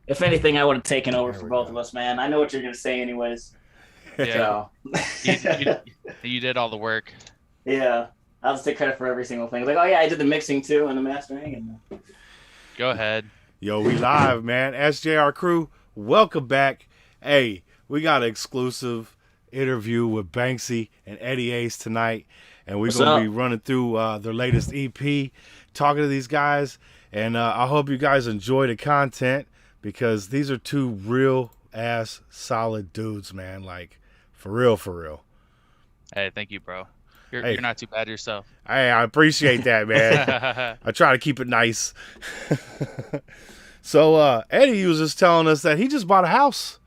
if anything, I would have taken over There for we both of go. us, man. I know what you're gonna say, anyways. Yeah, So, you did all the work. yeah, I'll just take credit for every single thing. Like, oh yeah, I did the mixing too and the mastering, and Go ahead. Yo, we live, man. SJR crew, welcome back. Hey, we got an exclusive interview with Banksy and Eddie Ace tonight, and we're what's gonna be up? running through their latest EP, talking to these guys, and I hope you guys enjoy the content because these are two real ass solid dudes, man. Like for real, for real. Hey, thank you, bro. You're Hey, not too bad yourself. I appreciate that, man. I try to keep it nice. So Eddie was just telling us that he just bought a house.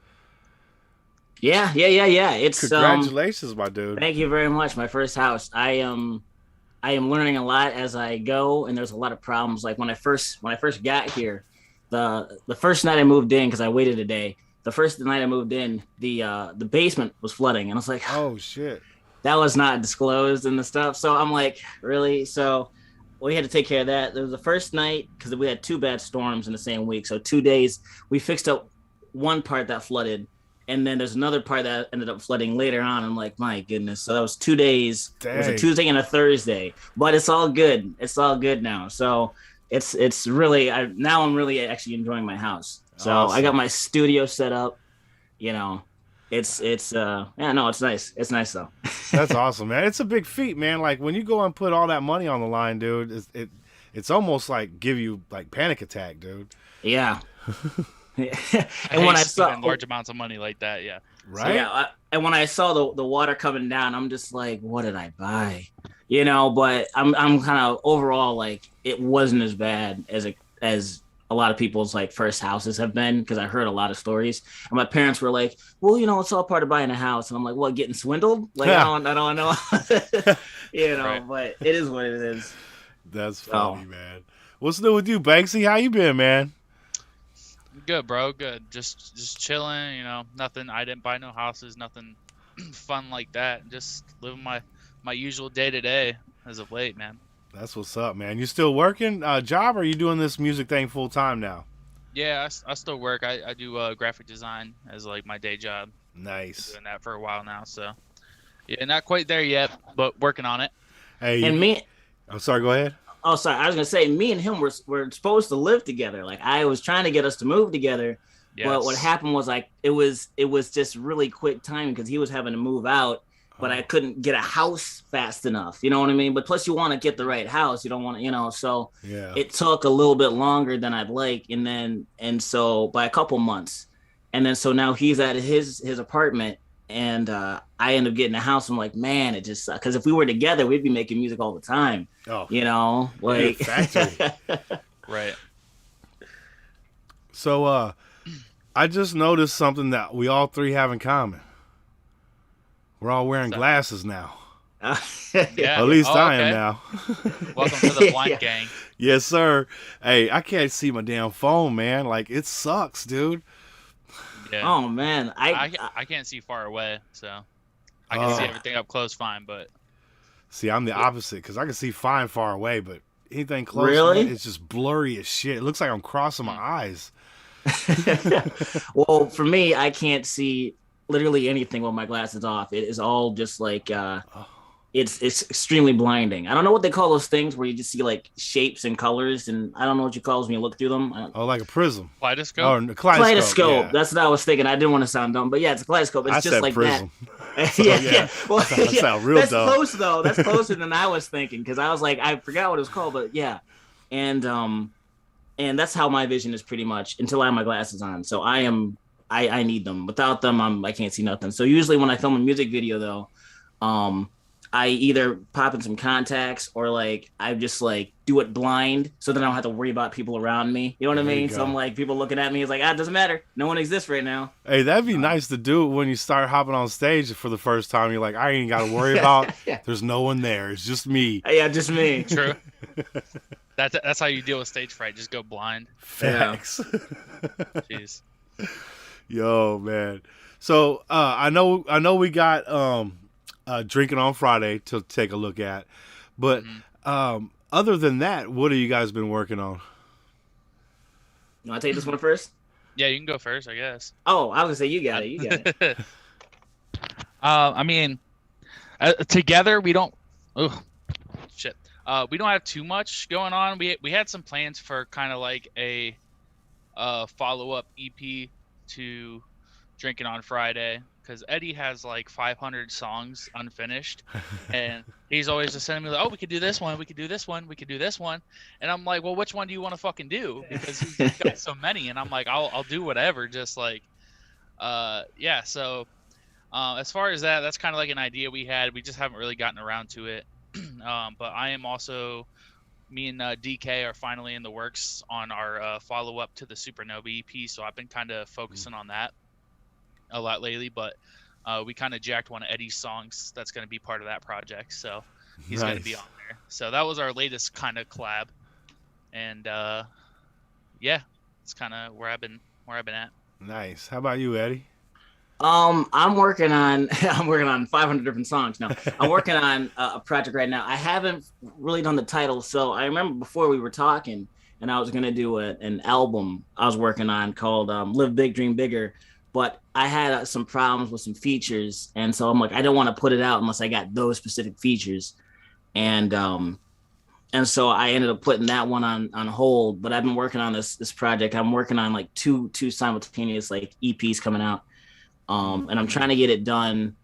Yeah. It's Congratulations, my dude. thank you very much. My first house. I am learning a lot as I go, and there's a lot of problems. Like when I first got here, the first night I moved in because I waited a day. The first night I moved in, the basement was flooding, and I was like, Oh shit. that was not disclosed and the stuff. So I'm like, really? So we had to take care of that. There was the first night because we had two bad storms in the same week. So 2 days we fixed up one part that flooded, and then there's another part that ended up flooding later on. I'm like, my goodness. So that was 2 days. It was a Dang. Tuesday and a Thursday, but it's all good. It's all good now. So it's really now I'm really actually enjoying my house. So I got Awesome. my studio set up. You know, it's yeah, no, it's nice. It's nice though. That's awesome, man. It's a big feat, man. Like when you go and put all that money on the line, dude, it's almost like give you like panic attack, dude. Yeah. I And when hate I saw spending large amounts of money like that. Yeah. so Right? and when I saw the water coming down, I'm just like, what did I buy? You know, but I'm kind of overall like it wasn't as bad as a lot of people's like first houses have been because I heard a lot of stories. And my parents were like, well, you know, it's all part of buying a house. And I'm like, what, getting swindled? Like I don't know. You know, Right. but it is what it is. That's So funny, man. What's new with you, Banksy? How you been, man? Good, bro. Good. Just chilling. You know, nothing. I didn't buy no houses. Nothing fun like that. Just living my usual day to day as of late, man. That's what's up, man. You still working job, or are you doing this music thing full time now? Yeah, I still work. I do graphic design as like my day job. Been Nice. doing that for a while now. So yeah, not quite there yet, but working on it. Hey, and me I'm sorry. Go ahead. Oh, sorry. I was gonna say, me and him were supposed to live together. Like I was trying to get us to move together, but what Yes. happened was like it was just really quick time because he was having to move out, but I Oh, couldn't get a house fast enough. You know what I mean? But plus, you want to get the right house. You don't want to, so yeah. it took a little bit longer than I'd like, and so by a couple months, and then so now he's at his apartment, and I end up getting a house. I'm like, man, it just because if we were together, we'd be making music all the time. Oh, yeah, Like factory. Right. So, I just noticed something that we all three have in common. We're all wearing So, glasses now. yeah. At least Oh, I am okay. now. Welcome to the blind Yeah. gang. Yes, sir. Hey, I can't see my damn phone, man. Like it sucks, dude. Yeah. Oh man, I can't see far away, so I can see Oh, everything up close fine. But see, I'm the opposite because I can see fine far away, but anything close, man, really. it's just blurry as shit. It looks like I'm crossing my mm, eyes. Well, for me, I can't see literally anything with my glasses off. It is all just like Oh, it's extremely blinding. I don't know what they call those things where you just see like shapes and colors, and I don't know what you call it when you look through them. oh, like a prism. Oh, kaleidoscope. a kaleidoscope. Kaleidoscope. Yeah, That's what I was thinking. I didn't want to sound dumb, but yeah, it's a kaleidoscope. I It's just said like that. prism. So Yeah, yeah, yeah. Well, I yeah, sound real that's dumb. close though. That's closer than I was thinking because I was like, I forgot what it was called, but yeah, and and that's how my vision is pretty much until I have my glasses on. So I need them. Without them, I can't see nothing. So usually when I film a music video though, um, I either pop in some contacts or like I just like do it blind so then I don't have to worry about people around me. You know what I There you mean? So I'm go. like people looking at me is like, ah, it doesn't matter. No one exists right now. Hey, that'd be So nice to do when you start hopping on stage for the first time. You're like, I ain't got to worry about. yeah, There's no one there. It's just me. yeah, just me. True. That's how you deal with stage fright. Just go blind. Yeah. Facts. Jeez. Yo, man. So I know we got drinking on Friday to take a look at, but hmm other than that, what have you guys been working on? You want to take this one first? Yeah, you can go first, I guess. Oh, I was gonna say you got it. You got it. I mean, together we don't. Oh, shit. We don't have too much going on. We had some plans for kind of like a follow-up EP to Drinking on Friday, because Eddie has like 500 songs unfinished, and he's always just sending me like, oh, we could do this one, we could do this one, we could do this one, and I'm like, well, which one do you want to fucking do? Because he's got so many, and I'm like, I'll do whatever, just like, yeah. So as far as that, that's kind of like an idea we had. We just haven't really gotten around to it. But I am also, me and DK are finally in the works on our follow-up to the Supernova EP, so I've been kind of focusing on that a lot lately. But we kind of jacked one of Eddie's songs that's going to be part of that project, so he's going to be on there. So that was our latest kind of collab, and yeah, it's kind of where I've been at. Nice. How about you, Eddie? I'm working on 500 different songs. No, I'm working on a project right now. I haven't really done the title, so I remember before we were talking, and I was gonna do an album I was working on called "Live Big, Dream Bigger," but I had some problems with some features, and so I'm like, I don't want to put it out unless I got those specific features, and so I ended up putting that one on hold. But I've been working on this project. I'm working on like two simultaneous like EPs coming out. And I'm trying to get it done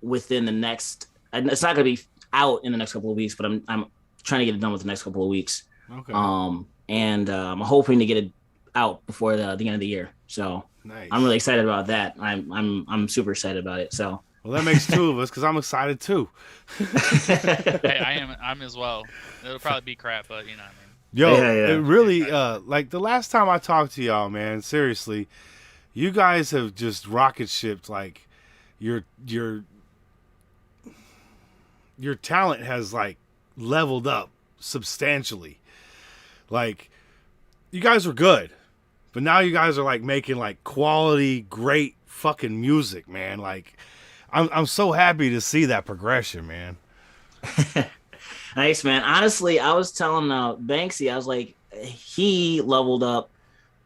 within the next. It's not going to be out in the next couple of weeks, but I'm trying to get it done within the next couple of weeks. Okay. And I'm hoping to get it out before the end of the year. So nice. I'm really excited about that. I'm super excited about it. So. Well, that makes two of us because I'm excited too. Hey, I'm as well. It'll probably be crap, but you know what I mean. Yo, Yeah. it really like the last time I talked to y'all, man. Seriously. You guys have just rocket shipped. Like your talent has like leveled up substantially. Like you guys were good, but now you guys are like making like quality, great fucking music, man. Like I'm so happy to see that progression, man. Nice, man. Honestly, I was telling Banksy, I was like, he leveled up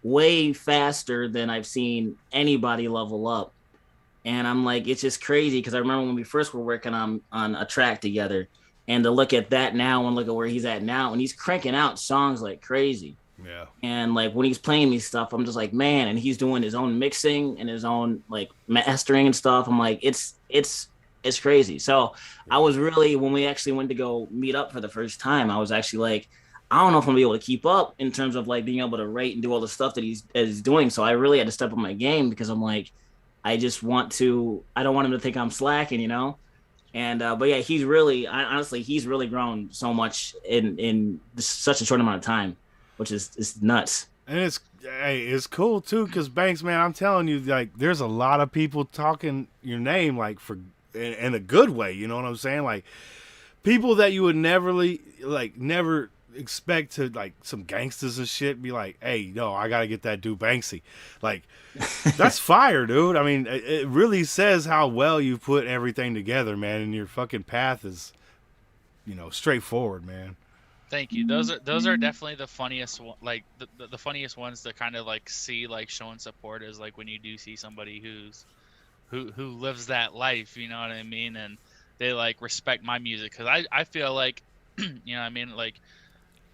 way faster than I've seen anybody level up. And I'm like, it's just crazy because I remember when we first were working on a track together, and to look at that now and look at where he's at now, and he's cranking out songs like crazy. Yeah. And like when he's playing me stuff, I'm just like, man, and he's doing his own mixing and his own like mastering and stuff. I'm like, it's crazy. So I was really, when we actually went to go meet up for the first time, I was actually like, I don't know if I'm gonna be able to keep up in terms of like being able to write and do all the stuff that he's doing. So I really had to step up my game because I'm like, I don't want him to think I'm slacking, you know? And, but yeah, honestly, he's really grown so much in such a short amount of time, which is nuts. And it's cool too, because Banks, man, I'm telling you, like, there's a lot of people talking your name, like in a good way. You know what I'm saying? Like people that you would never expect to, like, some gangsters and shit be like, hey, no, I gotta get that dude Banksy. Like that's fire, dude. I mean, it really says how well you put everything together, man, and your fucking path is, straightforward, man. Thank you. Those are definitely the funniest like the funniest ones to kind of like see, like showing support is like when you do see somebody who lives that life, you know what I mean, and they like respect my music, because I feel like you know what I mean, like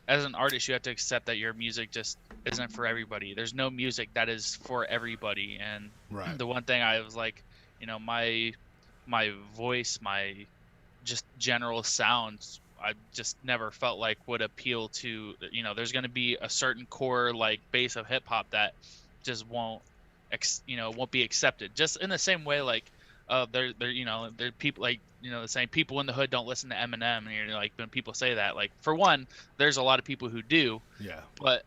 as an artist you have to accept that your music just isn't for everybody. There's no music that is for everybody, and right. The one thing I was like, my voice, my just general sounds, I just never felt like would appeal to, there's going to be a certain core like base of hip hop that just won't be accepted, just in the same way like there people like, the same people in the hood don't listen to Eminem, and you're like, when people say that, like, for one, there's a lot of people who do, yeah, but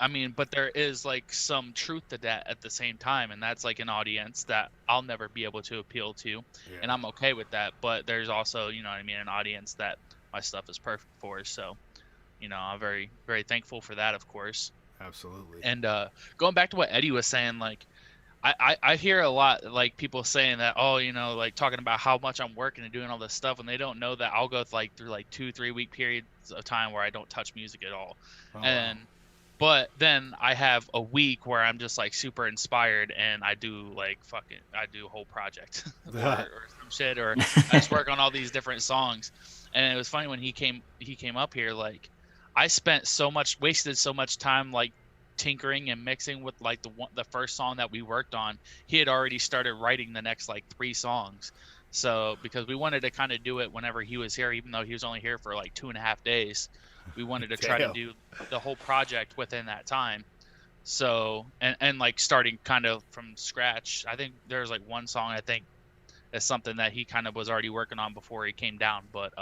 there is like some truth to that at the same time, and that's like an audience that I'll never be able to appeal to, yeah. And I'm okay with that, but there's also, an audience that my stuff is perfect for. So, I'm very, very thankful for that, of course. Absolutely. And going back to what Eddie was saying, like, I hear a lot like people saying that, oh, like talking about how much I'm working and doing all this stuff, and they don't know that I'll go through like 2-3 week periods of time where I don't touch music at all. Oh, and But then I have a week where I'm just like super inspired and I do a whole project or some shit, or I just work on all these different songs. And it was funny when he came up here, like I wasted so much time like tinkering and mixing with like the first song that we worked on. He had already started writing the next like 3 songs. So because we wanted to kind of do it whenever he was here, even though he was only here for like 2.5 days, we wanted to try to do the whole project within that time. So and like starting kind of from scratch. I think there's like one song I think is something that he kind of was already working on before he came down, but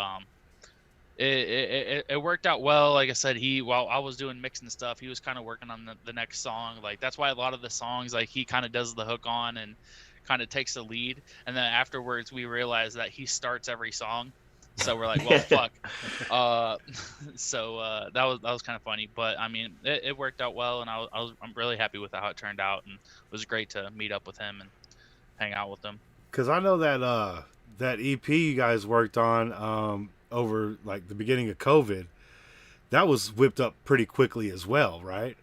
it worked out well. Like I said, while I was doing mixing stuff, he was kind of working on the next song. Like that's why a lot of the songs like he kind of does the hook on and kind of takes the lead, and then afterwards we realize that he starts every song. So we're like, well, fuck. So that was kind of funny, but I mean, it worked out well, and I'm really happy with how it turned out, and it was great to meet up with him and hang out with him. Because I know that that EP you guys worked on over like the beginning of COVID, that was whipped up pretty quickly as well, right?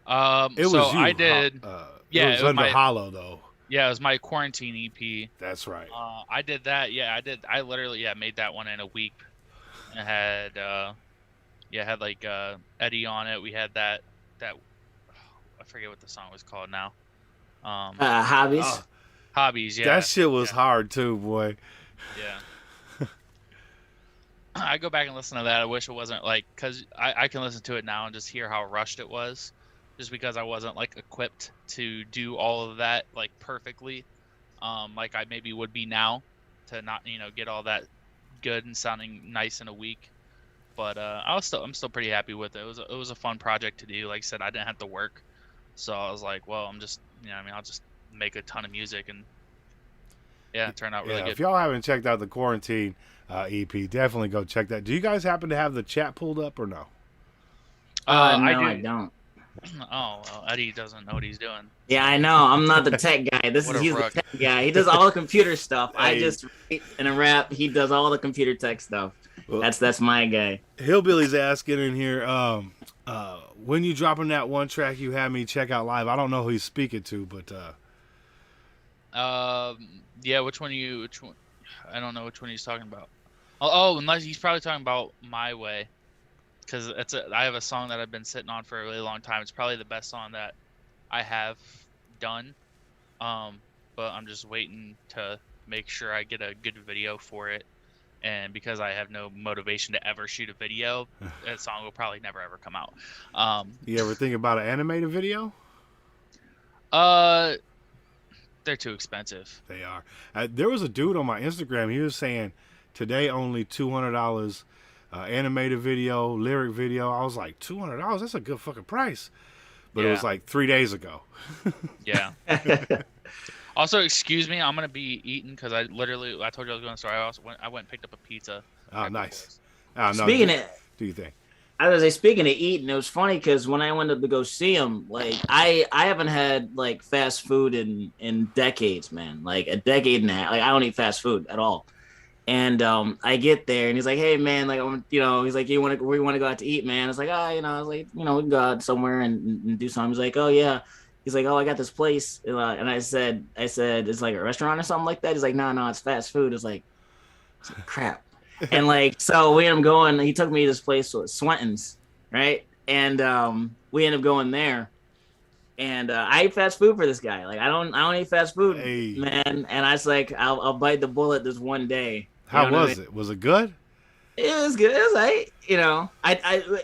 It was you. I did. Yeah, it was under Hollow though. Yeah, it was my quarantine EP. That's right. I did that. Yeah, I did. I literally made that one in a week. It had had like Eddie on it. We had that I forget what the song was called now. Hobbies. Hobbies. Yeah. That shit was hard too, boy. Yeah. I go back and listen to that. I wish it wasn't like, because I can listen to it now and just hear how rushed it was, just because I wasn't like equipped to do all of that like perfectly, like I maybe would be now, to not get all that good and sounding nice in a week. But I'm still pretty happy with it. It was a fun project to do. Like I said, I didn't have to work, so I was like, well, I'm just I'll just make a ton of music, and it turned out really good. If y'all haven't checked out the Quarantine EP, definitely go check that. Do you guys happen to have the chat pulled up or no? No, I don't. Oh, well, Eddie doesn't know what he's doing. Yeah, I know. I'm not the tech guy. He's the tech guy. He does all the computer stuff. I just write and rap. He does all the computer tech stuff. Well, that's my guy. Hillbilly's asking in here, when you dropping that one track you had me check out live? I don't know who he's speaking to, but which one? I don't know which one he's talking about. Unless he's probably talking about My Way, because I have a song that I've been sitting on for a really long time. It's probably the best song that I have done, but I'm just waiting to make sure I get a good video for it. And because I have no motivation to ever shoot a video, that song will probably never ever come out. You ever think about an animated video? They're too expensive. They are. There was a dude on my Instagram. He was saying today only $200 animated video, lyric video. I was like, $200? That's a good fucking price. But it was like 3 days ago. Yeah. Also, excuse me, I'm gonna be eating because I told you I was going to the store. I went and picked up a pizza. Oh, nice. Speaking of, do you think? I was like, speaking of eating, it was funny because when I went up to go see him, like I haven't had like fast food in decades, man. Like a decade and a half. Like I don't eat fast food at all. And I get there and he's like, hey man, like he's like, we want to go out to eat, man. It's like, I was like, we can go out somewhere and do something. He's like, oh yeah. He's like, oh, I got this place. And I said, it's like a restaurant or something like that. He's like, no, it's fast food. It's like crap. And like, so we end up going, he took me to this place, so it's Swinton's, right? And we end up going there. And I eat fast food for this guy. Like, I don't eat fast food, man. And I was like, I'll bite the bullet this one day. How was it? Was it good? It was good. It was like,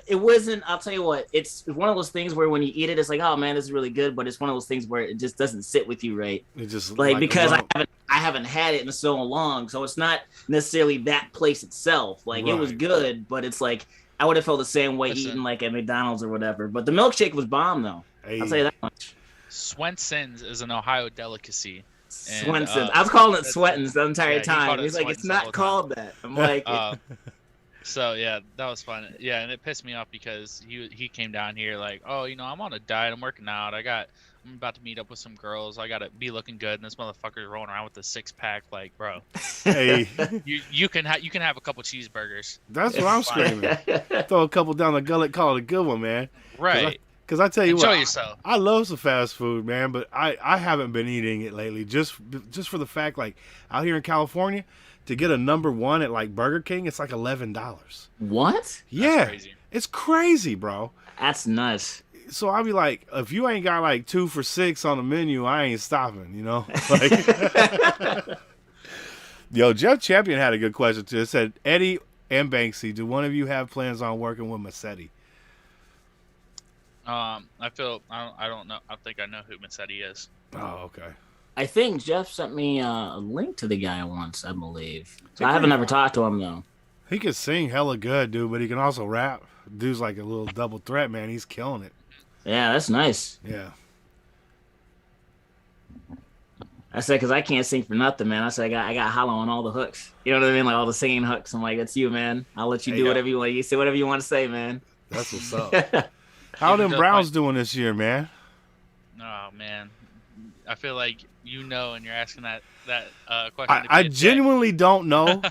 it wasn't, I'll tell you what, it's one of those things where when you eat it, it's like, oh man, this is really good. But it's one of those things where it just doesn't sit with you right. It just like because I haven't had it in so long. So it's not necessarily that place itself. Like It was good, but it's like, I would have felt the same way eating like at McDonald's or whatever. But the milkshake was bomb though. I'll tell you that much. Swenson's is an Ohio delicacy. Swenson's. I was calling it Swetton's the entire time. He's like, it's not called that. I'm like, So yeah, that was fun. Yeah, and it pissed me off because he came down here like, oh, I'm on a diet, I'm working out, I'm about to meet up with some girls, I gotta be looking good, and this motherfucker's rolling around with a 6-pack, like, bro, Hey, you can have a couple cheeseburgers. that's what I'm screaming. Throw a couple down the gullet, call it a good one, man. Right. Because I tell you Enjoy what, yourself. I love some fast food, man, but I haven't been eating it lately. Just for the fact, like out here in California, to get a number one at like Burger King, it's like $11. What? Yeah, That's crazy. it's crazy, bro. That's nuts. So I'll be like, if you ain't got like 2 for $6 on the menu, I ain't stopping. Like, yo, Jeff Champion had a good question too. It said, Eddie and Banksy, do one of you have plans on working with Massetti? I don't know. I think I know who Massetti is. Oh, okay. I think Jeff sent me a link to the guy once, I believe. So I haven't ever talked to him though. He can sing hella good, dude, but he can also rap. Dude's like a little double threat, man. He's killing it. Yeah, that's nice. Yeah. I said, because I can't sing for nothing, man. I said, I got hollow on all the hooks. You know what I mean? Like all the singing hooks. I'm like, that's you, man. I'll let you do whatever you want. You say whatever you want to say, man. That's what's up. How them Browns doing this year, man? Oh, man. I feel like and you're asking that question. I genuinely don't know.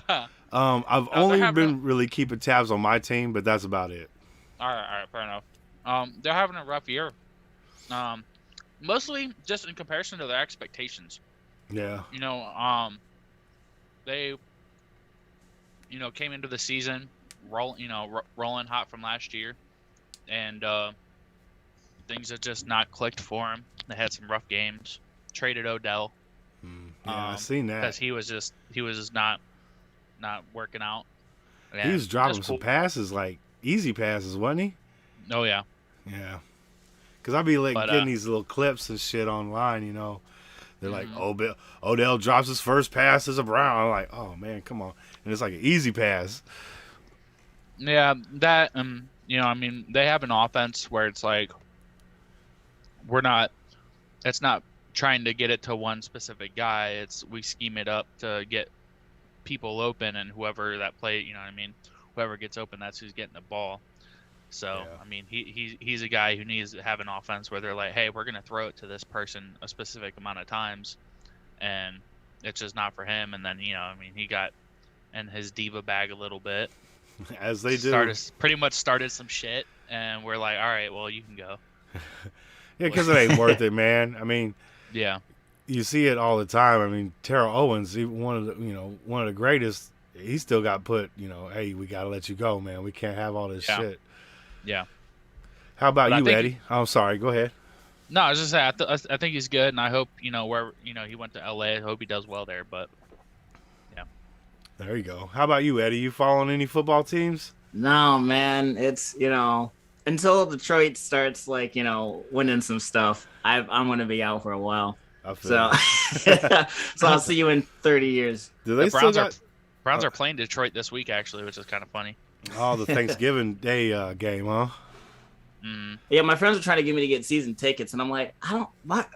I've only having been really keeping tabs on my team, but that's about it. All right, fair enough. They're having a rough year. Mostly just in comparison to their expectations. Yeah. They, came into the season rolling hot from last year, and things have just not clicked for them. They had some rough games. Traded Odell. Yeah, I seen that because he was just not working out. Yeah, he was dropping some cool. passes, like easy passes, wasn't he? Oh yeah. Yeah. Because I be like getting these little clips and shit online, They're like, Odell drops his first pass as a Brown. I'm like, oh man, come on. And it's like an easy pass. Yeah, that they have an offense where it's like it's not trying to get it to one specific guy. We scheme it up to get people open, and whoever that play, whoever gets open, that's who's getting the ball. So, yeah. He's a guy who needs to have an offense where they're like, hey, we're going to throw it to this person a specific amount of times, and it's just not for him. And then, he got in his diva bag a little bit. As they do. Pretty much started some shit, and we're like, all right, well, you can go. Yeah, because it ain't worth it, man. Yeah. You see it all the time. Terrell Owens, one of the greatest, he still got put, hey, we got to let you go, man. We can't have all this shit. Yeah. How about you, Eddie? I'm sorry. Go ahead. No, I was just saying, I think he's good, and I hope, where, he went to LA, I hope he does well there, but yeah. There you go. How about you, Eddie? You following any football teams? No, man. It's, until Detroit starts, winning some stuff, I'm going to be out for a while. So I'll see you in 30 years. Do they Browns are playing Detroit this week, actually, which is kind of funny. Oh, the Thanksgiving Day game, huh? Yeah, my friends are trying to get me to get season tickets, and I'm like,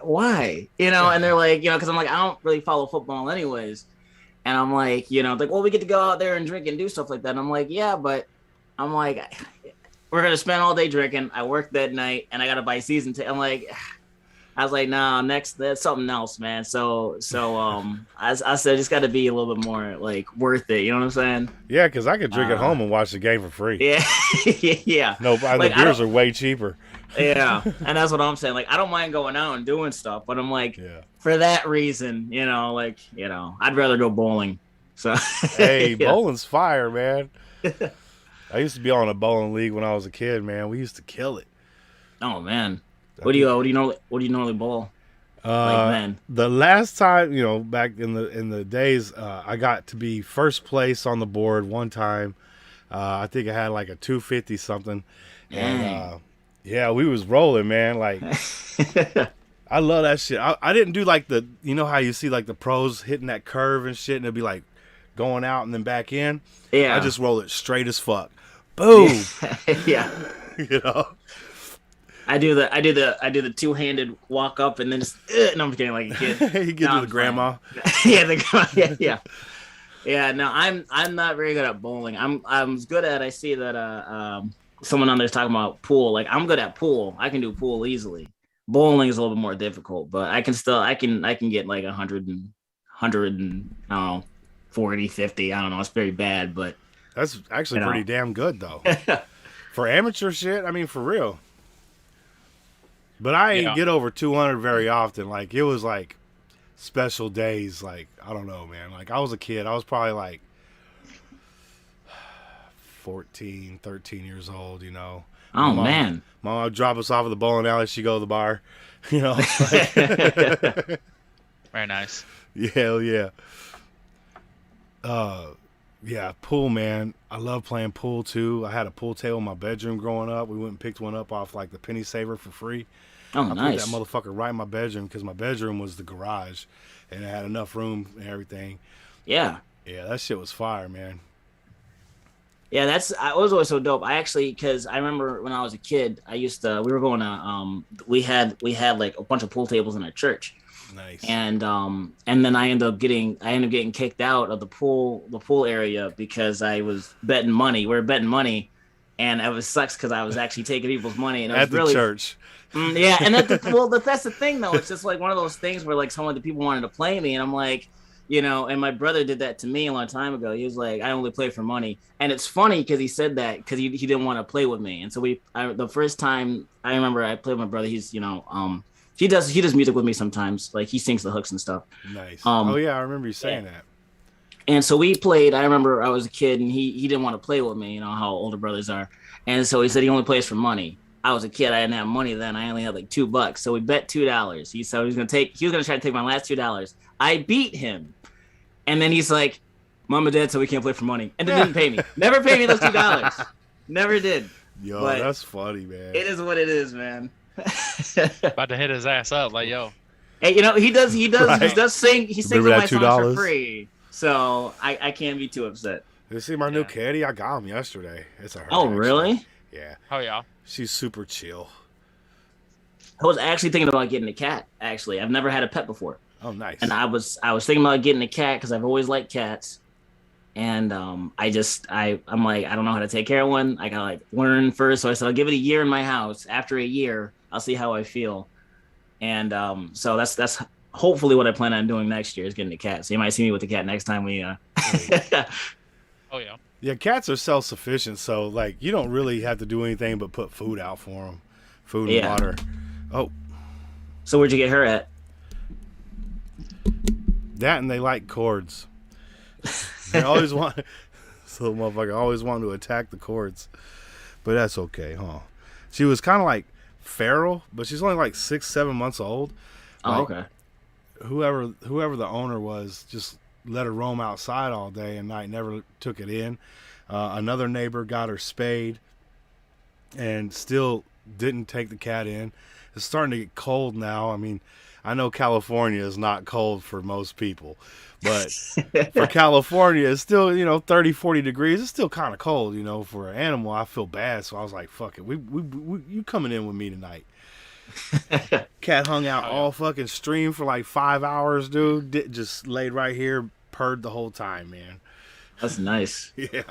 why? And they're like, because I'm like, I don't really follow football anyways. And I'm like, well, we get to go out there and drink and do stuff like that. And I'm like, yeah, but I'm like, we're going to spend all day drinking. I work that night, and I got to buy season tickets. I'm like, I was like, nah, next, that's something else, man. So I said, it's got to be a little bit more worth it. You know what I'm saying? Yeah, because I could drink at home and watch the game for free. Yeah, yeah. No, the beers are way cheaper. Yeah, and that's what I'm saying. I don't mind going out and doing stuff, but I'm like, for that reason, I'd rather go bowling. So hey, bowling's fire, man. I used to be on a bowling league when I was a kid, man. We used to kill it. Oh man. What do you normally bowl? Man? The last time, back in the days, I got to be first place on the board one time. I think I had like a 250 something. And yeah, we was rolling, man. I love that shit. I didn't do how you see the pros hitting that curve and shit, and it'd be going out and then back in. Yeah. I just roll it straight as fuck. Boom. Yeah. I do the two-handed walk up and then just no, I'm kidding, like a kid. You get to the grandma. Yeah, yeah. Yeah, no, I'm not very good at bowling. I'm good at. I see that someone on there's talking about pool. Like I'm good at pool. I can do pool easily. Bowling is a little bit more difficult, but I can get like 100 and I don't know 40, 50. I don't know. It's very bad, but That's actually you pretty know. damn good though. For amateur shit, I mean, for real. But I ain't Yeah. get over 200 very often. Like, it was like special days. Like, I don't know, man. Like, I was a kid. I was probably like 14, 13 years old, you know. My Oh mom, man. my mom would drop us off at the bowling alley. She'd go to the bar, you know. Like, Very nice. yeah, hell yeah. Uh, yeah, pool, man. I love playing pool too. I had a pool table in my bedroom growing up. We went and picked one up off like the penny saver for free. Oh I put that nice. motherfucker right in my bedroom because my bedroom was the garage, and it had enough room and everything. Yeah. Yeah, that shit was fire, man. Yeah, that's I was always so dope. I actually because I remember when I was a kid, I used to we were going to we had like a bunch of pool tables in our church. Nice. And then I ended up getting kicked out of the pool area because I was betting money. We were betting money and it was sucks because I was actually taking people's money and it was At the really church. yeah, and that's the thing though. It's just like one of those things where like some of the people wanted to play me, and I'm like, and my brother did that to me a long time ago. He was like, I only play for money, and it's funny because he said that because he didn't want to play with me, and so the first time I remember I played with my brother. He's he does music with me sometimes, like he sings the hooks and stuff. Nice. Oh Um, yeah, I remember you yeah. saying that. And so we played. I remember I was a kid and he didn't want to play with me, how older brothers are. And so he said he only plays for money. I was a kid, I didn't have money then. I only had like $2. So we bet $2. He said he was gonna try to take my last $2. I beat him. And then he's like, Mom and Dad said we can't play for money. And then didn't pay me. Never paid me those $2. Never did. Yo, But that's funny, man. it is what it is, man. About to hit his ass up, like, yo. Hey, he Right. does sing. He sings Remember all that my songs for $2? free. So I can't be too upset. You see my new Yeah. caddy? I got him yesterday. It's a her. Oh, actually. really? Yeah. Oh yeah. She's super chill. I was actually thinking about getting a cat. Actually, I've never had a pet before, Oh, nice. and I was thinking about getting a cat because I've always liked cats. And I'm like I don't know how to take care of one. I gotta like learn first. So I said I'll give it a year in my house. After a year, I'll see how I feel. And so that's hopefully what I plan on doing next year is getting a cat. So you might see me with the cat next time we. Oh yeah. Yeah, cats are self-sufficient, so like you don't really have to do anything but put food out for them, food and Yeah. water. Oh, So where'd you get her at? that and they like cords. They always want, so motherfucker always want to attack the cords, but that's okay, huh? She was kind of like feral, but she's only like 6, 7 months old. Oh, Like, okay. whoever the owner was just let her roam outside all day and night, never took it in. Another neighbor got her spayed and still didn't take the cat in. It's starting to get cold now. I mean, I know California is not cold for most people, but for California, it's still, 30, 40 degrees. It's still kind of cold, for an animal. I feel bad. So I was like, fuck it. We you coming in with me tonight. Cat hung out all fucking stream for like 5 hours, dude. Just laid right here, purred the whole time, man. That's nice. Yeah.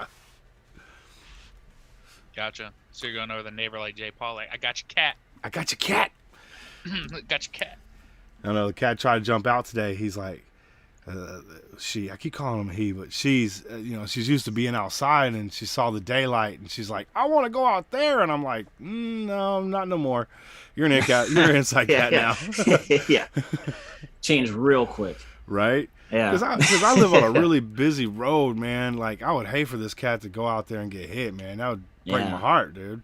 Gotcha. So you're going over the neighbor like J. Paul, like, I got your cat. I got your cat. Got your cat. I know the cat tried to jump out today. He's like, I keep calling him he, but she's used to being outside and she saw the daylight and she's like, I want to go out there. And I'm like, no, not no more. You're an cat. You're an inside cat now. Yeah. Changed real quick. Right? Yeah. Because I live on a really busy road, man. Like, I would hate for this cat to go out there and get hit, man. That would break Yeah. my heart, dude.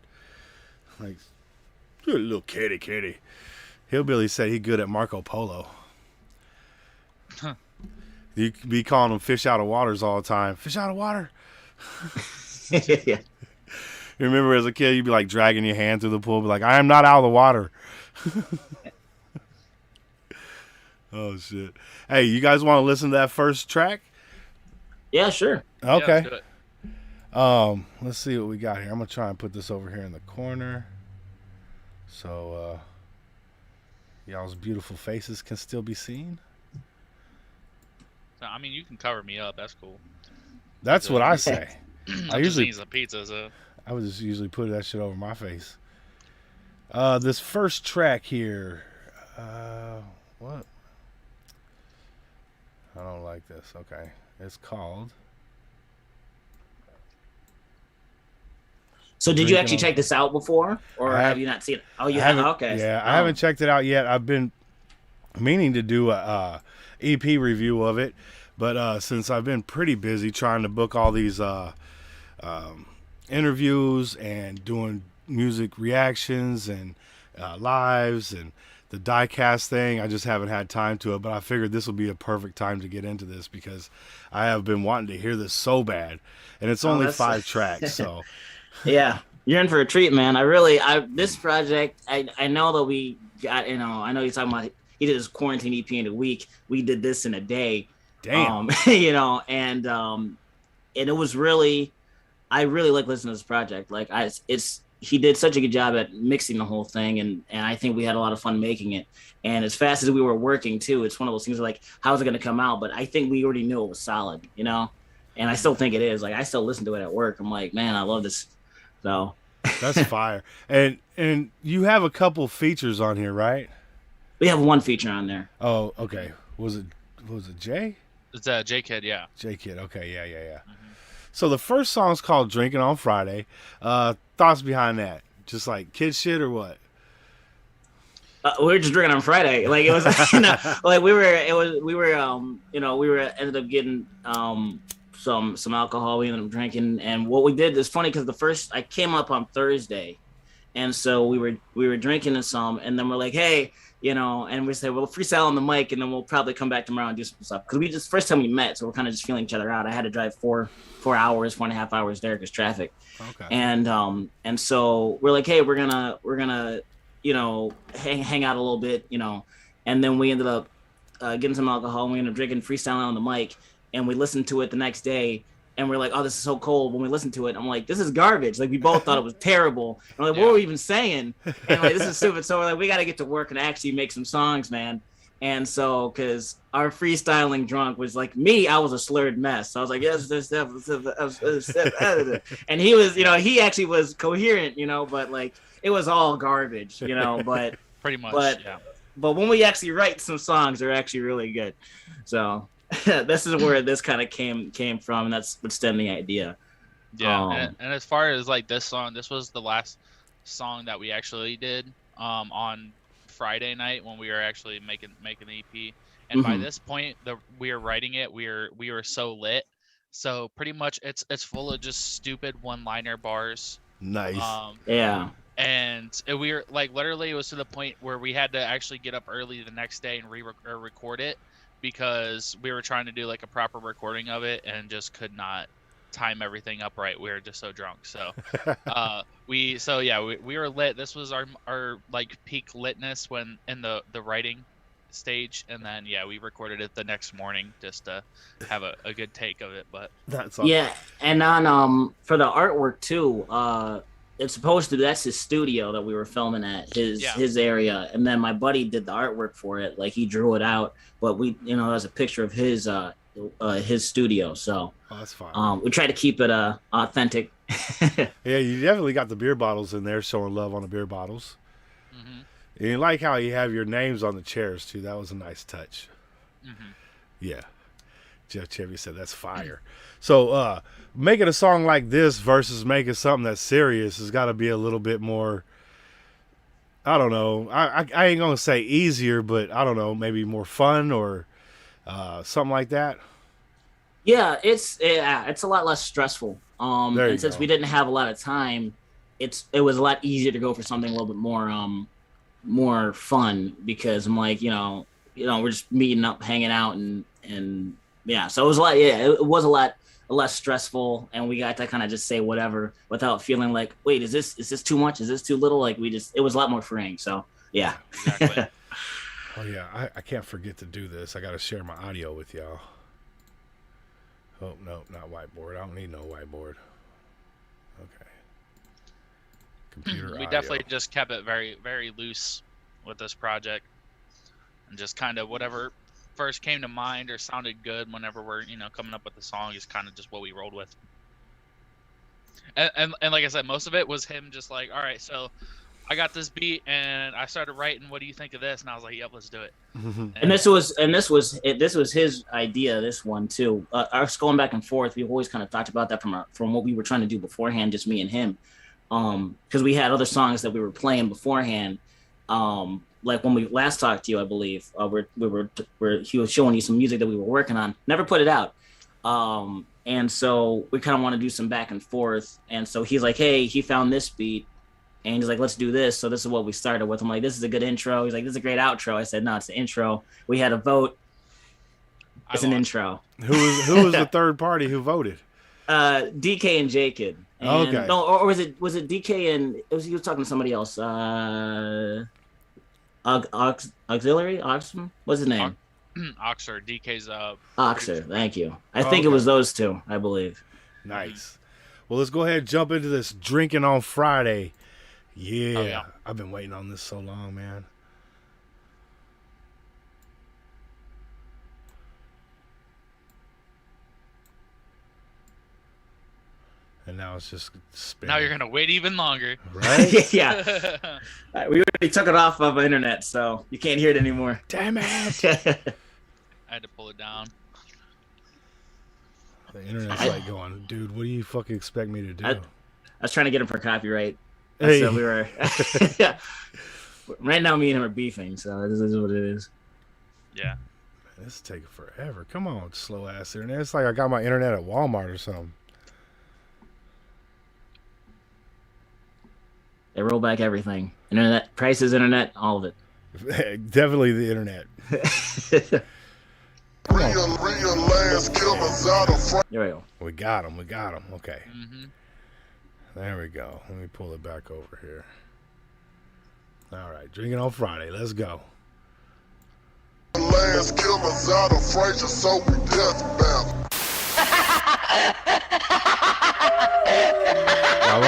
Like, good little kitty. Hillbilly said he good at Marco Polo. Huh. You be calling him fish out of waters all the time. Fish out of water. Yeah. You remember as a kid, you'd be like dragging your hand through the pool, be like, I am not out of the water. Oh, shit. Hey, you guys want to listen to that first track? Yeah, sure. Yeah, Okay. let's do it. Let's see what we got here. I'm going to try and put this over here in the corner. So, y'all's beautiful faces can still be seen. So, I mean, you can cover me up. That's cool. That's what I say. I'm I just usually eating some pizza, so. I would just usually put that shit over my face. This first track here, what? I don't like this. Okay, it's called. So did you actually check this out before, or have you not seen it? Oh, you have? Okay. Yeah, I haven't checked it out yet. I've been meaning to do a EP review of it, but since I've been pretty busy trying to book all these interviews and doing music reactions and lives and the diecast thing, I just haven't had time to it. But I figured this will be a perfect time to get into this because I have been wanting to hear this so bad, and it's only 5 tracks, so. Yeah, you're in for a treat, man. This project, I know that we got, I know you're talking about, he did his quarantine EP in a week. We did this in a day. Damn. And it was really, I really like listening to this project. Like he did such a good job at mixing the whole thing, and I think we had a lot of fun making it. And as fast as we were working too, it's one of those things like, how's it going to come out? But I think we already knew it was solid, and I still think it is. Like, I still listen to it at work. I'm like, man, I love this. So that's fire. And you have a couple features on here, right? We have one feature on there. Oh, okay. Was it Jay? It's J Kid, yeah. J Kid, okay, yeah. Mm-hmm. So the first song's called "Drinking on Friday." Thoughts behind that? Just like kid shit or what? We were just drinking on Friday. Like, it was, like we ended up getting some alcohol. We ended up drinking, and what we did is funny because I came up on Thursday, and so we were drinking some, and then we're like, hey, and we said, we'll freestyle on the mic, and then we'll probably come back tomorrow and do some stuff, because we just first time we met, so we're kind of just feeling each other out. I had to drive 4.5 hours there because traffic. Okay. And so we're like, hey, we're gonna hang out a little bit, and then we ended up getting some alcohol, and we ended up drinking, freestyling on the mic. And we listened to it the next day, and we're like, oh, this is so cold. When we listened to it, I'm like, this is garbage. Like, we both thought it was terrible. And we're like, what were we even saying? And like, this is stupid. So we're like, we got to get to work and actually make some songs, man. And so, because our freestyling drunk was like me, I was a slurred mess. So I was like, yes, this stuff. And he was, he actually was coherent, but like, it was all garbage, but pretty much, yeah. But when we actually write some songs, they're actually really good. So this is where this kind of came from, and that's what stemmed the idea. Yeah, and as far as like this song, this was the last song that we actually did on Friday night when we were actually making the EP. And by this point, we were writing it. We were so lit. So pretty much, it's full of just stupid one-liner bars. Nice. Yeah. And we were like, literally, it was to the point where we had to actually get up early the next day and record it, because we were trying to do like a proper recording of it and just could not time everything up right. We were just so drunk. So we were lit. This was our like peak litness when in the writing stage, and then we recorded it the next morning just to have a good take of it. But that's awesome. Yeah, and on for the artwork too, it's supposed to, that's his studio that we were filming at, his area, and then my buddy did the artwork for it. Like, he drew it out, but we, there's a picture of his studio. So that's fine. We try to keep it authentic. Yeah, you definitely got the beer bottles in there, showing love on the beer bottles. And you like how you have your names on the chairs too. That was a nice touch. Yeah, Jeff Chevy said that's fire. So making a song like this versus making something that's serious has got to be a little bit more, I don't know, I ain't gonna say easier, but I don't know, maybe more fun or something like that. Yeah, it's a lot less stressful. And since we didn't have a lot of time, it was a lot easier to go for something a little bit more fun, because I'm like, we're just meeting up, hanging out, and yeah, so it was it was a lot less stressful, and we got to kind of just say whatever without feeling like, wait, is this too much? Is this too little? Like, it was a lot more freeing. So yeah. Exactly. Oh yeah, I can't forget to do this. I got to share my audio with y'all. Oh no, not whiteboard. I don't need no whiteboard. Okay. Computer We audio. definitely just kept it very, very loose with this project, and just kind of whatever first came to mind or sounded good whenever we're coming up with the song is kind of just what we rolled with. And like I said, most of it was him just like, all right, so I got this beat and I started writing. What do you think of this? And I was like, yep, let's do it. And this was his idea. This one too. Us going back and forth. We've always kind of talked about that from what we were trying to do beforehand, just me and him. Because we had other songs that we were playing beforehand. Like when we last talked to you, I believe he was showing you some music that we were working on. Never put it out. And so we kind of want to do some back and forth. And so he's like, hey, he found this beat. And he's like, let's do this. So this is what we started with. I'm like, this is a good intro. He's like, this is a great outro. I said, no, it's the intro. We had a vote. It's an intro. Who was the third party who voted? DK and J-Kid. Okay. No, or was it DK and he was talking to somebody else. Auxiliary? Oxum? What's his name? Oxer. DK's Oxer, thank you. I think it was those two, I believe. Nice. Well, let's go ahead and jump into this drinking on Friday. Yeah. Oh, yeah. I've been waiting on this so long, man. And now it's just spinning. Now you're gonna wait even longer. Right? Yeah. We already took it off of the internet, so you can't hear it anymore. Damn it. I had to pull it down. The internet's like going, dude, what do you fucking expect me to do? I was trying to get him for copyright. Hey. So we were. Yeah. Right now, me and him are beefing, so this is what it is. Yeah. Man, this is taking forever. Come on, slow ass internet. It's like I got my internet at Walmart or something. They roll back everything. Internet prices, internet, all of it. Definitely the internet. There we go. We got him. Okay. Mm-hmm. There we go. Let me pull it back over here. All right, drinking on Friday. Let's go. I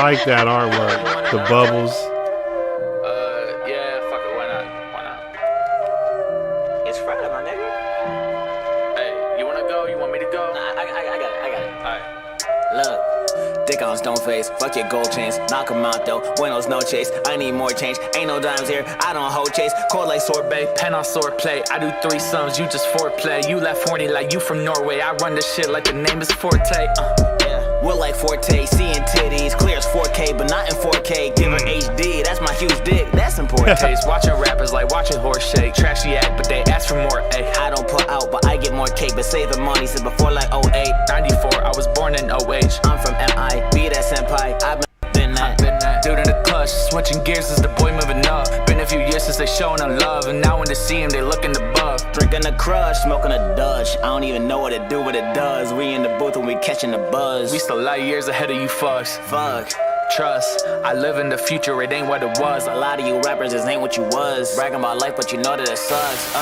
like that artwork. The bubbles. Yeah, fuck it. Why not? It's Friday, my nigga. Hey, you wanna go? You want me to go? Nah, I got it. Alright. Look. Dick on stone face, fuck your gold chains. Knock 'em out though, Buenos no chase. I need more change, ain't no dimes here. I don't hold chase, cold like sorbet. Pen on sword play. I do threesomes, you just foreplay. You left horny like you from Norway. I run this shit like the name is Forte. Yeah, we're like Forte, seeing titties. Clear as 4K, but not in 4K. Give her HD, that's my huge dick, that's important. Taste watching rappers like watching horse shake. Trashy act, but they ask for more. Ay. I don't put out, but I get more cake. But saving money since before like 08. 94, I was born in OH. I'm from MI, be that senpai. I've been that. Dude in the clutch, switching gears is the boy moving up. Been a few years since they showing them love, and now when they see him, they looking above. Drinking a crush, smoking a Dutch. I don't even know what it do, but it does. We in the booth and we catching the buzz. We still light years ahead of you fucks. Fuck. Trust, I live in the future, it ain't what it was. A lot of you rappers, this ain't what you was. Bragging about life, but you know that it sucks.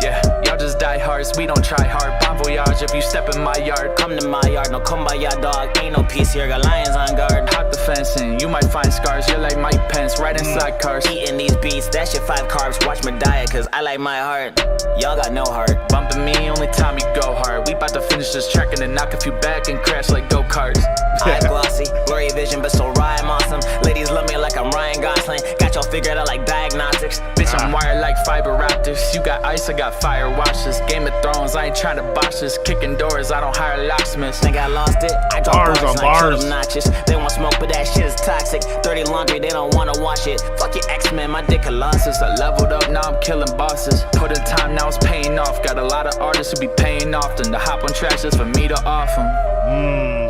Yeah, y'all just die hards, we don't try hard. Bon voyage if you step in my yard. Come to my yard, no kumbaya dog. Ain't no peace here, got lions on guard. Hop the fence and you might find scars. You're like Mike Pence, right inside cars. Eating these beats, that shit 5 carbs. Watch my diet, cause I like my heart. Y'all got no heart. Bumping me, only time you go hard. We bout to finish this track and then knock a few back and crash like go-karts. Eye glossy, blurry vision, but so rhyme awesome. Ladies love me like I'm Ryan Gosling. Got y'all figured out like diagnostics. Bitch, I'm wired like fiber optics. You got ice, I got fire, watch this. Game of Thrones, I ain't trying to botch this. Kicking doors, I don't hire locksmiths. Think I lost it? I drop Bars on bars. Obnoxious. They want smoke, but that shit is toxic. Dirty laundry, they don't wanna wash it. Fuck your X-Men, my dick colossus. I leveled up, now I'm killing bosses. Put in time, now it's paying off. Got a lot of artists who be paying often. To hop on tracks just for me to off them.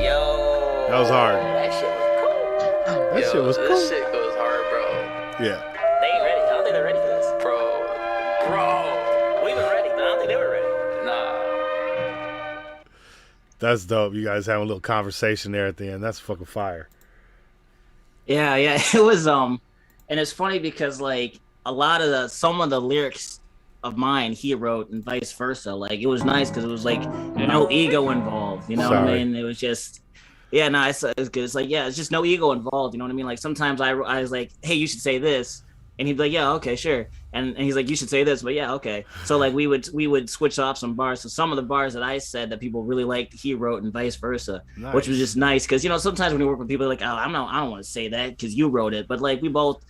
Yo. That was hard. That shit was cool. That shit was cool. This shit goes hard, bro. Yeah. They ain't ready. I don't think they're ready for this. Bro. We've been ready, but I don't think they were ready. Nah. That's dope. You guys having a little conversation there at the end. That's fucking fire. Yeah, it was and it's funny because like some of the lyrics of mine he wrote and vice versa. Like it was nice because it was like no ego involved. You know what I mean? It was just it's good. It's like it's just no ego involved. You know what I mean? Like sometimes I was like, hey, you should say this, and he'd be like, yeah, okay, sure. And he's like, you should say this, but yeah, okay. So like we would switch off some bars. So some of the bars that I said that people really liked, he wrote, and vice versa, which was just nice because sometimes when you work with people, like, oh, I don't want to say that because you wrote it, but like we both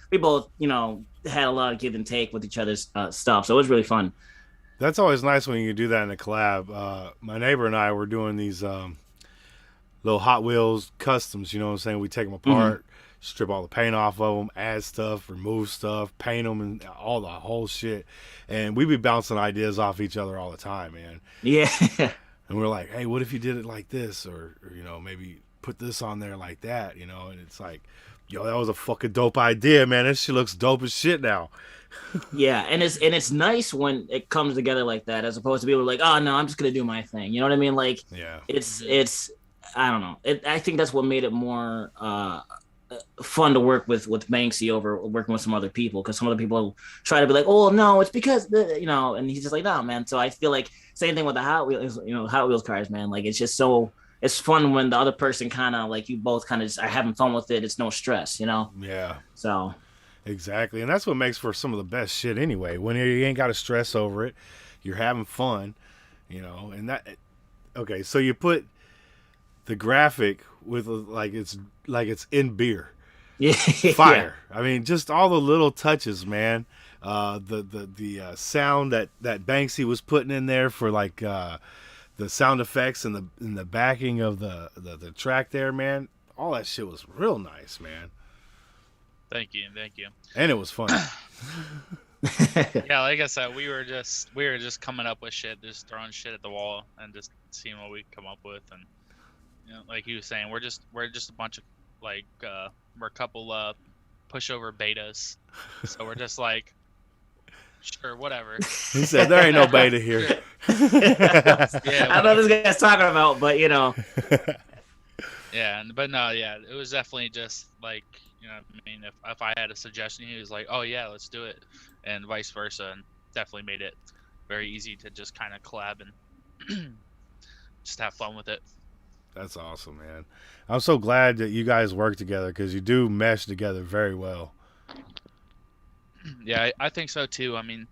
had a lot of give and take with each other's stuff, so it was really fun. That's always nice when you do that in a collab. My neighbor and I were doing these little Hot Wheels customs. You know what I'm saying? We take them apart, strip all the paint off of them, add stuff, remove stuff, paint them, and all the whole shit. And we be bouncing ideas off each other all the time, man. Yeah. And we're like, hey, what if you did it like this, or maybe put this on there like that, And it's like, yo, that was a fucking dope idea, man. This shit looks dope as shit now. Yeah, and it's nice when it comes together like that, as opposed to people like, oh no, I'm just gonna do my thing. You know what I mean? Like, yeah, it's I don't know. I think that's what made it more fun to work with Banksy over working with some other people, because some other people try to be like, oh no, it's because and he's just like, no, man. So I feel like same thing with the Hot Wheels, Hot Wheels cars, man. Like it's just it's fun when the other person kind of like you both kind of just are having fun with it. It's no stress, Yeah. So. Exactly, and that's what makes for some of the best shit anyway. When you ain't got to stress over it, you're having fun, And that, okay, so you put the graphic with like it's in beer, yeah, fire. Yeah. I mean, just all the little touches, man. The sound that Banksy was putting in there for like the sound effects and the backing of the track there, man. All that shit was real nice, man. Thank you. And it was fun. Yeah, like I said, we were just coming up with shit, just throwing shit at the wall and just seeing what we come up with. And like he was saying, we're just a bunch of like we're a couple pushover betas, so we're just like, sure, whatever. He said there ain't no beta here. Yeah, I know this guy's talking about, but Yeah, but no, yeah, it was definitely just like. I mean, if I had a suggestion, he was like, "Oh yeah, let's do it," and vice versa, and definitely made it very easy to just kind of collab and just have fun with it. That's awesome, man. I'm so glad that you guys work together because you do mesh together very well. Yeah, I think so too. I mean,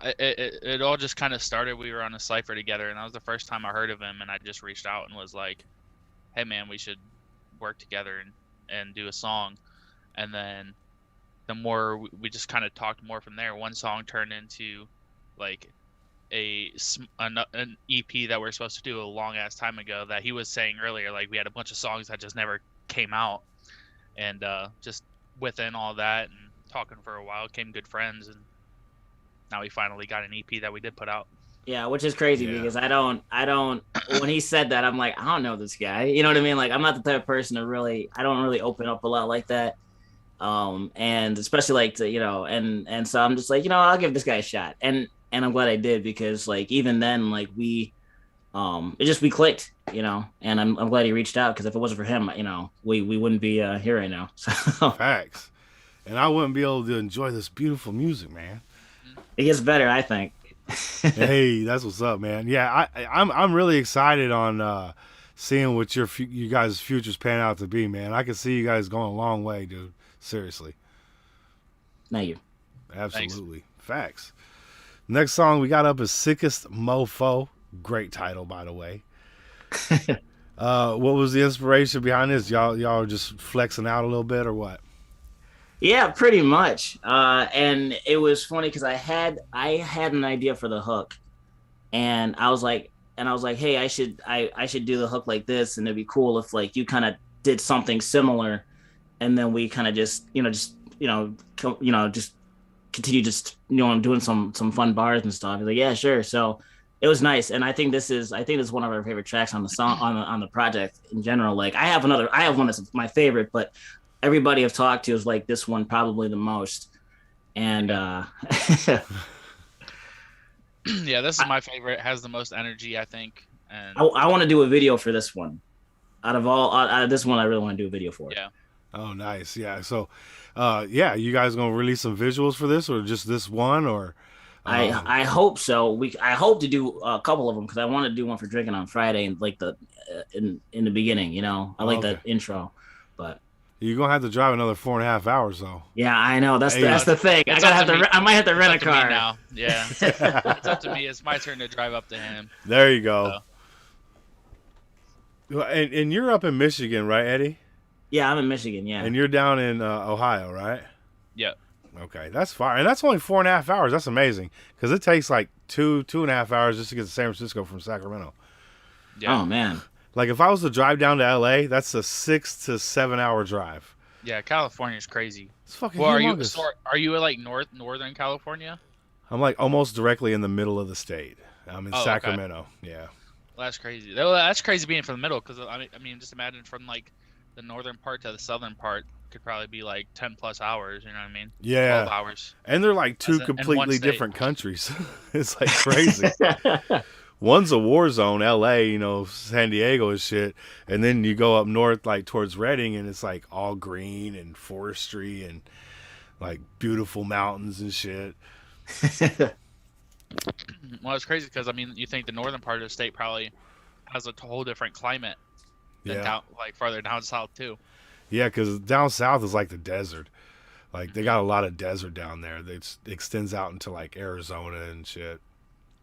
it all just kind of started. We were on a cipher together, and that was the first time I heard of him, and I just reached out and was like, "Hey, man, we should work together and do a song." And then the more we just kind of talked more from there. One song turned into like an EP that we're supposed to do a long ass time ago that he was saying earlier. Like we had a bunch of songs that just never came out, and just within all that and talking for a while came good friends, and now we finally got an EP that we did put out. Yeah, which is crazy because I don't when he said that, I'm like, I don't know this guy. You know what I mean? Like I'm not the type of person to I don't really open up a lot like that. And especially like to, and so I'm just like, I'll give this guy a shot. And I'm glad I did because like even then like we clicked, and I'm glad he reached out because if it wasn't for him, we wouldn't be here right now. So. Facts. And I wouldn't be able to enjoy this beautiful music, man. It gets better, I think. Hey, that's what's up, man. Yeah, I'm really excited on seeing what you guys' futures pan out to be, man. I can see you guys going a long way, dude. Seriously. Thank you. Absolutely. Thanks. Facts. Next song we got up is Sickest Mofo. Great title, by the way. What was the inspiration behind this? Y'all are just flexing out a little bit or what? Yeah, pretty much. And it was funny because I had an idea for the hook, and I was like, hey, I should do the hook like this, and it'd be cool if like you kind of did something similar, and then we kind of just continue doing some fun bars and stuff. He's like, yeah, sure. So it was nice, and I think this is one of our favorite tracks on the song on the project in general. Like I have one that's my favorite, but everybody I've talked to is like this one probably the most. And yeah, this is my favorite. It has the most energy, I think. And I want to do a video for this one. Out of this one, I really want to do a video for it. Yeah. Oh, nice. Yeah. So, you guys gonna release some visuals for this, or just this one, or? I hope so. I hope to do a couple of them because I want to do one for drinking on Friday and like in the beginning. I like that intro, but. You're gonna have to drive another 4.5 hours though. Yeah, I know. That's the thing. I might have to rent a car now. Yeah, it's up to me. It's my turn to drive up to him. There you go. So. And you're up in Michigan, right, Eddie? Yeah, I'm in Michigan. Yeah. And you're down in Ohio, right? Yep. Okay, that's fine. And that's only 4.5 hours. That's amazing because it takes like 2.5 hours just to get to San Francisco from Sacramento. Yeah. Oh man. Like if I was to drive down to LA, that's a 6 to 7 hour drive. Yeah, California's crazy. It's fucking humongous. humongous. Are you like northern California? I'm like almost directly in the middle of the state. I'm in Sacramento. Okay. Yeah. Well, that's crazy. That's crazy being from the middle because I mean, just imagine from like the northern part to the southern part could probably be like 10 plus hours. You know what I mean? Yeah. 12 hours. And they're like two completely different countries. It's like crazy. One's a war zone, LA, San Diego and shit. And then you go up north, like towards Redding, and it's like all green and forestry and like beautiful mountains and shit. Well, it's crazy because, I mean, you think the northern part of the state probably has a whole different climate than down, like farther down south, too. Yeah, because down south is like the desert. Like, they got a lot of desert down there that extends out into like Arizona and shit.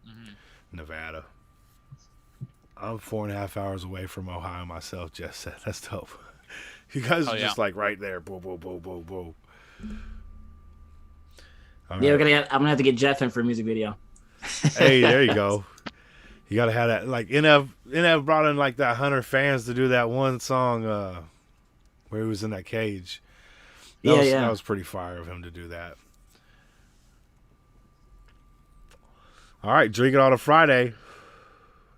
Mm-hmm. Nevada. I'm 4.5 hours away from Ohio myself, Jess said. That's dope. You guys are just like right there. Boom, boom, boom, boom, boom. Yeah, I'm gonna have to get Jeff in for a music video. Hey, there you go. You gotta have that. Like NF brought in like that 100 fans to do that one song where he was in that cage. That was pretty fire of him to do that. All right, Drink It All to Friday.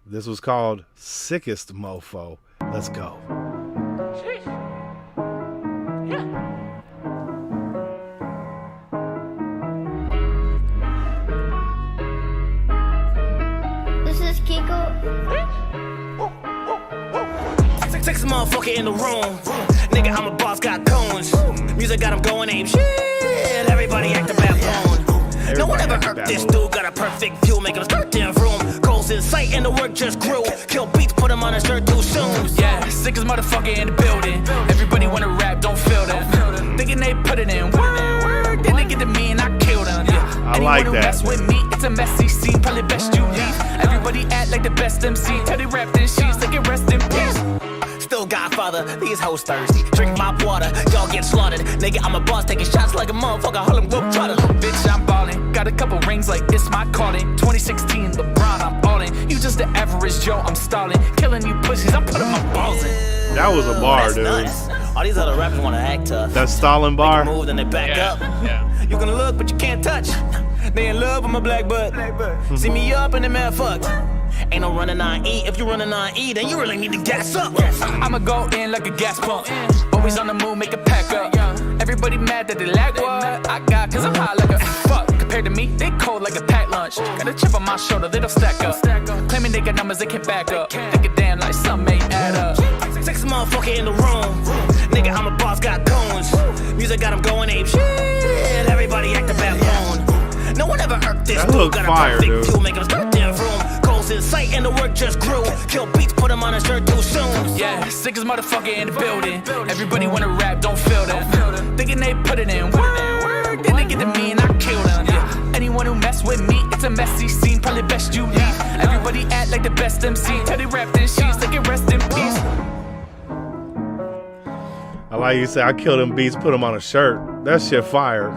This was called Sickest Mofo. Let's go. This is Kiko. Six motherfucker in the room. Nigga, I'm a boss, got cones. Music got him going ape shit. Everybody act a backbone. No one ever hurt this dude, got a perfect view, make him skirt in room. Goals in sight and the work just grew. Kill beats, put him on a shirt too soon. Yeah, sickest motherfucker in the building. Everybody wanna rap, don't feel them. Thinking they put it in work, then they get to me and I kill them. Yeah, I like anyone who that. mess with me, it's a messy scene, probably best you leave. Everybody act like the best MC, tell they rap this shit, they can rest in peace. Still Godfather, these hoes thirsty. Drink my water, y'all get slaughtered. Nigga, I'm a boss, taking shots like a motherfucker. Harlem Globetrotter. Bitch, I'm ballin'. Got a couple rings like it's my calling. 2016, LeBron, I'm ballin'. You just the average Joe, I'm stalling. Killing you pussies, I'm putting my balls in. That was a bar, That's dude. nuts. All these other rappers wanna act tough. That Stalin They bar. can move, then they back up. Yeah. You can look, but you can't touch. They in love with my black butt. See me up and they mad fucked. Ain't no running on E. If you running on E, then you really need to gas up. I'ma go in like a gas pump. Always on the move, make it pack up. Everybody mad that they lack what I got, cause I'm hot like a fuck. Compared to me, they cold like a packed lunch. Got a chip on my shoulder, they don't stack up. Claiming they got numbers, they can't back up. Think it damn like some may add up. Six motherfucker in the room. Nigga, I'm a boss, got cones. Music got him going ape shit. Everybody act a backbone. No one ever hurt this That dude. look Got fire, a perfect dude. view, make him skirt in room. Goals in sight and the work just grew. Kill beats, put him on a shirt too soon. Yeah, sickest motherfucker in the building. Everybody wanna rap, don't feel them. Thinking they put it in work, then they get to me and I kill them. Yeah, anyone who mess with me, it's a messy scene, probably best you leave. Everybody act like the best MC, tell they rap this shit, they can rest in peace. I like you say, I kill them beats, put them on a shirt. That shit fire.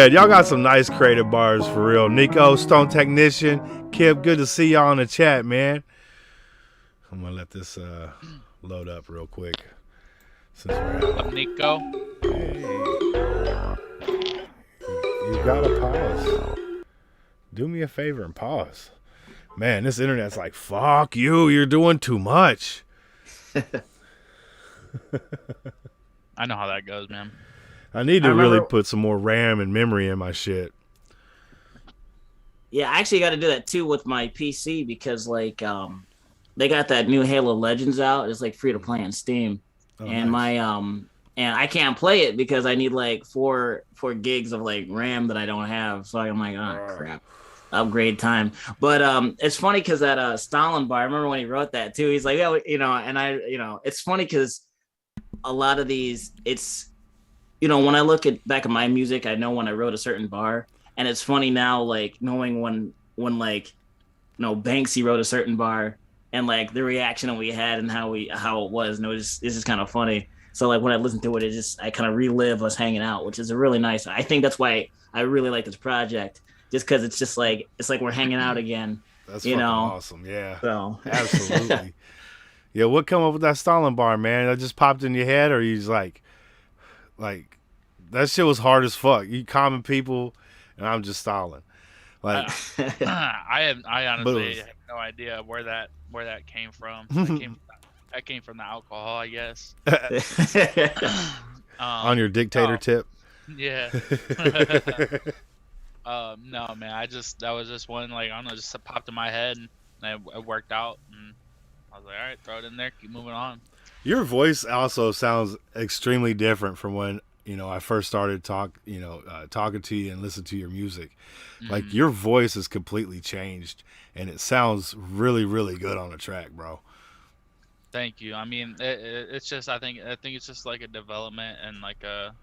Y'all got some nice creative bars for real. Nico, Stone Technician, Kip, good to see y'all in the chat, man. I'm gonna let this load up real quick. Since we're at Up, Nico. You gotta pause. Do me a favor and pause. Man, this internet's like, fuck you, you're doing too much. I know how that goes, man. I need to I remember- really put some more RAM and memory in my shit. Yeah, I actually got to do that too with my PC because like they got that new Halo Legends out. It's like free to play on Steam, and nice. my and I can't play it because I need like four gigs of like RAM that I don't have. So I'm like, oh crap. upgrade time. But it's funny because that Stalin bar, I remember when he wrote that too. He's like, yeah, you know, and it's funny because a lot of these, it's, you know, when I look at back at my music, I know when I wrote a certain bar, and it's funny now, like knowing when like, you know, Banksy wrote a certain bar, and like the reaction that we had and how it was, and it's just kind of funny. So like when I listen to it, I kind of relive us hanging out, which is a really nice. I think that's why I really like this project, just because it's just like we're hanging out again. That's you fucking know, awesome. Yeah, so absolutely. Yeah, what come up with that Stalin bar, man? That just popped in your head, or you just like that shit was hard as fuck. You common people, and I'm just Stalin. Like, I honestly have no idea where that came from. That came from the alcohol, I guess. On your dictator tip. Yeah. No, man. That was just one, like, I don't know, just popped in my head, and it worked out, and I was like, all right, throw it in there, keep moving on. Your voice also sounds extremely different from when, you know, I first started talking to you and listening to your music. Like, your voice is completely changed, and it sounds really, really good on the track, bro. Thank you. I mean, it's just, I think it's just like a development and like a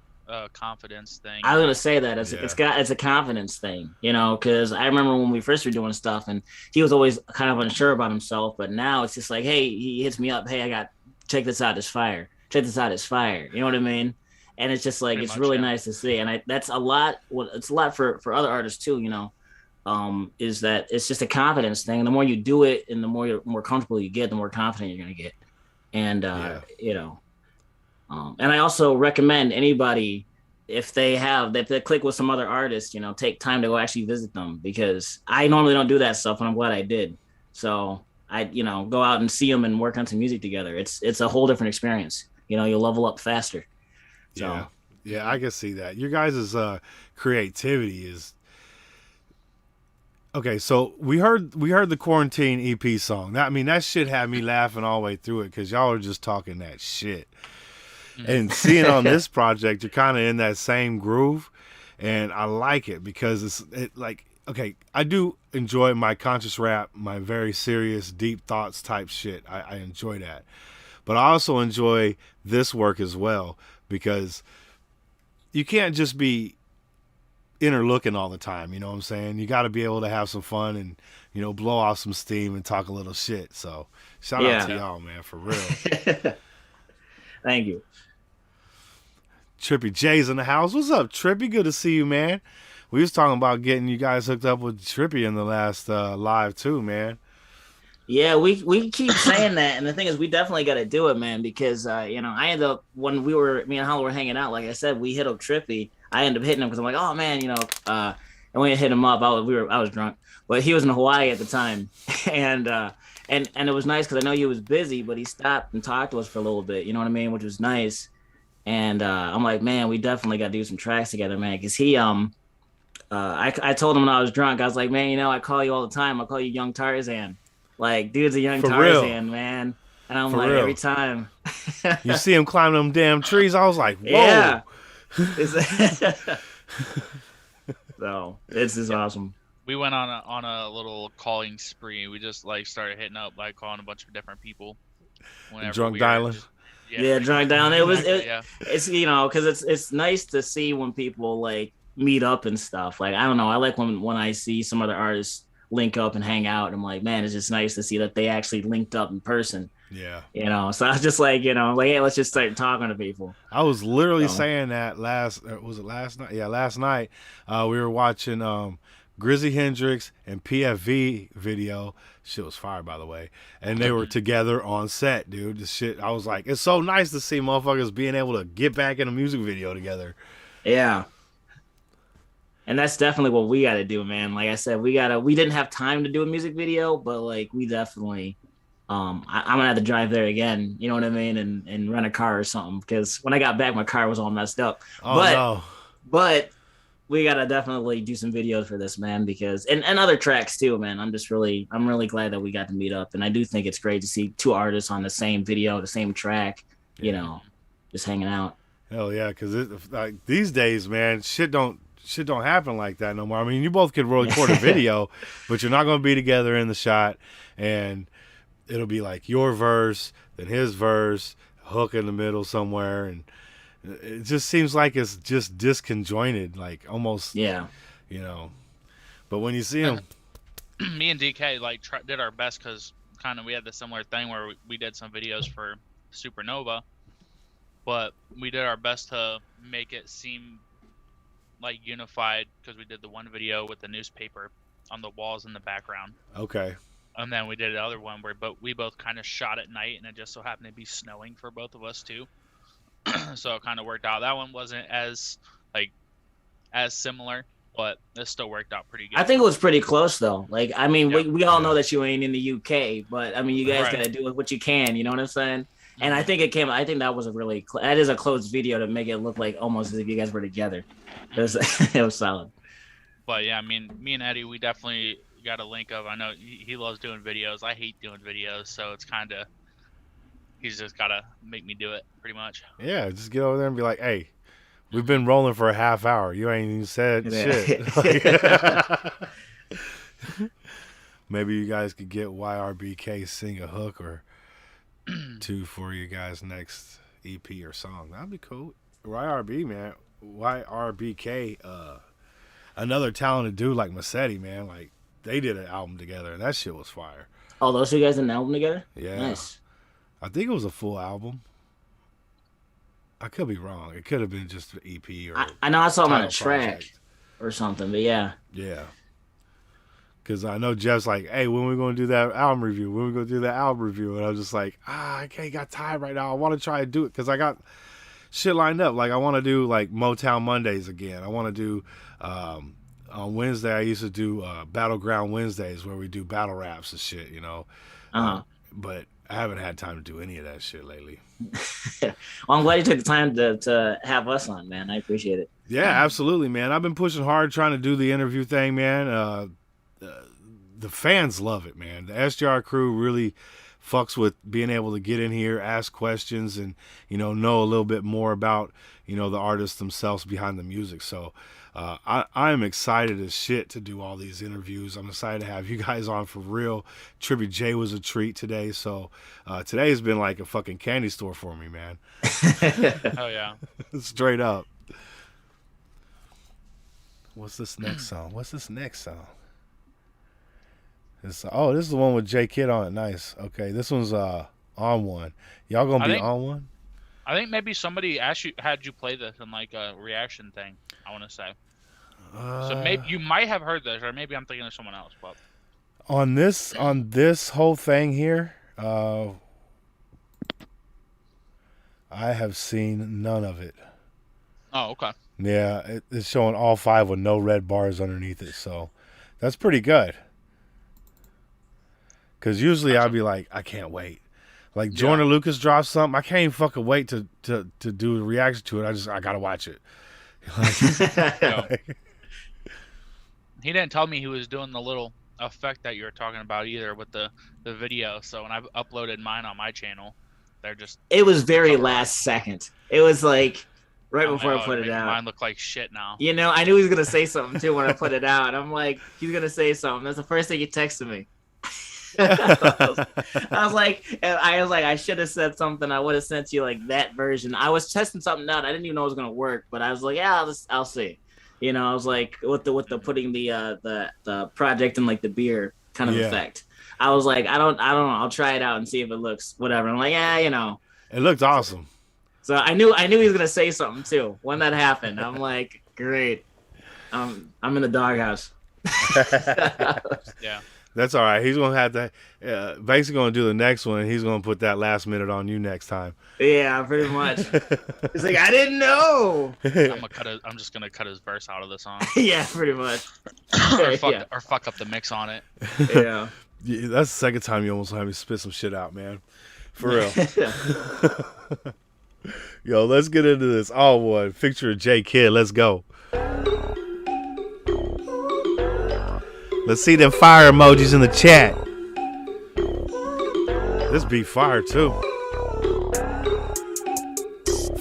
confidence thing. I was gonna say that it's a confidence thing, you know, because I remember when we first were doing stuff, and he was always kind of unsure about himself, but now it's just like, hey, he hits me up, hey, check this out, it's fire. Check this out, it's fire. You know what I mean? And it's just like Pretty it's much, really yeah. nice to see, and that's a lot. It's a lot for other artists too, you know. Is that it's just a confidence thing. And the more you do it, and the more comfortable you get, the more confident you're gonna get. And you know, and I also recommend anybody, if they click with some other artists, you know, take time to go actually visit them, because I normally don't do that stuff, and I'm glad I did. So I, you know, go out and see them and work on some music together. It's a whole different experience. You know, you'll level up faster. So. Yeah, I can see that. Your guys' creativity is okay. So we heard the Quarantine EP song. That shit had me laughing all the way through it, because y'all are just talking that shit. And seeing on this project, you're kind of in that same groove, and I like it because I do enjoy my conscious rap, my very serious, deep thoughts type shit. I enjoy that, but I also enjoy this work as well, because you can't just be inner looking all the time. You know what I'm saying? You got to be able to have some fun and, you know, blow off some steam and talk a little shit. So shout out to y'all, man, for real. Thank you. Trippy J'S in the house. What's up, Trippy? Good to see you, man. We was talking about getting you guys hooked up with Trippy in the last live too, man. Yeah, we keep saying that, and the thing is, we definitely got to do it, man. Because you know, I ended up when me and Hollow were hanging out, like I said, we hit up Trippy. I ended up hitting him because I'm like, oh man, you know, and we hit him up. I was drunk, but he was in Hawaii at the time, and it was nice because I know he was busy, but he stopped and talked to us for a little bit. You know what I mean? Which was nice. And I'm like, man, we definitely got to do some tracks together, man. Because he I told him when I was drunk, I was like, man, you know, I call you all the time. I call you Young Tarzan. Like, dude's a young Tarzan, man. And I'm like, every time. You see him climbing them damn trees, I was like, whoa. Yeah. So, this is awesome. We went on a little calling spree. We just, like, started hitting up, like, calling a bunch of different people. Drunk dialing? Yeah, drunk dialing. It's, you know, because it's nice to see when people, like, meet up and stuff. Like, I don't know. I like when I see some other artists link up and hang out, and I'm like, man, it's just nice to see that they actually linked up in person. Yeah. You know, so I was just like, you know, like, hey, let's just start talking to people. I was literally saying that last night? Yeah, last night. We were watching Grizzy Hendrix and PFV video. Shit was fire, by the way. And they were together on set, dude. This shit, I was like, it's so nice to see motherfuckers being able to get back in a music video together. Yeah. And that's definitely what we got to do, man. Like I said, we didn't have time to do a music video, but like we definitely, I'm gonna have to drive there again. You know what I mean? And rent a car or something. Because when I got back, my car was all messed up. But we got to definitely do some videos for this, man, because, and other tracks too, man. I'm really glad that we got to meet up. And I do think it's great to see two artists on the same video, the same track, you know, just hanging out. Hell yeah. Cause like these days, man, shit don't shit don't happen like that no more. I mean, you both could record a video, but you're not going to be together in the shot, and it'll be like your verse, then his verse, hook in the middle somewhere, and it just seems like it's just disconjointed, like almost, Yeah. you know. But when you see them, Me and DK like did our best because kind of we had the similar thing where we did some videos for Supernova, but we did our best to make it seem like unified because we did the one video with the newspaper on the walls in the background. okay. And then we did the other one where we both kind of shot at night, and it just so happened to be snowing for both of us too. So it kind of worked out. That one wasn't as similar, but it still worked out pretty good. I think it was pretty close though. Like, I mean, Yep. we all know that you ain't in the UK, but I mean, you guys Right. gotta do what you can. You know what I'm saying? And I think I think that was a really that is a closed video to make it look like almost as if you guys were together. It was it was solid. But yeah, I mean, me and Eddie, we definitely got a link of. I know he loves doing videos. I hate doing videos, so it's kind of he's just gotta make me do it pretty much. Yeah, just get over there and be like, hey, we've been rolling for a half hour. You ain't even said shit. Maybe you guys could get YRBK sing a hook or two for you guys next EP or song. That'd be cool. YRB, man. YRBK, another talented dude like Massetti, man. Like, they did an album together, and that shit was fire. Oh, those two guys in an album together? Yeah. Nice. I think it was a full album. I could be wrong. It could have been just an EP or I know I saw him on a title track project. or something, but yeah. Yeah. Because I know Jeff's like, hey, when we going to do that album review? When we going to do that album review? And I was just like, I can't got tired right now. I want to try to do it because I got shit lined up. Like, I want to do, like, Motown Mondays again. I want to do, on Wednesday, I used to do Battleground Wednesdays where we do battle raps and shit, you know. But I haven't had time to do any of that shit lately. Well, I'm glad you took the time to have us on, man. I appreciate it. Yeah, absolutely, man. I've been pushing hard trying to do the interview thing, man. The fans love it, man. The SJR crew really fucks with being able to get in here, ask questions, and, you know a little bit more about, you know, the artists themselves behind the music. So I'm excited as shit to do all these interviews. I'm excited to have you guys on for real. Trippy J'S was a treat today. So today has been like a fucking candy store for me, man. Oh yeah. Straight up. What's this next song? This is the one with J Kid on it. Nice. Okay, this one's on one. Y'all gonna be on one? I think maybe somebody had you play this in like a reaction thing. I want to say. So maybe you might have heard this, or maybe I'm thinking of someone else. But on this whole thing here, I have seen none of it. Oh, okay. Yeah, it's showing all 5 with no red bars underneath it, so that's pretty good. Because usually I'd be like, I can't wait. Like Jordan Lucas drops something, I can't even fucking wait to do a reaction to it. I gotta watch it. He didn't tell me he was doing the little effect that you were talking about either with the video. So when I uploaded mine on my channel, it was very last second. It was like right before I put it out. Mine look like shit now. You know, I knew he was gonna say something too when I put it out. I'm like, he's gonna say something. That's the first thing he texted me. I was like, I should have said something. I would have sent you like that version. I was testing something out. I didn't even know it was gonna work, but I was like, yeah, I'll see. You know, I was like, with the putting the project in like the beer kind of effect. I was like, I don't know. I'll try it out and see if it looks whatever. I'm like, yeah, you know. It looked awesome. So I knew he was gonna say something too when that happened. I'm like, great. I'm in the doghouse. Yeah. That's all right. He's gonna have to basically gonna do the next one, and he's gonna put that last minute on you next time. Yeah, pretty much. It's like I didn't know. I'm just gonna cut his verse out of the song. Yeah, pretty much. or fuck up the mix on it. Yeah. Yeah, that's the second time you almost had me spit some shit out, man. For real. Yo, let's get into this. All one. Picture of J Kid. Let's go. Let's see them fire emojis in the chat. This beat fire too.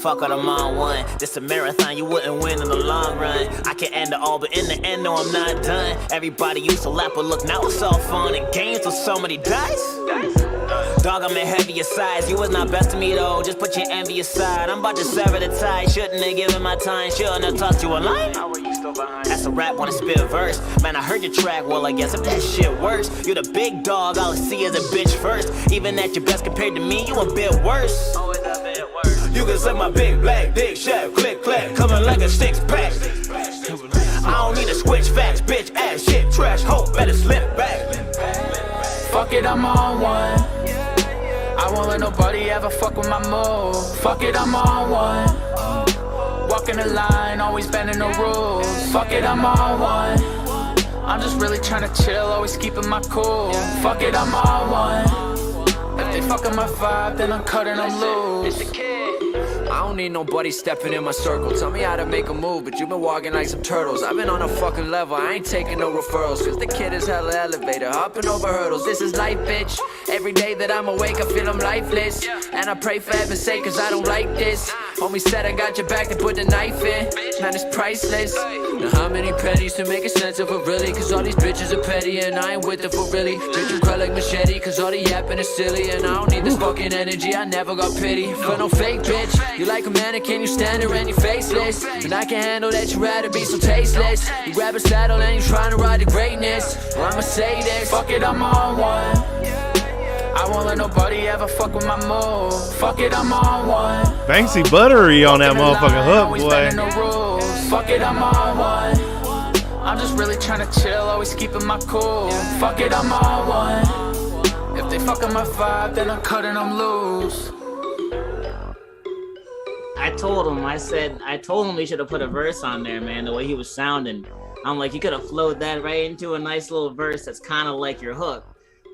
fuck it, I'm on one. This a marathon, you wouldn't win in the long run. I can end it all, but in the end, no, I'm not done. Everybody used to laugh, but look, now it's all fun and games with so many dice. Dog, I'm in heavier size. You was not best to me though, just put your envy aside. I'm about to sever the tie, shouldn't have given my time. Shouldn't have talked to you online. That's a rap, wanna spit a verse. Man, I heard your track, well I guess if that shit works. You're the big dog, all I see is a bitch first. Even at your best compared to me, you a bit worse. You can suck my big black dick, chef, click, clack, coming like a six pack. I don't need to switch facts, bitch, ass, shit, trash, hope, better slip back. Fuck it, I'm on one. I won't let nobody ever fuck with my move. Fuck it, I'm on one. Walking the line, always bending the rules. Fuck it, I'm on one. I'm just really trying to chill, always keeping my cool. Fuck it, I'm on one. If they fucking my vibe, then I'm cutting them loose. I don't need nobody stepping in my circle. Tell me how to make a move, but you've been walking like some turtles. I've been on a fucking level, I ain't taking no referrals. Cause the kid is hella elevator, hopping over hurdles. This is life, bitch. Every day that I'm awake, I feel I'm lifeless. And I pray for heaven's sake, cause I don't like this. Homie said I got your back to put the knife in. Man, it's priceless. Now how many pennies to make a sense of it really? Cause all these bitches are petty and I ain't with it for really. Bitch, you cry like machete, cause all the yapping is silly. And I don't need this fucking energy, I never got pity for no fake bitch. You like a mannequin, you stand there and you faceless. And I can handle that, you rather be so tasteless. You grab a saddle and you trying to ride the greatness. Well, I'ma say this, fuck it, I'm on one. I won't let nobody ever fuck with my move. Fuck it, I'm on one. Banxy buttery on that motherfucking hook, boy. Fuck it, I'm on one. I'm just really trying to chill, always keeping my cool. Fuck it, I'm on one. If they fucking my vibe, then I'm cutting them loose. I told him he should have put a verse on there, man, the way he was sounding. I'm like, you could have flowed that right into a nice little verse that's kind of like your hook.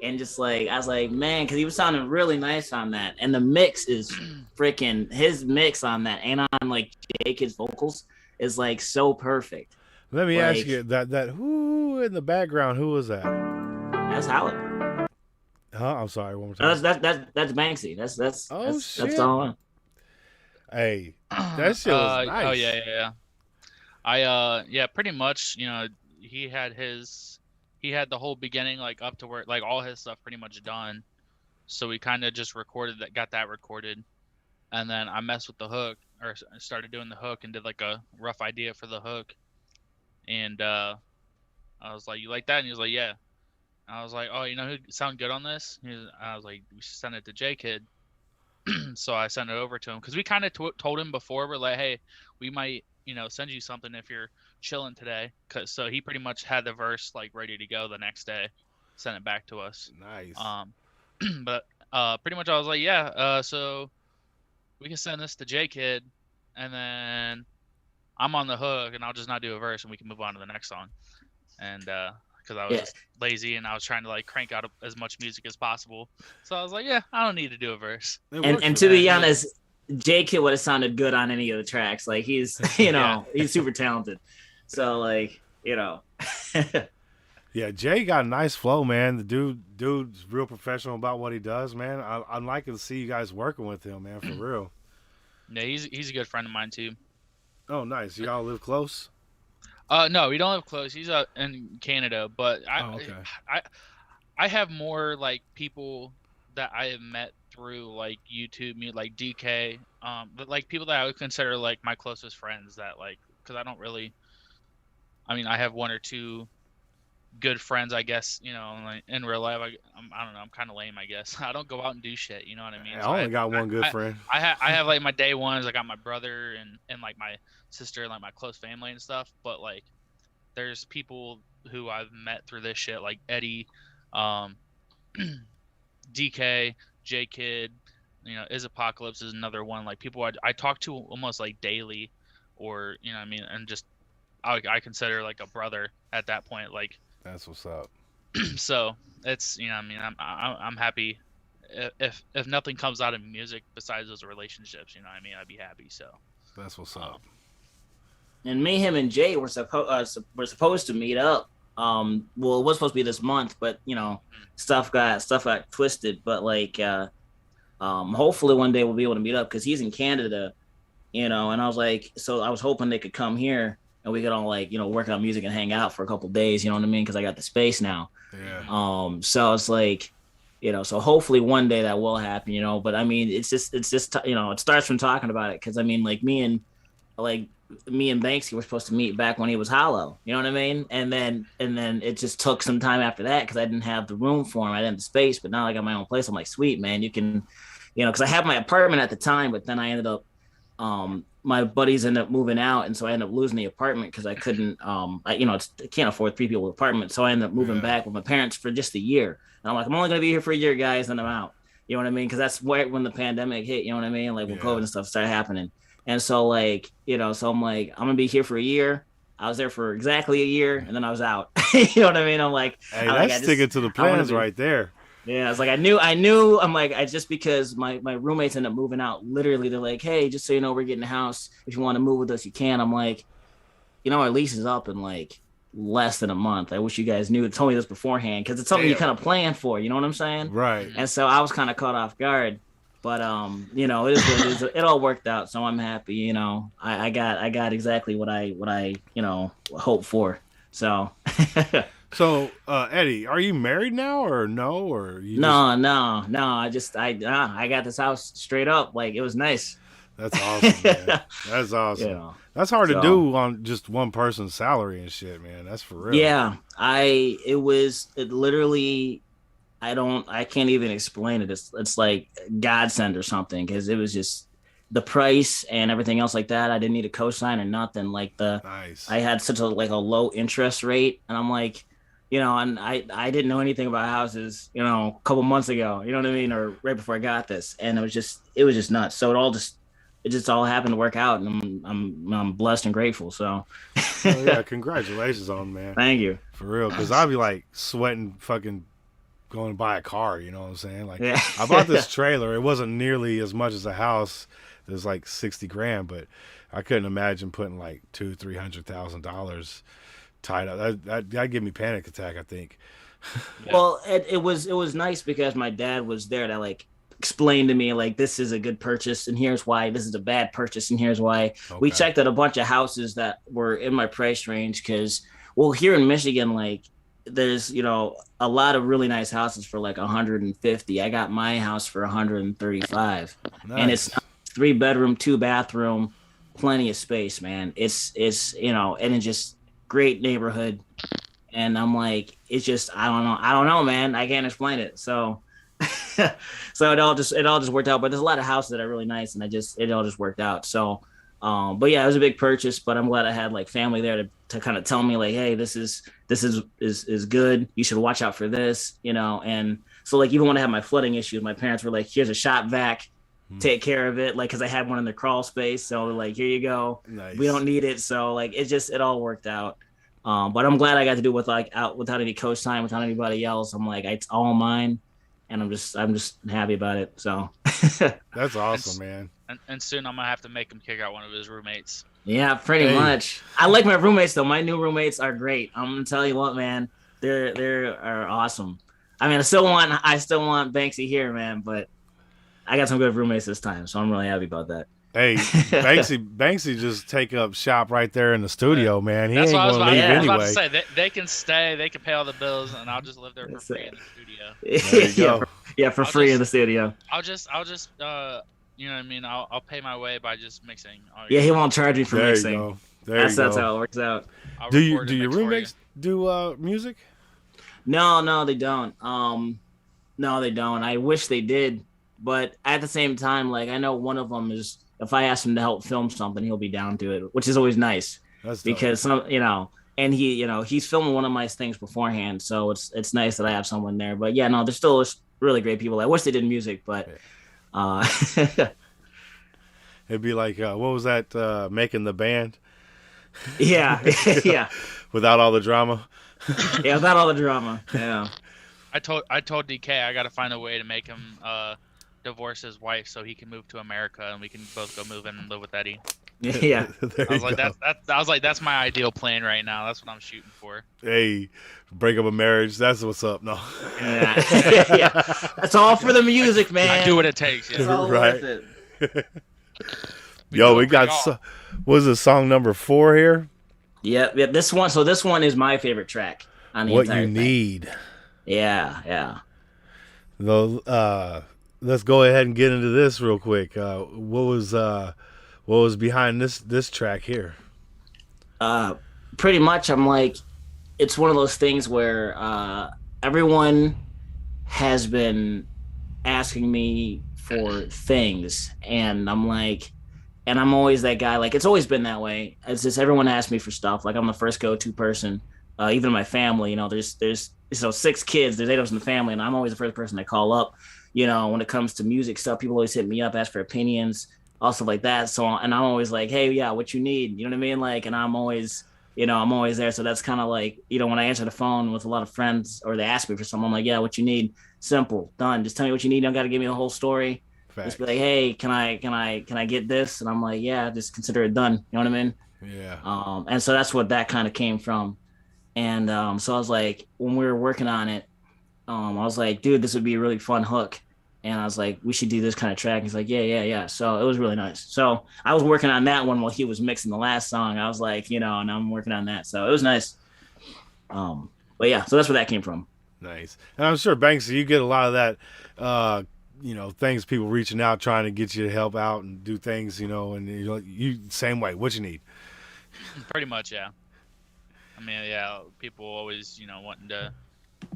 And just like, I was like, man, because he was sounding really nice on that. And the mix is freaking, his mix on that and on like J Kid's vocals is like so perfect. Let me ask you, that who in the background, who was that? That's Howard. Huh? I'm sorry, one more time. That's Banxy. That's all. Hey, that shit was nice. Oh yeah. Pretty much, you know, he had the whole beginning like up to where like all his stuff pretty much done. So we kind of just got that recorded. And then I messed with the hook or started doing the hook and did like a rough idea for the hook. And I was like, you like that? And he was like, yeah. And I was like, oh, you know who sound good on this? I was like, we should send it to J Kid. So I sent it over to him because we kind of told him before, we're like, hey, we might, you know, send you something if you're chilling today. So he pretty much had the verse like ready to go the next day, sent it back to us. Nice. But pretty much I was like, yeah, so we can send this to J Kid and then I'm on the hook and I'll just not do a verse and we can move on to the next song. And because I was just lazy and I was trying to like crank out as much music as possible. So I was like, yeah, I don't need to do a verse. And to be honest, J Kid would have sounded good on any of the tracks. Like he's, you know, he's super talented. So like, you know. Yeah, Jay got a nice flow, man. The dude's real professional about what he does, man. I'm liking to see you guys working with him, man, for real. Yeah, he's a good friend of mine too. Oh, nice. Y'all live close? No, we don't live close. He's in Canada, but I have more like people that I have met through like YouTube, like DK, but like people that I would consider like my closest friends that like, because I don't really, I mean, I have one or two good friends, I guess, you know, like in real life. I don't know, I'm kind of lame, I guess. I don't go out and do shit, you know what I mean? I only got one good friend. I have like my day ones. I got my brother and like my sister and like my close family and stuff. But like, there's people who I've met through this shit, like Eddie, DK, J Kid, you know, Is Apocalypse is another one. Like people I talk to almost like daily, or you know what I mean, and just I consider like a brother at that point. Like that's what's up. So it's, you know, I mean, I'm happy if nothing comes out of music besides those relationships, you know what I mean, I'd be happy. So that's what's up. And me, him, and Jay were supposed to meet up. Well, it was supposed to be this month, but you know, stuff got twisted. But like, hopefully one day we'll be able to meet up because he's in Canada, you know, and I was like, so I was hoping they could come here and we could all like, you know, work on music and hang out for a couple of days, you know what I mean? Because I got the space now. Yeah. So it's like, you know, so hopefully one day that will happen, you know. But I mean, it's just, you know, it starts from talking about it because I mean, like me and Banksy were supposed to meet back when he was hollow, you know what I mean? And then it just took some time after that because I didn't have the room for him, I didn't have the space. But now I got my own place. I'm like, sweet man, you can, you know, because I had my apartment at the time, but then I ended up my buddies ended up moving out, and so I ended up losing the apartment because I couldn't, you know, I can't afford 3 people apartment, so I ended up moving back with my parents for just a year. And I'm like, I'm only gonna be here for a year, guys, and I'm out. You know what I mean? Because that's when the pandemic hit. You know what I mean? Like when COVID and stuff started happening, and so like, you know, so I'm like, I'm gonna be here for a year. I was there for exactly a year, and then I was out. You know what I mean? I'm like, hey, that's sticking to the plans right there. Yeah, it's like I knew. I'm like, I just because my roommates ended up moving out. Literally, they're like, hey, just so you know, we're getting a house. If you want to move with us, you can. I'm like, you know, our lease is up in like less than a month. I wish you guys knew. Told me this beforehand because it's something you kind of plan for. You know what I'm saying? Right. And so I was kind of caught off guard. But you know, it is what it is. It all worked out, so I'm happy. You know, I got exactly what I you know hoped for. So. So, Eddie, are you married now or no? Or you No. I got this house straight up. Like it was nice. That's awesome, man. That's awesome. You know, that's hard to do on just one person's salary and shit, man. That's for real. Yeah, it literally, I can't even explain it. It's like godsend or something because it was just the price and everything else like that. I didn't need a cosign or nothing. Like I had such a low interest rate, and I'm like, you know, and I didn't know anything about houses, you know, a couple months ago, you know what I mean, or right before I got this, and it was just nuts. So it just all happened to work out, and I'm blessed and grateful. So, yeah, congratulations on man. Thank you for real, because I'd be like sweating, fucking going to buy a car. You know what I'm saying? Like I bought this trailer. It wasn't nearly as much as a house. It was like $60,000, but I couldn't imagine putting like $200,000-$300,000 tied up. That'd give me panic attack, I think. Well, it was nice because my dad was there to like explain to me like this is a good purchase and here's why, this is a bad purchase and here's why. Okay. We checked out a bunch of houses that were in my price range because, well, here in Michigan, like there's, you know, a lot of really nice houses for like 150. I got my house for 135. Nice. And it's 3-bedroom, 2-bathroom, plenty of space, man. It's you know, and it's just great neighborhood. And I'm like, it's just, I don't know, man. I can't explain it. So so it all just worked out. But there's a lot of houses that are really nice, and it all just worked out. So but yeah, it was a big purchase, but I'm glad I had like family there to kind of tell me like, hey, this is good. You should watch out for this, you know. And so like even when I had my flooding issues, my parents were like, here's a shop vac, take care of it, like because I had one in the crawl space. So like, here you go. Nice. We don't need it. So like it all worked out. But I'm glad I got to do it without any cosign, without anybody else. I'm like, it's all mine, and I'm just happy about it. So that's awesome, man. And soon I'm gonna have to make him kick out one of his roommates. Yeah, pretty much. I like my roommates though. My new roommates are great. I'm gonna tell you what, man. They're awesome. I mean, I still want Banksy here, man, but I got some good roommates this time, so I'm really happy about that. Hey, Banksy just take up shop right there in the studio, man. He ain't going to leave anyway. I was about to say, they can stay, they can pay all the bills, and I'll just live there for free in the studio. For free in the studio. I'll just you know what I mean? I'll pay my way by just mixing. Yeah, he won't charge me for mixing. You go. That's how it works out. Do your roommates do music? No, they don't. No, they don't. I wish they did, but at the same time, like I know one of them is. If I ask him to help film something, he'll be down to it, which is always nice. That's because some, you know, and he, you know, he's filming one of my things beforehand, so it's nice that I have someone there. But yeah, no, there's still really great people. I wish they did music, but it'd be like what was that? Making the band. Yeah, yeah. Without all the drama. Yeah, without all the drama. Yeah. I told DK I got to find a way to make him divorce his wife so he can move to America and we can both go move in and live with Eddie. Yeah. I was like, that's my ideal plan right now. That's what I'm shooting for. Hey, break up a marriage. That's what's up. No. Yeah. That's all for the music, man. I do what it takes. Yeah. It's all worth it. Yo, we got was it song number 4 here? Yeah. This one. So this one is my favorite track on the What entire You thing. Need. Yeah. Let's go ahead and get into this real quick. What was behind this track here? Pretty much, I'm like, it's one of those things where everyone has been asking me for things, and I'm like, and I'm always that guy. Like, it's always been that way. It's just everyone asks me for stuff. Like, I'm the first go-to person. Even in my family, you know, there's 6 kids. There's 8 of us in the family, and I'm always the first person they call up. You know, when it comes to music stuff, people always hit me up, ask for opinions, all stuff like that. So, and I'm always like, hey, yeah, what you need? You know what I mean? Like, and I'm always there. So that's kind of like, you know, when I answer the phone with a lot of friends or they ask me for something, I'm like, yeah, what you need? Simple, done. Just tell me what you need. You don't got to give me the whole story. Facts. Just be like, hey, can I get this? And I'm like, yeah, just consider it done. You know what I mean? Yeah. And so that's what that kind of came from. And so I was like, when we were working on it, I was like, dude, this would be a really fun hook. And I was like, we should do this kind of track. He's like, yeah. So it was really nice. So I was working on that one while he was mixing the last song. I was like, you know, and I'm working on that. So it was nice. But yeah, so that's where that came from. Nice. And I'm sure, Banksy, you get a lot of that, you know, things, people reaching out, trying to get you to help out and do things, you know, and you same way. What you need? Pretty much, yeah. I mean, yeah, people always, you know, wanting to,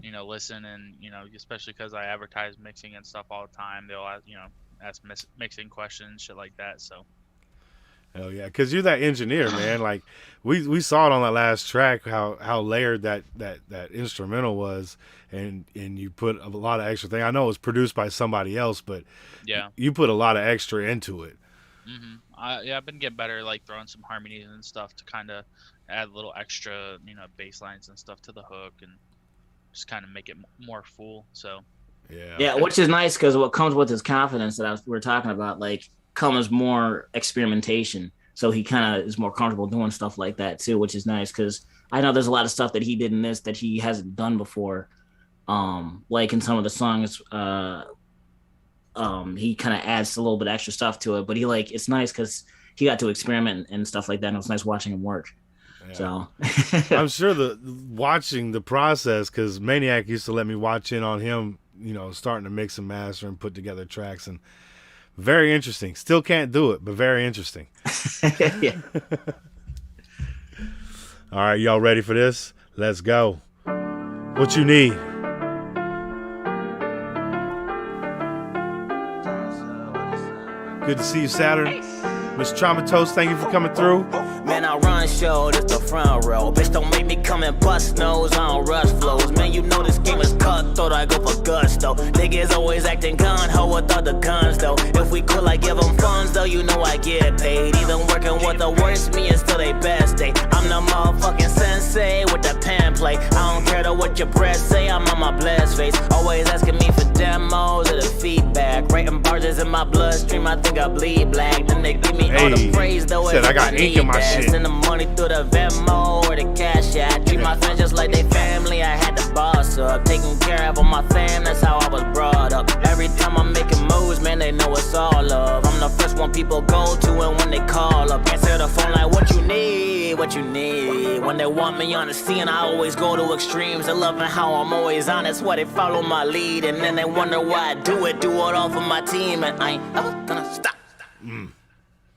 you know, listen, and, you know, especially because I advertise mixing and stuff all the time, they'll ask, you know, ask mixing questions, shit like that. So hell yeah, because you're that engineer, man. Like we saw it on that last track how layered that instrumental was, and you put a lot of extra thing. I know it was produced by somebody else, but yeah, you put a lot of extra into it. I've been getting better, like throwing some harmonies and stuff to kind of add a little extra, you know, bass lines and stuff to the hook, and just kind of make it more full. So yeah, which is nice, because what comes with his confidence that we were talking about, like, comes more experimentation. So he kind of is more comfortable doing stuff like that too, which is nice, because I know there's a lot of stuff that he did in this that he hasn't done before. Like in some of the songs, he kind of adds a little bit extra stuff to it, but it's nice because he got to experiment and stuff like that, and it was nice watching him work. Yeah. So I'm sure watching the process, because Maniac used to let me watch in on him, you know, starting to mix and master and put together tracks, and very interesting. Still can't do it, but very interesting. Yeah. All right, y'all ready for this? Let's go. What you need? Good to see you, Saturn. Miss Traumatos, thank you for coming through. Man, I run show, this the front row. Bitch, don't make me come and bust nose, I don't rush flows. Man, you know this game is cutthroat, I go for gusto. Niggas always acting gun ho without the guns though. If we could, like, give them funds though, you know I get paid. Even working with the worst, me is still they best day. I'm the motherfucking sensei with the pen play. I don't care to what your breath say, I'm on my blessed face. Always asking me for demos or the feedback. Writing bars is in my bloodstream, I think I bleed black. Then they give me all the praise though. Said I got ink in my shit. Send the money through the Venmo or the cash app. Treat my friends just like they family, I had to boss up. Taking care of all my fam, that's how I was brought up. Every time I'm making moves, man, they know it's all love. I'm the first one people go to, and when they call up, answer the phone like, what you need, what you need. When they want me on the scene, I always go to extremes. They loving how I'm always honest, why they follow my lead. And then they wonder why I do it all for my team. And I ain't ever gonna stop.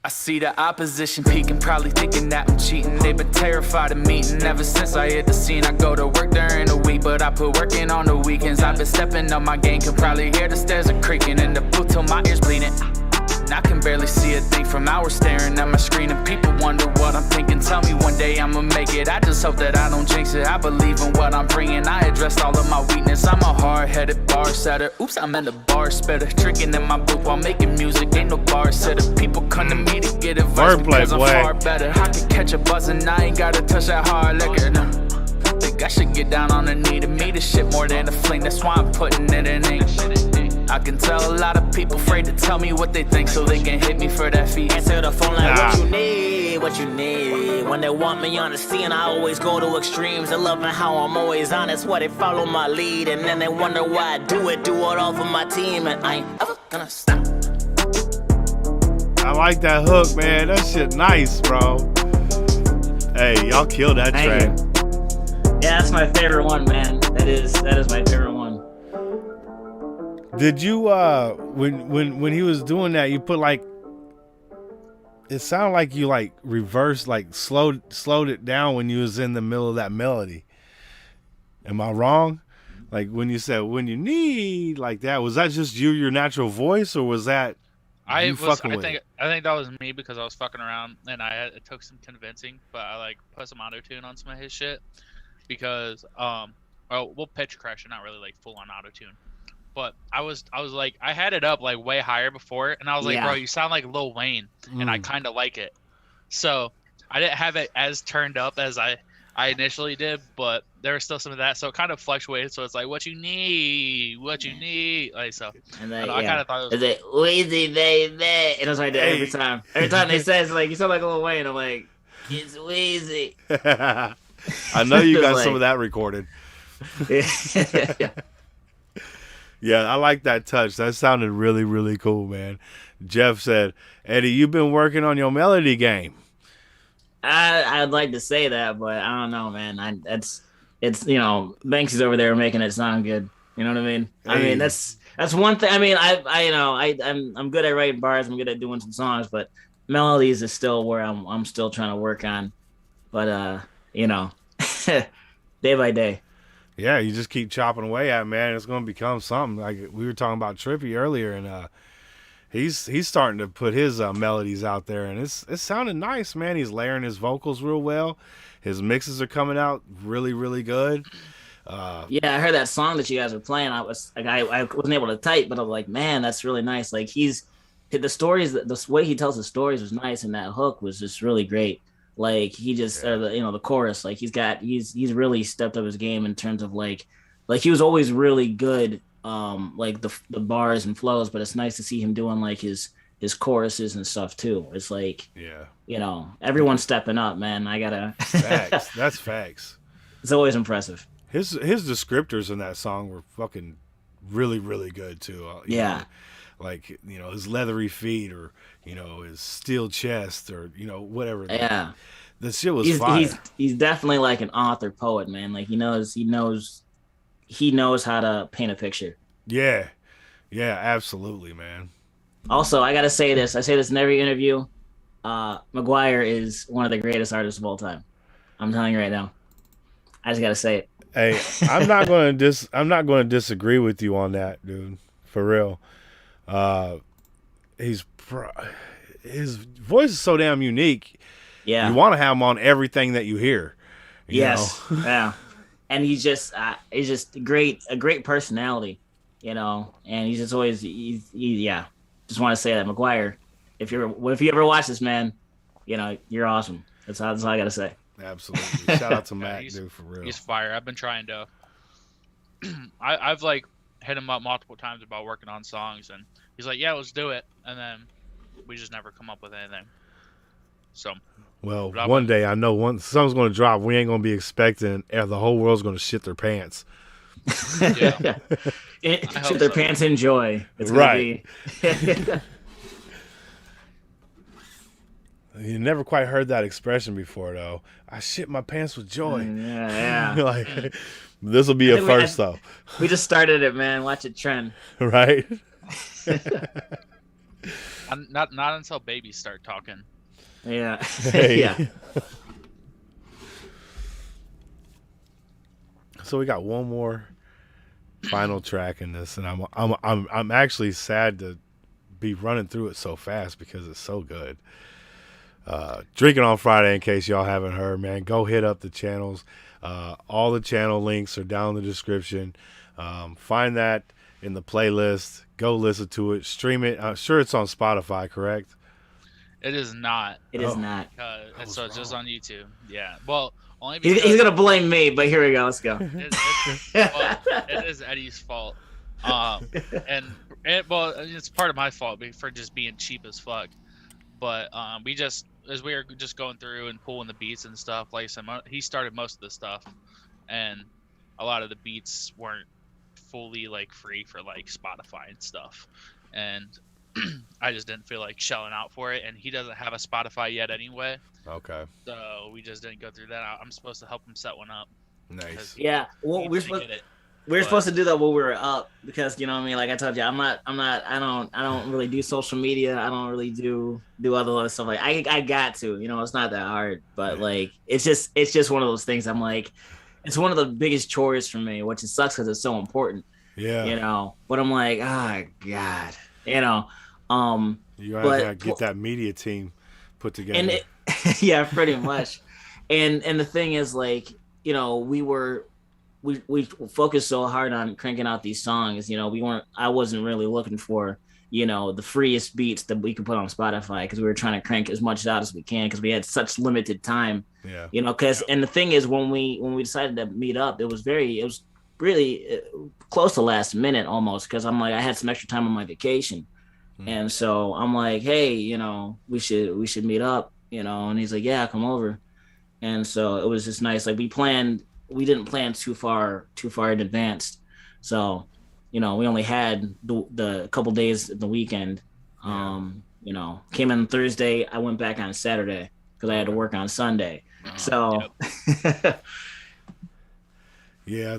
I see the opposition peeking, probably thinking that I'm cheating. They've been terrified of meeting ever since I hit the scene. I go to work during the week, but I put work in on the weekends. I've been stepping up my game, can probably hear the stairs are creaking in the booth till my ears bleeding. And I can barely see a thing from hours staring at my screen, and people wonder what I'm thinking. Tell me one day I'ma make it, I just hope that I don't jinx it. I believe in what I'm bringing, I addressed all of my weakness. I'm a hard-headed bar setter, oops, I'm in the bar spitter. Drinking in my booth while making music, ain't no bar setter. People come to me to get advice because I'm far better. I can catch a buzz and I ain't gotta touch that hard liquor, no. Think I should get down on the knee to me, this shit more than a fling. That's why I'm putting it in ink. I can tell a lot of people afraid to tell me what they think, so they can hit me for that fee. Answer the phone like, what you need, what you need. When they want me on the scene, I always go to extremes. They loving how I'm always honest, why they follow my lead. And then they wonder why I do it all for my team. And I ain't ever gonna stop. I like that hook, man. That shit nice, bro. Hey, y'all killed that Thank track. you. Yeah, that's my favorite one, man. That is my favorite one. Did you when he was doing that, you put like, it sounded like you like reversed, like slowed it down when you was in the middle of that melody. Am I wrong? Like when you said when you need like that, was that just your natural voice, or was that I fucking with think it? I think that was me because I was fucking around and it took some convincing, but I like put some auto tune on some of his shit because we'll pitch crash and not really like full on auto tune. But I was like, I had it up like way higher before, and I was like, Yeah. bro, you sound like Lil Wayne, and I kind of like it. So I didn't have it as turned up as I initially did, but there was still some of that, so it kind of fluctuated. So it's like, what you need, like so. And I then, I kind of thought it was. Is it Weezy, baby? And I was like that every time. Every time they say it's like, you sound like Lil Wayne, I'm like, it's Weezy. I know you got Like- some of that recorded. Yeah. Yeah, I like that touch. That sounded really, really cool, man. Jeff said, Eddie, you've been working on your melody game. I'd like to say that, but I don't know, man. It's Banksy's over there making it sound good. You know what I mean? I Hey. mean that's one thing. I mean, I'm good at writing bars. I'm good at doing some songs, but melodies is still where I'm still trying to work on. But day by day. Yeah, you just keep chopping away at it, man. It's going to become something. Like we were talking about Trippy earlier, and he's starting to put his melodies out there, and it's sounding nice, man. He's layering his vocals real well. His mixes are coming out really, really good. Yeah, I heard that song that you guys were playing. I was like, I wasn't able to type, but I'm like, man, that's really nice. Like the stories, the way he tells the stories was nice, and that hook was just really great. Like he just, the chorus, like he's really stepped up his game in terms of like he was always really good, like the bars and flows. But it's nice to see him doing like his choruses and stuff too. It's like, everyone's stepping up, man. I gotta. Facts. That's facts. It's always impressive. His descriptors in that song were fucking really, really good too. You know, like his leathery feet, or his steel chest, or whatever. Yeah, the shit was fire. He's definitely like an author poet, man. Like he knows how to paint a picture. Yeah, absolutely, man. Also, I gotta say this. I say this in every interview. McGuire is one of the greatest artists of all time. I'm telling you right now. I just gotta say it. Hey, I'm not going to disagree with you on that, dude. For real. His voice is so damn unique. Yeah. You want to have him on everything that you hear. You yes. Yeah. And he's just a great personality, and he's just always just want to say that McGuire, if you ever watch this, man, you're awesome. That's all I gotta say. Absolutely. Shout out to Mac, dude, for real. He's fire. I've been trying to. I've like hit him up multiple times about working on songs, and he's like, "Yeah, let's do it," and then we just never come up with anything. So. Well, one day I know something's going to drop. We ain't going to be expecting, the whole world's going to shit their pants. Yeah. Shit their pants in joy. It's right. Be... You never quite heard that expression before, though. I shit my pants with joy. Yeah. Like, this will be a first, though. We just started it, man. Watch it trend. Right? Not until babies start talking. Yeah. Hey. Yeah. So we got one more final track in this, and I'm actually sad to be running through it so fast because it's so good. Drinking on Friday, in case y'all haven't heard, man, go hit up the channels. All the channel links are down in the description. Find that in the playlist. Go listen to it. Stream it. I'm sure it's on Spotify, correct? It is not. It is not. So it's just on YouTube. Yeah. Well, only because he's gonna blame me, but here we go. Let's go. It is Eddie's fault. It's part of my fault for just being cheap as fuck. But as we were just going through and pulling the beats and stuff, like I said, he started most of the stuff, and a lot of the beats weren't fully like free for like Spotify and stuff. And I just didn't feel like shelling out for it, and he doesn't have a Spotify yet anyway. Okay. So we just didn't go through that. I'm supposed to help him set one up. Nice. Yeah. Well, He we're didn't supposed get it. we're But- supposed to do that when we were up because you know what I mean. Like I told you, I don't really do social media. I don't really do other stuff. Like I got to, you know, it's not that hard, but like it's just one of those things. I'm like, it's one of the biggest chores for me, which it sucks because it's so important. Yeah. You know, but I'm like, oh God, you know, You gotta get that media team put together. and yeah, pretty much. And the thing is, like, you know, we focused so hard on cranking out these songs. You know, I wasn't really looking for, you know, the freest beats that we could put on Spotify because we were trying to crank as much out as we can because we had such limited time. Yeah. You know, and the thing is, when we decided to meet up, it was really close to last minute almost because I'm like, I had some extra time on my vacation. And so I'm like, hey, you know, we should meet up, you know, and he's like, yeah, come over. And so it was just nice. Like we didn't plan too far in advance. So, you know, we only had the couple days of the weekend. You know, came in Thursday. I went back on Saturday because I had to work on Sunday. So, yeah.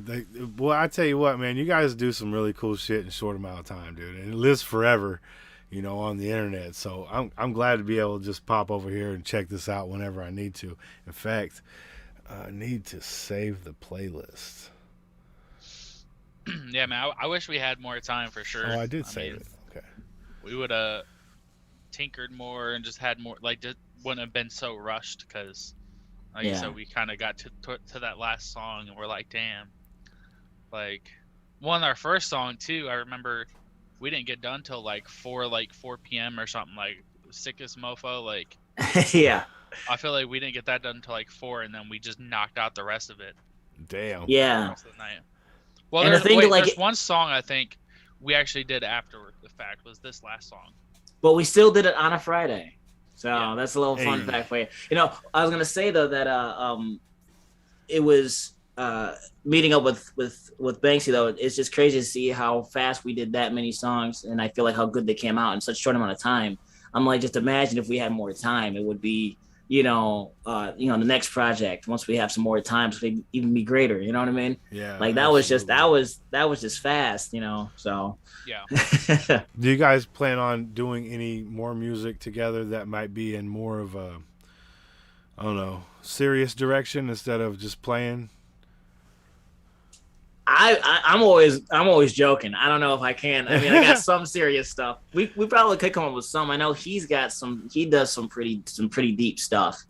Well, I tell you what, man, you guys do some really cool shit in a short amount of time, dude. And it lives forever, you know, on the internet. So I'm glad to be able to just pop over here and check this out whenever I need to. In fact, I need to save the playlist. Yeah, man. I wish we had more time for sure. Oh, I did save it. Okay. We would have tinkered more and just had more. Like, just wouldn't have been so rushed because, like you said, we kind of got to that last song and we're like, damn. Like, our first song too. I remember we didn't get done till like 4 p.m. or something. Like, sickest mofo. Like, yeah. I feel like we didn't get that done until like 4, and then we just knocked out the rest of it. Damn. Yeah. The rest of the night. Well, And the thing there's one song I think we actually did after the fact was this last song. But we still did it on a Friday. So that's a little fun Hey. fact for you. You know, I was gonna say though that it was meeting up with Banxy though. It's just crazy to see how fast we did that many songs, and I feel like how good they came out in such a short amount of time. I'm like, just imagine if we had more time, it would be, the next project once we have some more time, so it'd even be greater. You know what I mean? Yeah. Like that was just fast. You know, so Yeah. Do you guys plan on doing any more music together that might be in more of a, I don't know, serious direction instead of just playing? I'm always joking. I don't know if I can. I mean, I got some serious stuff. We probably could come up with some. I know he does some pretty deep stuff.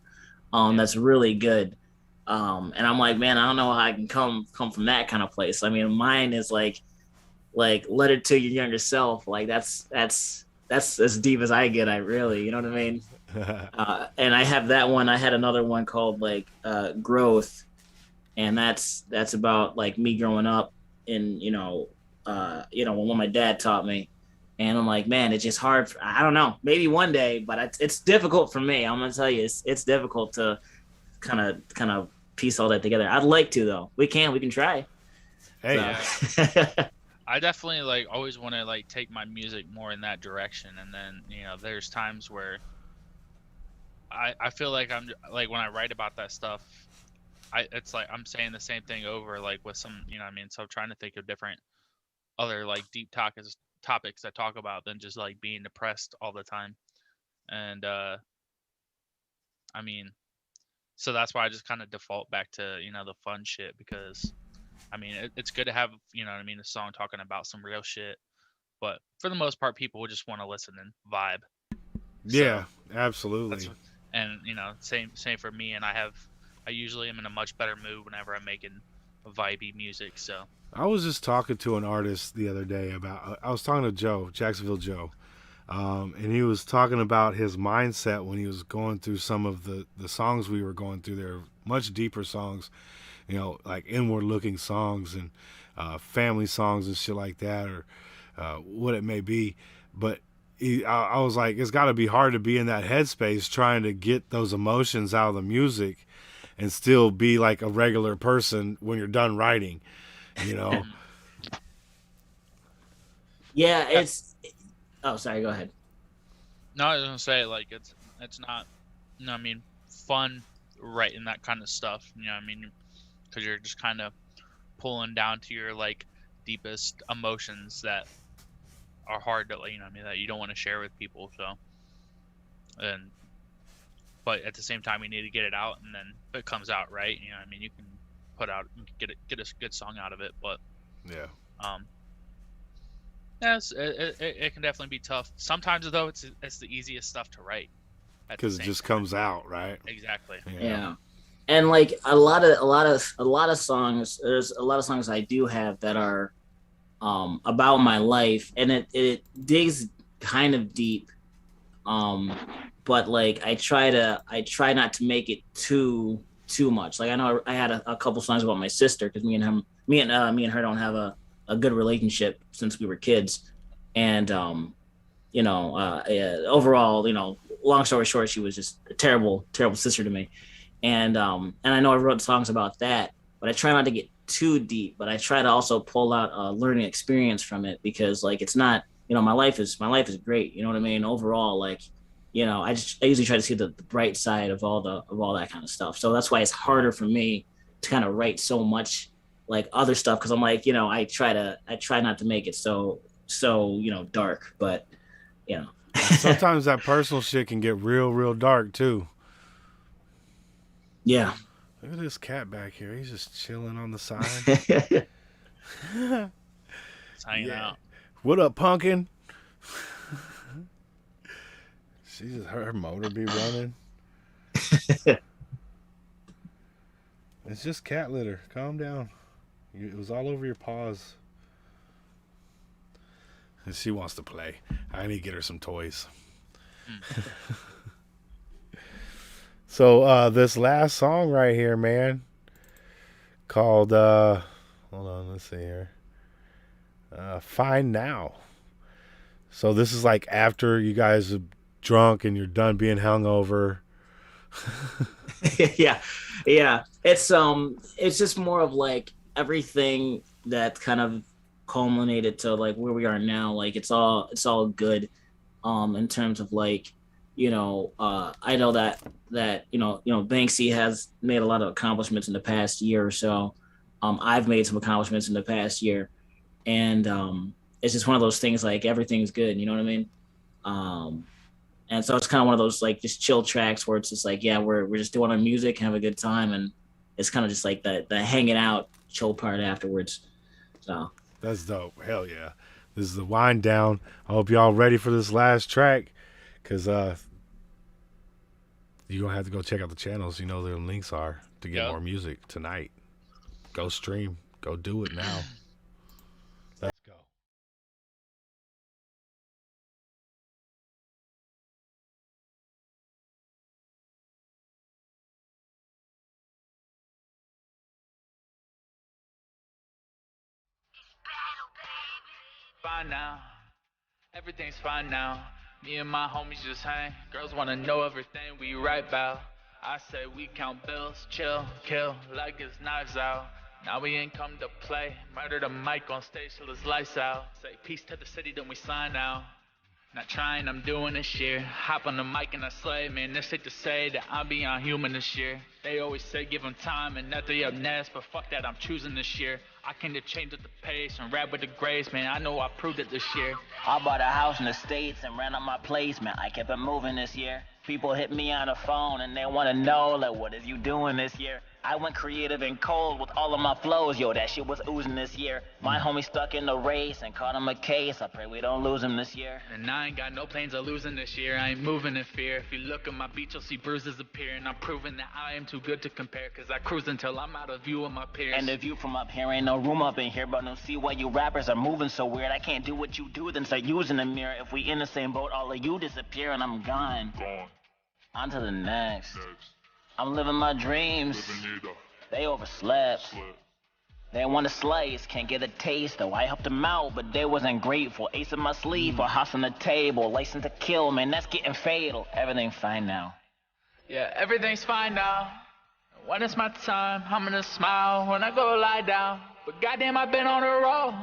That's really good. And I'm like, man, I don't know how I can come from that kind of place. I mean, mine is like letter to your younger self. Like that's as deep as I get. I really, you know what I mean? And I have that one. I had another one called like Growth. And that's about like me growing up in, when my dad taught me. And I'm like, man, it's just hard. I don't know, maybe one day, but it's difficult for me. I'm going to tell you, it's difficult to kind of piece all that together. I'd like to, though. We can try. Hey, So. I definitely like always want to like take my music more in that direction. And then, there's times where I feel like I'm like, when I write about that stuff, it's like I'm saying the same thing over, like with some, so I'm trying to think of different other like deep topics I talk about than just like being depressed all the time. And so that's why I just kind of default back to the fun shit, because it's good to have a song talking about some real shit, but for the most part people will just want to listen and vibe. yeah, absolutely. And same for me. And I usually am in a much better mood whenever I'm making vibey music. So I was just talking to an artist the other day about, I was talking to Joe, Jacksonville Joe, and he was talking about his mindset when he was going through some of the songs we were going through. They're much deeper songs, like inward looking songs and family songs and shit like that, or what it may be. But I was like, it's got to be hard to be in that headspace trying to get those emotions out of the music and still be like a regular person when you're done writing, Yeah, Oh, sorry. Go ahead. No, I was gonna say like it's not, you know, what I mean, fun writing that kind of stuff. You know, what I mean, because you're just kind of pulling down to your like deepest emotions that are hard to, like, you know, what I mean, that you don't want to share with people. So, and but at the same time, you need to get it out, and then if it comes out right, you know, what I mean, you can put out, get a good song out of it. But Yeah. yes, it can definitely be tough. Sometimes though, it's the easiest stuff to write. Because it just comes out, right? Exactly. Yeah. And like a lot of songs, there's a lot of songs I do have that are about my life, and it digs kind of deep. But like I try not to make it too much. Like I know I had a couple songs about my sister, because me and her don't have a good relationship since we were kids. And overall, long story short, she was just a terrible sister to me. And I know I wrote songs about that, but I try not to get too deep, but I try to also pull out a learning experience from it, because like it's not, my life is great, you know what I mean? Overall, like, I usually try to see the bright side of all that kind of stuff. So that's why it's harder for me to kind of write so much like other stuff, because I'm like, I try not to make it so dark, but Sometimes that personal shit can get real dark too. Yeah. Look at this cat back here. He's just chilling on the side. It's hanging out. What up, pumpkin? Her motor be running. It's just cat litter. Calm down. It was all over your paws. And she wants to play. I need to get her some toys. So this last song right here, man, called hold on, let's see here. Fine Now. So this is like after you guys are drunk and you're done being hungover. yeah. It's just more of like everything that kind of culminated to like where we are now. Like it's all good in terms of like, I know that Banxy has made a lot of accomplishments in the past year or so. I've made some accomplishments in the past year, and it's just one of those things, like everything's good, you know what I mean? And so it's kind of one of those like just chill tracks where it's just like, yeah, we're just doing our music, have a good time, and it's kind of just like the hanging out chill part afterwards. So that's dope. Hell yeah. This is the wind down. I hope y'all ready for this last track, because you're going to have to go check out the channels. You know, the links are to get more music tonight. Go stream. Go do it now. Let's go. Fine now, everything's fine now. Me and my homies just hang. Girls wanna know everything we write about. I say we count bills, chill, kill, like it's knives out. Now we ain't come to play. Murder the mic on stage till it's lights out. Say peace to the city, then we sign out. Not trying, I'm doing this year. Hop on the mic and I slay, man. This ain't to say that I'm beyond human this year. They always say give them time and that they up next, but fuck that, I'm choosing this year. I came to change at the pace and rap with the grace, man. I know I proved it this year. I bought a house in the States and ran up my place, man. I kept it moving this year. People hit me on the phone and they want to know, like, what is you doing this year? I went creative and cold with all of my flows, yo, that shit was oozing this year. My homie stuck in the race and caught him a case. I pray we don't lose him this year. And I ain't got no plans of losing this year. I ain't moving in fear. If you look at my beach, you'll see bruises appear. And I'm proving that I am too good to compare, cause I cruise until I'm out of view of my peers. And the view from up here ain't no room up in here, but don't see why you rappers are moving so weird. I can't do what you do, then start using the mirror. If we in the same boat, all of you disappear and I'm gone. On to the next. I'm living my dreams. They overslept. They want to slice, can't get a taste though. I helped them out, but they wasn't grateful. Ace in my sleeve or house on the table. License to kill, man, that's getting fatal. Everything's fine now. Yeah, everything's fine now. When it's my time, I'm gonna smile when I go lie down. But goddamn, I've been on a roll.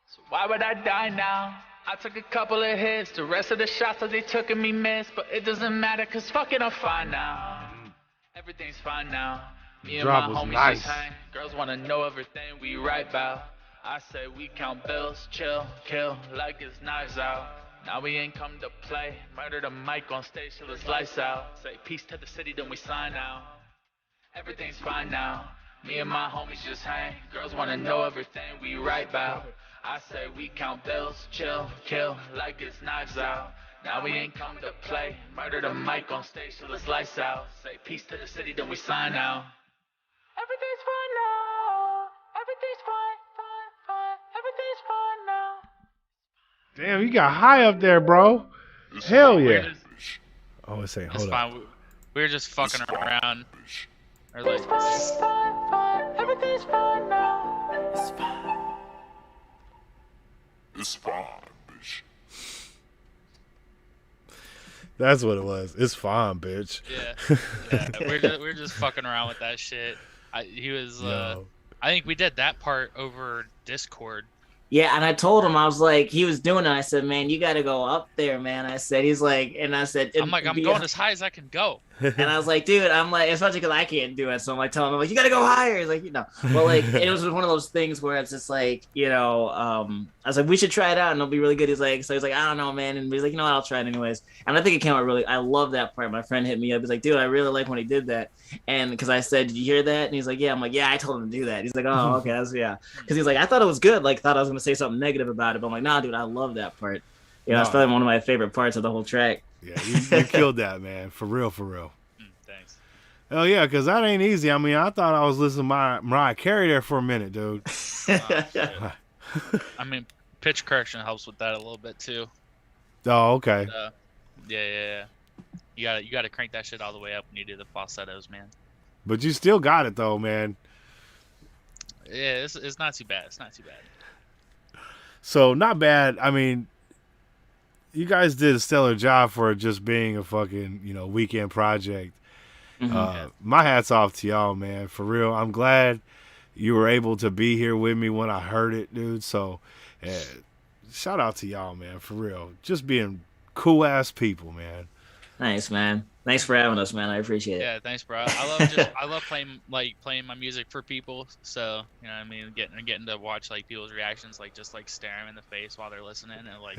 So why would I die now? I took a couple of hits, the rest of the shots that they took at me missed, but it doesn't matter, cause fuck it, I'm fine now. Everything's fine now. Me and Drop my was homies nice. just hang. Girls wanna know everything we write about. I say we count bills, chill, kill, like it's knives out. Now we ain't come to play. Murder the mic on stage till it's lights out. Say peace to the city, then we sign out. Everything's fine now. Me and my homies just hang. Girls wanna know everything we write about. I say we count bills, chill, kill, like it's knives out. Now we ain't come to play. Murder the mic on stage till it's lights out. Say peace to the city, then we sign out. Everything's fine now. Everything's fine, fine, fine. Everything's fine now. Damn, you got high up there, bro. Hell yeah. Oh, it's saying, It's hold on. fine. We were just fucking around. Or like, Fine, fine, fine. Everything's fine now. It's fine. It's fine, bitch. That's what it was. It's fine, bitch. yeah. We're just fucking around with that shit. He was. Yo. I think we did that part over Discord. Yeah, and I told him, I was like, he was doing it. I said, man, you got to go up there, man. I said, he's like, and I said, I'm going as high as I can go. and I was like, dude, I'm like, especially because I can't do it. So I'm like telling him, like, you got to go higher. He's like, well, like, it was one of those things where it's just like, I was like, we should try it out and it'll be really good. He's like, I don't know, man. And he's like, I'll try it anyways. And I think it came out really, I love that part. My friend hit me up. He's like, dude, I really like when he did that. And because I said, did you hear that? And he's like, yeah. I'm like, yeah, I told him to do that. He's like, oh, okay. Yeah. Because he's like, I thought it was good. Like, thought I was going to say something negative about it. But I'm like, nah, dude, I love that part. It's probably one of my favorite parts of the whole track. Yeah, you killed that, man. For real, for real. Thanks. Hell yeah, because that ain't easy. I mean, I thought I was listening to Mariah Carey there for a minute, dude. I mean, pitch correction helps with that a little bit too. Oh, okay. Yeah. You gotta crank that shit all the way up when you do the falsettos, man. But you still got it, though, man. Yeah, it's not too bad. It's not too bad. So, not bad. I mean, you guys did a stellar job for it just being a fucking, weekend project. Mm-hmm. My hat's off to y'all, man. For real. I'm glad you were able to be here with me when I heard it, dude. So, shout out to y'all, man. For real. Just being cool-ass people, man. Nice, man. Thanks for having us, man. I appreciate it. Yeah, thanks, bro. I love playing my music for people. So getting to watch like people's reactions, like just like stare them in the face while they're listening, and like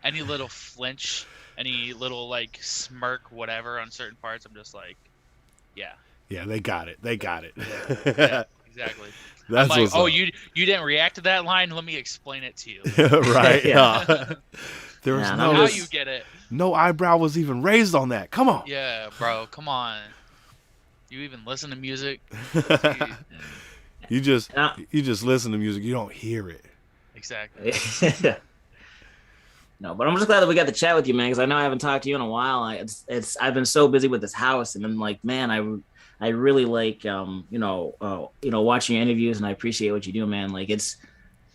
any little flinch, any little like smirk, whatever on certain parts. I'm just like, yeah. Yeah, they got it. Yeah, exactly. That's I'm like, what's oh, up. you didn't react to that line? Let me explain it to you. Right. Yeah. There was Now you get it. No eyebrow was even raised on that. Come on. Yeah, bro. Come on. You even listen to music? You just listen to music. You don't hear it. Exactly. No, but I'm just glad that we got to chat with you, man. Because I know I haven't talked to you in a while. I've been so busy with this house, and I'm like, man, I really like watching your interviews, and I appreciate what you do, man. Like it's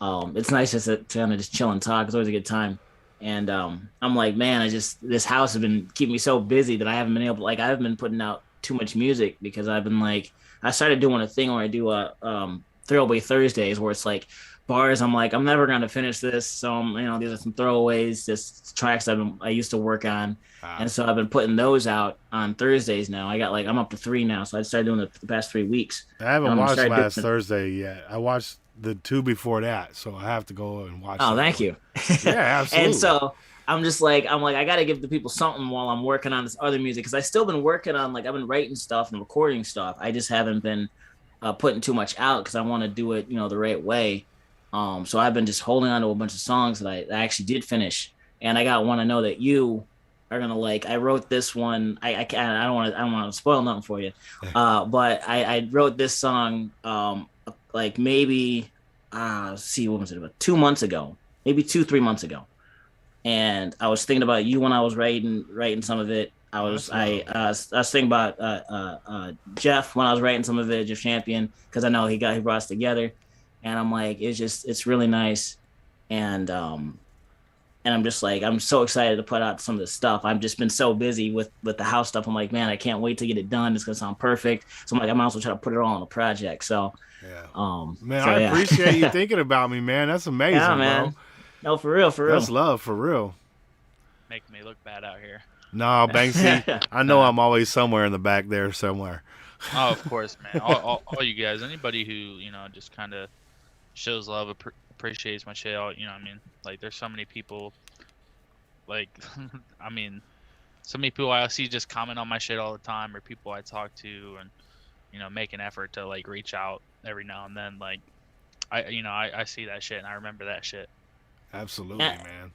nice just to kind of just chill and talk. It's always a good time. And I'm like, man, this house has been keeping me so busy that I haven't been able to, like, I haven't been putting out too much music because I've been like, I started doing a thing where I do throwaway Thursdays where it's like bars. I'm like, I'm never gonna finish this, so these are some throwaways, just tracks I used to work on, and so I've been putting those out on Thursdays now. I'm up to 3 now, so I started doing it for the past 3 weeks. I haven't watched last Thursday yet. I watched the 2 before that, so I have to go and watch. Oh, thank you. Yeah, absolutely. And so I'm like, I got to give the people something while I'm working on this other music, because I still been working on, like, I've been writing stuff and recording stuff. I just haven't been putting too much out because I want to do it, the right way. So I've been just holding on to a bunch of songs that I actually did finish, and I got one I know that you are gonna like. I wrote this one. I don't want to spoil nothing for you, but I wrote this song like maybe what was it, about 2 months ago, maybe 2-3 months ago, and I was thinking about you when I was writing some of it. I was thinking about Jeff when I was writing some of it, Jeff Champion, because I know he brought us together. And I'm like, it's really nice. And I'm just like, I'm so excited to put out some of this stuff. I've just been so busy with the house stuff. I'm like, man, I can't wait to get it done. It's going to sound perfect. So I'm like, I might as well try to put it all on a project. So, man, I appreciate you thinking about me, man. That's amazing, yeah, man. bro. No, for real, for real. That's love for real. Making me look bad out here. Nah, Banksy, I know I'm always somewhere in the back there somewhere. Oh, of course, man. All you guys, anybody who just kind of shows love, appreciates my shit. What I mean? Like, there's so many people. Like, I mean, so many people I see just comment on my shit all the time, or people I talk to, and make an effort to like reach out every now and then. Like, I see that shit and I remember that shit. Absolutely, man.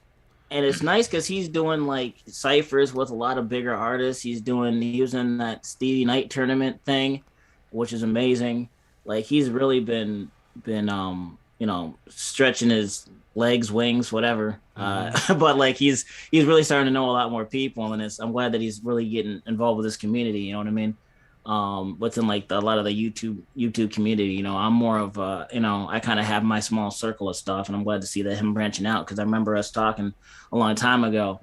And it's nice because he's doing like ciphers with a lot of bigger artists. He was in that Stevie Knight tournament thing, which is amazing. Like, he's really been stretching his legs, wings, whatever. But like he's really starting to know a lot more people, and I'm glad that he's really getting involved with this community. You know what I mean? Within like a lot of the YouTube community, I'm more of I kind of have my small circle of stuff, and I'm glad to see that him branching out, because I remember us talking a long time ago,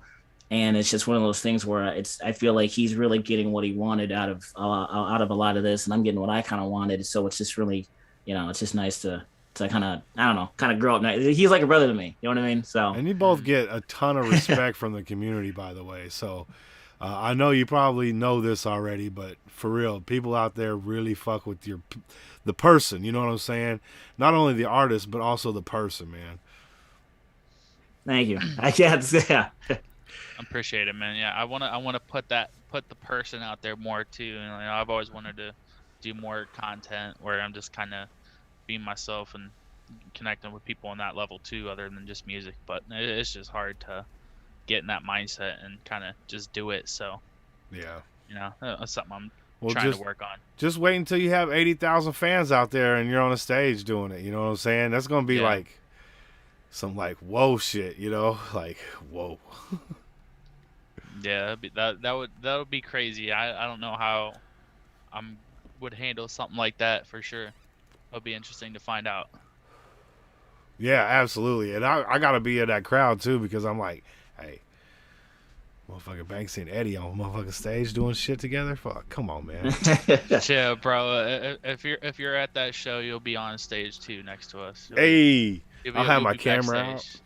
and it's just one of those things where I feel like he's really getting what he wanted out of a lot of this, and I'm getting what I kind of wanted. So it's just really, it's just nice to kind of, I don't know, kind of grow up. He's like a brother to me. You know what I mean? So, and you both get a ton of respect from the community, by the way. So I know you probably know this already, but for real, people out there really fuck with the person. You know what I'm saying? Not only the artist, but also the person, man. Thank you. Yeah. I appreciate it, man. Yeah, I wanna put the person out there more too. And I've always wanted to do more content where I'm just kind of being myself and connecting with people on that level too, other than just music. But it's just hard to get in that mindset and kind of just do it. So yeah, that's something I'm trying to work on. Just wait until you have 80,000 fans out there and you're on a stage doing it. You know what I'm saying? That's gonna be like some like whoa shit. Like whoa. Yeah, that would be crazy. I don't know how I would handle something like that for sure. It'll be interesting to find out. Yeah, absolutely. And I gotta be in that crowd too, because I'm like, hey, motherfucking Banksy and Eddie on motherfucking stage doing shit together. Fuck, come on, man. Yeah, bro. If you're at that show, you'll be on stage too next to us. I'll have my camera out.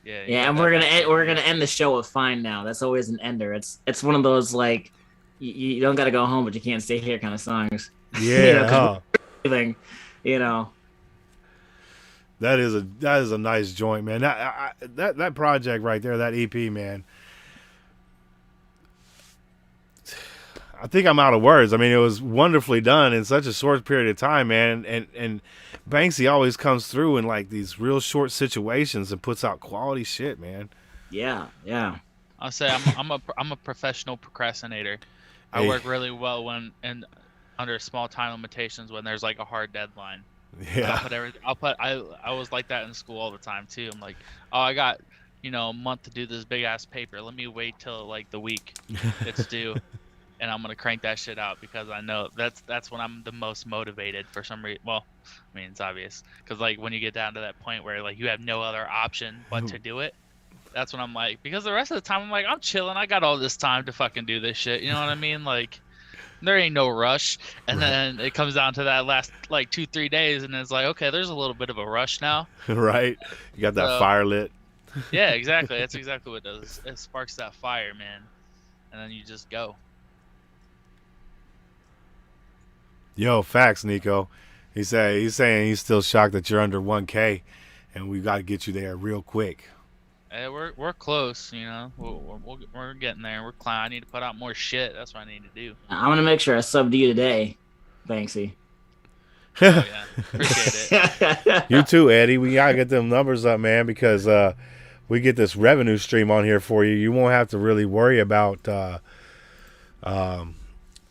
Yeah, and we're gonna end the show with "Fine Now." That's always an ender. It's one of those like you don't gotta go home, but you can't stay here kind of songs. Yeah. That is a nice joint, man. That project right there, that EP, man. I think I'm out of words. I mean, it was wonderfully done in such a short period of time, man. And Banksy always comes through in like these real short situations and puts out quality shit, man. Yeah. I'll say I'm a professional procrastinator. I work really well under small time limitations when there's like a hard deadline. Yeah. I was like that in school all the time too. I'm like, oh, I got a month to do this big ass paper. Let me wait till like the week it's due, and I'm gonna crank that shit out, because I know that's when I'm the most motivated for some reason. Well, I mean, it's obvious, because like when you get down to that point where like you have no other option but to do it, that's when I'm like, because the rest of the time I'm like, I'm chilling. I got all this time to fucking do this shit. You know what I mean? Like, there ain't no rush. And then it comes down to that last like 2-3 days, and it's like, okay, there's a little bit of a rush now. Right. You got that fire lit. Yeah, exactly. That's exactly what it does. It sparks that fire, man. And then you just go. Yo, facts, Nico. He's saying he's still shocked that you're under 1K, and we got to get you there real quick. Hey, we're close, we're getting there. I need to put out more shit. That's what I need to do. I'm gonna make sure I sub to you today, Banksy. Oh, yeah, appreciate it. You too, Eddie. We gotta get them numbers up, man, because we get this revenue stream on here for you. You won't have to really worry about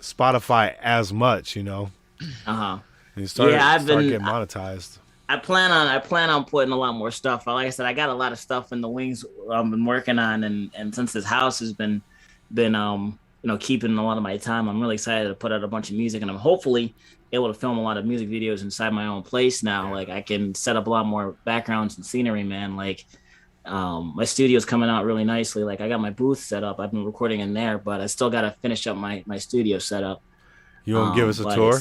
Spotify as much, Uh-huh. You start getting monetized. I plan on putting a lot more stuff. Like I said, I got a lot of stuff in the wings I've been working on, and since this house has been keeping a lot of my time, I'm really excited to put out a bunch of music, and I'm hopefully able to film a lot of music videos inside my own place now. Like, I can set up a lot more backgrounds and scenery, man. Like, my studio's coming out really nicely. Like, I got my booth set up. I've been recording in there, but I still got to finish up my studio setup. You want to give us a tour?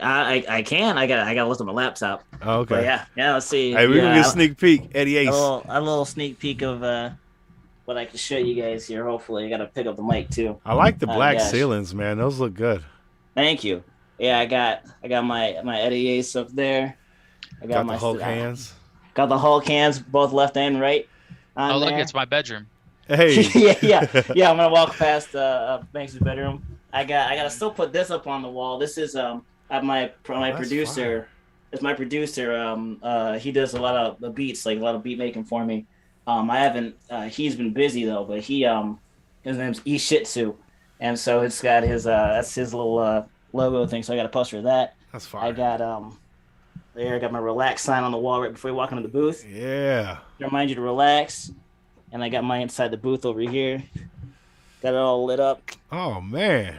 I can. I gotta look at my laptop. Oh, okay. But yeah. Let's see. Hey, we're yeah, gonna get a sneak peek, Eddie Ace. a little sneak peek of what I can show you guys here. Hopefully, I gotta pick up the mic too. I like the black gosh. ceilings, man. Those look good. Thank you. Yeah, I got my Eddie Ace up there. I Got my the Hulk hands. Got the Hulk hands, both left and right. Oh, look, there. it's my bedroom. Hey. yeah. I'm gonna walk past Banxy's bedroom. I gotta still put this up on the wall. This is my producer. Fire. It's my producer. He does a lot of the beats, like a lot of beat making for me. I haven't. He's been busy though, but his name's Ishitsu, and so it's got his that's his little logo thing. So I got a poster of that. That's fine. I got I got my relax sign on the wall right before you walk into the booth. Yeah. To remind you to relax. And I got my inside the booth over here. Got it all lit up. Oh man.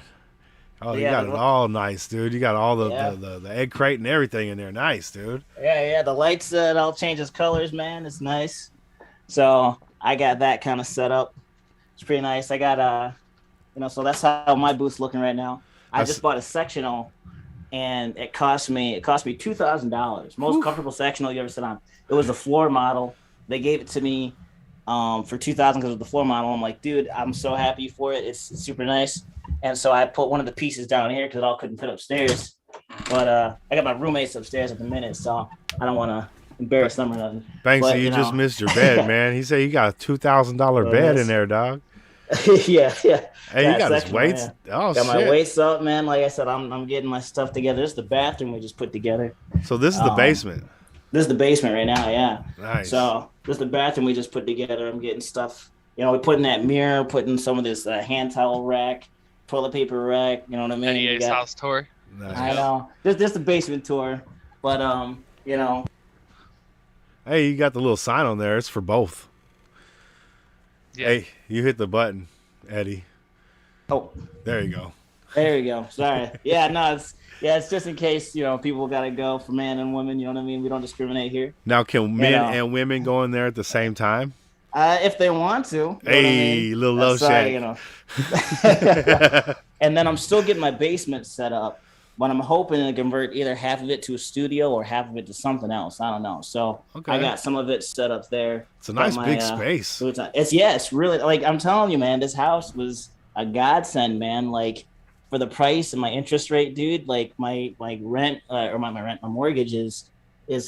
Oh, you Yeah, got it all nice, dude. You got all the egg crate and everything in there. Nice, dude. Yeah. The lights, it all changes colors, man. It's nice. So I got that kind of set up. It's pretty nice. I got so that's how my booth's looking right now. I just bought a sectional, and it cost me $2,000. Most comfortable sectional you ever sit on. It was the floor model. They gave it to me for $2,000 because it was the floor model. I'm like, dude, I'm so happy for it. It's super nice. And so I put one of the pieces down here because it all couldn't fit upstairs. But I got my roommates upstairs at the minute, so I don't want to embarrass them or nothing. Banksy, but, you just missed your bed, man. He said you got a $2,000 bed in there, dog. yeah. Hey, you got his weights. Yeah. Oh, got shit. my weights up, man. Like I said, I'm getting my stuff together. This is the bathroom we just put together. So this is the basement. This is the basement right now, yeah. Nice. So this is the bathroom we just put together. I'm getting stuff. We put in that mirror, putting some of this hand towel rack, toilet paper rack. You know what I mean? Eddie Ace house tour. Nice. I know. This the basement tour, but Hey, you got the little sign on there. It's for both. Yeah. Hey, you hit the button, Eddie. Oh, There you go. there you go. Sorry. Yeah, no, it's just in case people gotta go for man and women. You know what I mean? We don't discriminate here. Now, can men and women go in there at the same time? If they want to. You know what I mean? Little low shake. And then I'm still getting my basement set up, but I'm hoping to convert either half of it to a studio or half of it to something else. I don't know. So Okay. I got some of it set up there. It's a nice Got big space. It's really, like, I'm telling you, man, this house was a godsend, man. Like, for the price and my interest rate, dude, like my rent or my mortgage is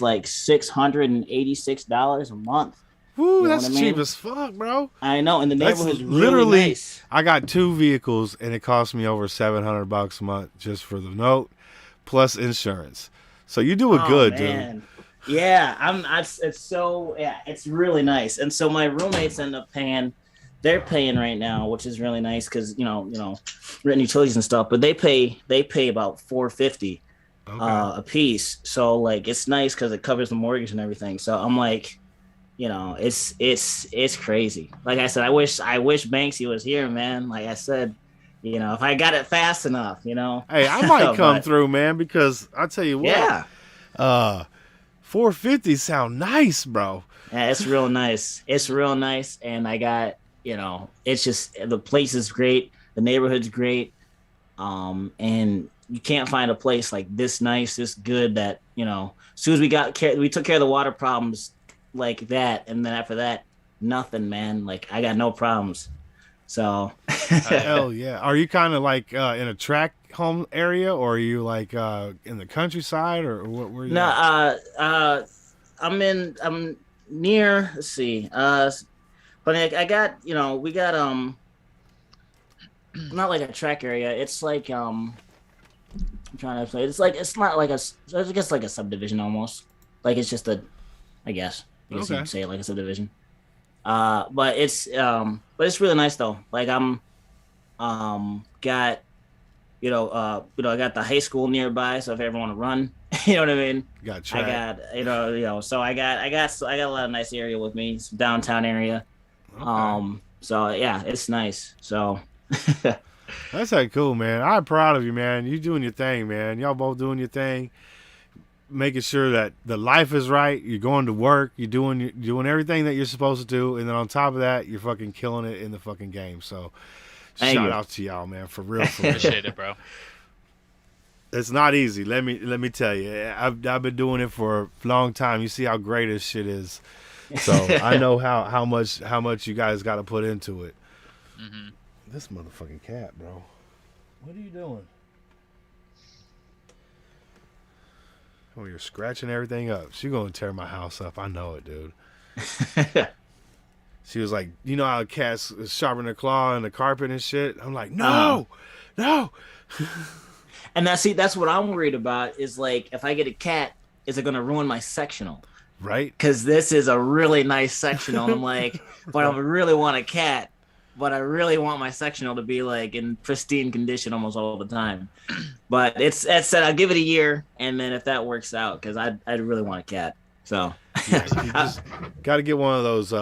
like $686 a month. Woo, You know that's what I mean? cheap as fuck, bro. I know, and the That's neighborhood's literally really nice. I got 2 vehicles and it cost me over $700 a month just for the note plus insurance. So you do it good, man. dude. Yeah, it's really nice. And so my roommates end up paying. They're paying right now, which is really nice because rent and utilities and stuff. But they pay about $450 a piece. So like it's nice because it covers the mortgage and everything. So I'm like, it's crazy. Like I said, I wish Banksy was here, man. Like I said, if I got it fast enough, Hey, I might come through, man, because I tell you what. Yeah. 450 sound nice, bro. Yeah, it's real nice. It's real nice, and I got it's just the place is great, the neighborhood's great, and you can't find a place like this nice, this good that as soon as we took care of the water problems like that, and then after that, nothing, man. Like I got no problems. So Hell yeah. Are you kind of like in a track home area, or are you like in the countryside, or what were you? No, I'm near, let's see, but I got we got not like a track area. It's like I'm trying to say it's not like I guess like a subdivision almost. Like it's just I guess you could say it like a subdivision. But it's really nice though. Like I'm got I got the high school nearby, so if I ever want to run, you know what I mean? Got track. I got so I got a lot of nice area with me, some downtown area. Okay. So yeah, it's nice. So That's like cool, man. I'm proud of you, man. You doing your thing, man. Y'all both doing your thing, making sure that the life is right. You're going to work. You're doing everything that you're supposed to do, and then on top of that, you're fucking killing it in the fucking game. So, shout out to y'all, man, for real. For real. Appreciate it, bro. It's not easy. Let me tell you. I've been doing it for a long time. You see how great this shit is. So I know how much you guys got to put into it. Mm-hmm. This motherfucking cat, bro. What are you doing? Oh, you're scratching everything up. She gonna tear my house up. I know it, dude. She was like, you know how cats sharpen their claw in the carpet and shit? I'm like, no. And that's what I'm worried about is like, if I get a cat, is it going to ruin my sectional? Right. Because this is a really nice sectional. And I'm like, but I really want a cat, but I really want my sectional to be like in pristine condition almost all the time. But it's said I'll give it a year. And then if that works out, because I really want a cat. So yeah, you just got to get one of those.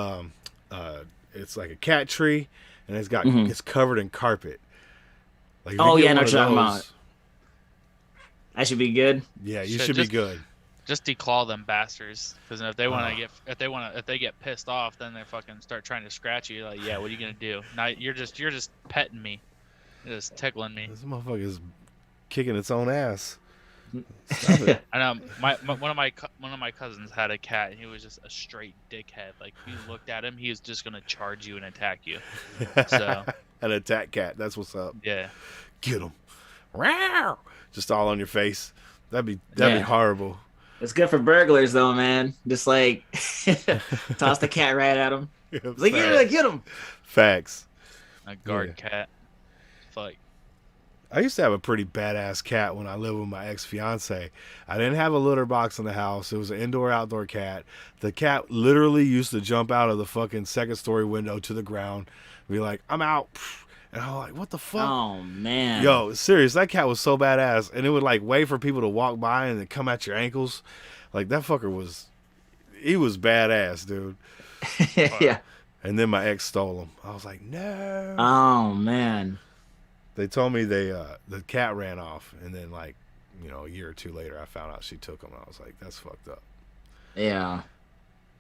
It's like a cat tree and it's covered in carpet. Like, oh yeah, no trouble about. I should be good. Yeah, you should be good. Just declaw them bastards, because if they get pissed off, then they fucking start trying to scratch you. Like, yeah, what are you gonna do? Now you're just petting me, you're just tickling me. This motherfucker is kicking its own ass. Stop it. I know. One of my cousins had a cat, and he was just a straight dickhead. Like, if you looked at him, he was just gonna charge you and attack you. So an attack cat. That's what's up. Yeah. Get him. Just all on your face. That'd be horrible. It's good for burglars though, man. Just like toss the cat right at him. It's like, yeah, get him. Facts. A guard cat. Fuck. I used to have a pretty badass cat when I lived with my ex-fiance. I didn't have a litter box in the house. It was an indoor-outdoor cat. The cat literally used to jump out of the fucking second-story window to the ground and be like, I'm out. And I'm like, what the fuck? Oh, man. Yo, serious. That cat was so badass. And it would, like, wait for people to walk by and then come at your ankles. Like, that fucker he was badass, dude. Yeah. And then my ex stole him. I was like, no. Oh, man. They told me the cat ran off. And then, like, a year or two later, I found out she took him. I was like, that's fucked up. Yeah.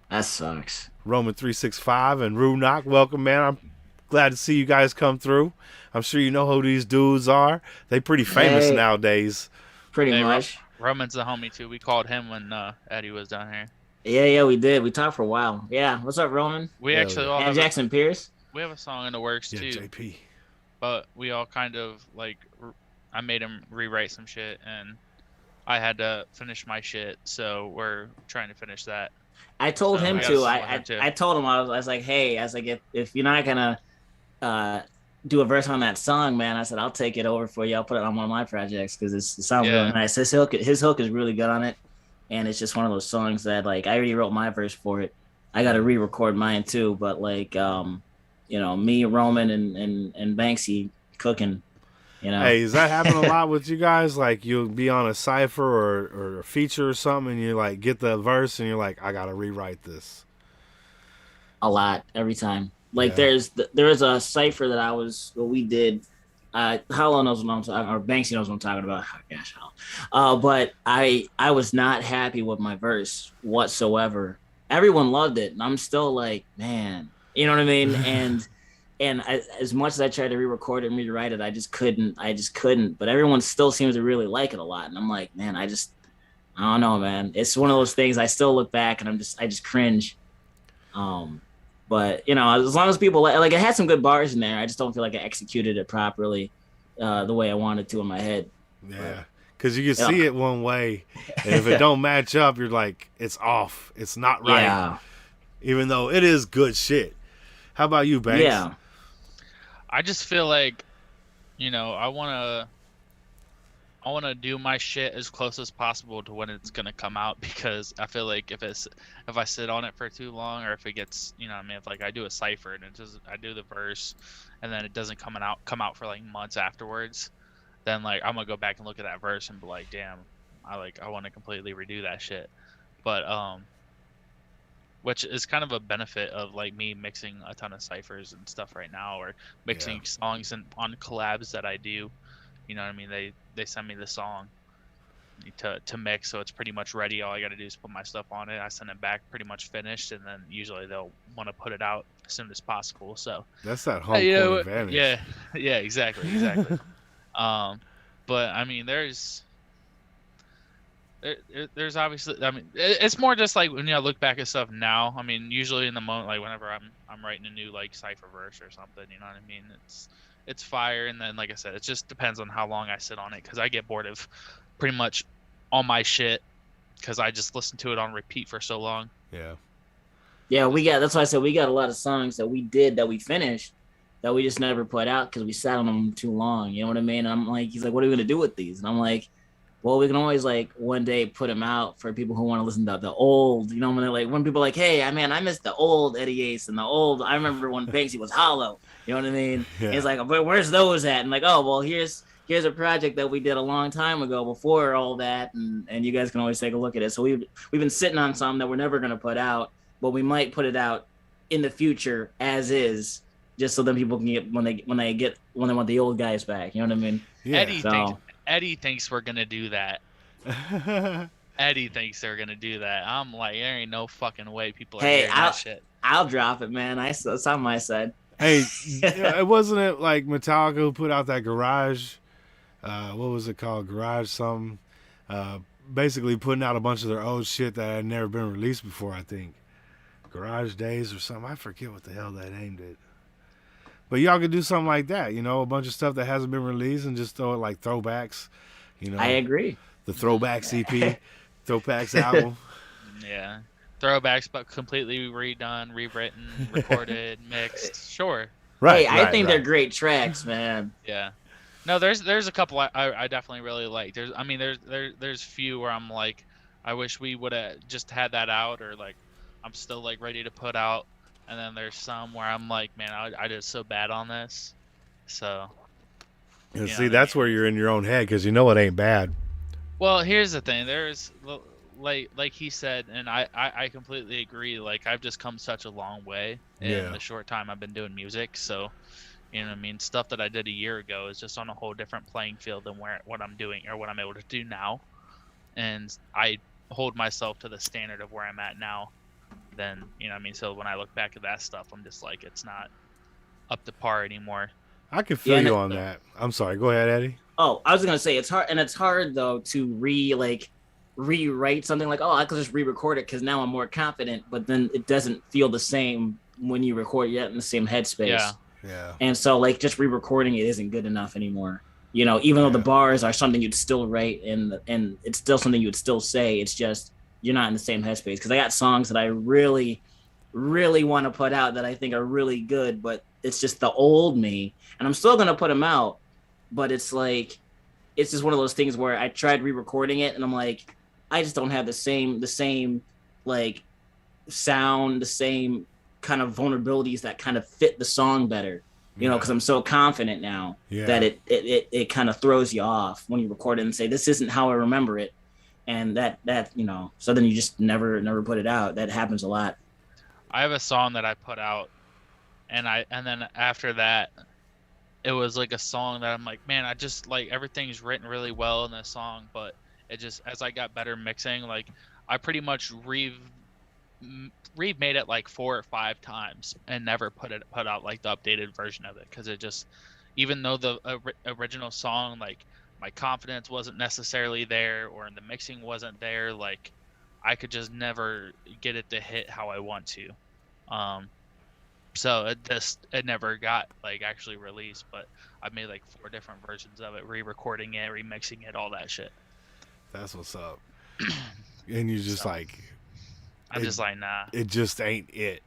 That sucks. Roman 365 and Rue Knock, welcome, man. I'm glad to see you guys come through. I'm sure you know who these dudes are. They pretty famous nowadays. Pretty much. Roman's a homie too. We called him when Eddie was down here. Yeah, we did. We talked for a while. Yeah, what's up, Roman? We actually all and Jackson Pierce. We have a song in the works too. JP. But we all kind of like, I made him rewrite some shit, and I had to finish my shit. So we're trying to finish that. I told him to. I told him I was like, hey, if you're not gonna do a verse on that song, man, I said I'll take it over for you. I'll put it on one of my projects because it sounds really nice. His hook is really good on it, and it's just one of those songs that like I already wrote my verse for it. I got to re-record mine too, but like me, Roman, and Banxy cooking. Hey, does that happen a lot with you guys? Like you'll be on a cipher or a feature or something, and you like get the verse, and you're like, I gotta rewrite this. A lot, every time. Like there is a cipher that we did. Hollow knows what I'm talking, or Banksy knows what I'm talking about. Oh, gosh, but I was not happy with my verse whatsoever. Everyone loved it, and I'm still like, man, you know what I mean? And as much as I tried to re-record it and rewrite it, I just couldn't. But everyone still seems to really like it a lot, and I'm like, man, I don't know, man. It's one of those things. I still look back and I just cringe. But as long as people like it had some good bars in there, I just don't feel like I executed it properly, the way I wanted to in my head. Yeah, because you can see it one way, and if it don't match up, you're like, it's off. It's not right. Yeah. Even though it is good shit. How about you, Banks? Yeah. I just feel like, I want to do my shit as close as possible to when it's gonna come out, because I feel like if I sit on it for too long, or if it gets, if like I do a cipher and I do the verse, and then it doesn't come out for like months afterwards, then like I'm gonna go back and look at that verse and be like, damn, I want to completely redo that shit. But which is kind of a benefit of like me mixing a ton of ciphers and stuff right now, or mixing songs on collabs that I do. You know what I mean? They send me the song to mix, so it's pretty much ready. All I got to do is put my stuff on it. I send it back pretty much finished, and then usually they'll want to put it out as soon as possible. So that's that home court advantage. Yeah, exactly. But I mean, there's there's obviously, I mean, it's more just like when I look back at stuff now. I mean, usually in the moment, like whenever I'm writing a new like cipher verse or something, you know what I mean? It's fire, and then like I said, it just depends on how long I sit on it, because I get bored of pretty much all my shit because I just listen to it on repeat for so long. Yeah. Yeah, we got. That's why I said we got a lot of songs that we did that we finished that we just never put out because we sat on them too long. You know what I mean? And I'm like, he's like, what are we gonna do with these? And I'm like, well, we can always like one day put them out for people who want to listen to the old. You know, when people are like, hey, I miss the old Eddie Ace and the old. I remember when Banxy was hollow. You know what I mean? Yeah. It's like, but where's those at? And like, oh, well, here's a project that we did a long time ago before all that, and you guys can always take a look at it. So we've been sitting on some that we're never gonna put out, but we might put it out in the future as is, just so then people can get when they want the old guys back. You know what I mean? Yeah. Eddie thinks we're gonna do that. Eddie thinks they're gonna do that. I'm like, there ain't no fucking way people are hearing that shit. I'll drop it, man. It's on my side. Hey, it wasn't it like Metallica who put out that Garage? What was it called? Garage something. Basically putting out a bunch of their old shit that had never been released before. I think Garage Days or something. I forget what the hell that named it. But y'all could do something like that, you know, a bunch of stuff that hasn't been released and just throw it like throwbacks, you know. I agree. The Throwbacks EP, Throwbacks album. Yeah. Throwbacks, but completely redone, rewritten, recorded, mixed. Sure. Right. Hey, I think they're great tracks, man. Yeah. No, there's a couple I definitely really like. There's few where I'm like, I wish we would have just had that out, or like I'm still like ready to put out. And then there's some where I'm like, man, I did so bad on this. So. And see, that's where you're in your own head because you know it ain't bad. Well, here's the thing. There's like he said, and I completely agree. Like I've just come such a long way in the short time I've been doing music. So, you know what I mean? Stuff that I did a year ago is just on a whole different playing field than what I'm doing or what I'm able to do now. And I hold myself to the standard of where I'm at now. Then, you know what I mean? So when I look back at that stuff, I'm just like, it's not up to par anymore. I can feel you on that. I'm sorry. Go ahead, Eddie. Oh, I was going to say it's hard though to rewrite something like, oh, I could just re-record it because now I'm more confident, but then it doesn't feel the same when you record yet in the same headspace. Yeah. And so like just re-recording it isn't good enough anymore. You know, even though the bars are something you'd still write and it's still something you would still say, it's just you're not in the same headspace. Because I got songs that I really, really want to put out that I think are really good, but it's just the old me. And I'm still going to put them out, but it's like, it's just one of those things where I tried re-recording it and I'm like, I just don't have the same like sound, the same kind of vulnerabilities that kind of fit the song better. You know, because I'm so confident now that it kind of throws you off when you record it and say, this isn't how I remember it. And that, you know, so then you just never put it out. That happens a lot. I have a song that I put out and then after that, it was like a song that I'm like, man, I just like everything's written really well in this song, but it just, as I got better mixing, like I pretty much remade it like 4 or 5 times and never put out like the updated version of it, because it just, even though the original song, like my confidence wasn't necessarily there or the mixing wasn't there, like I could just never get it to hit how I want to. So it never got like actually released, but I made like 4 different versions of it, re-recording it, remixing it, all that shit. That's what's up. And you just like, I'm just like, nah. It just ain't it.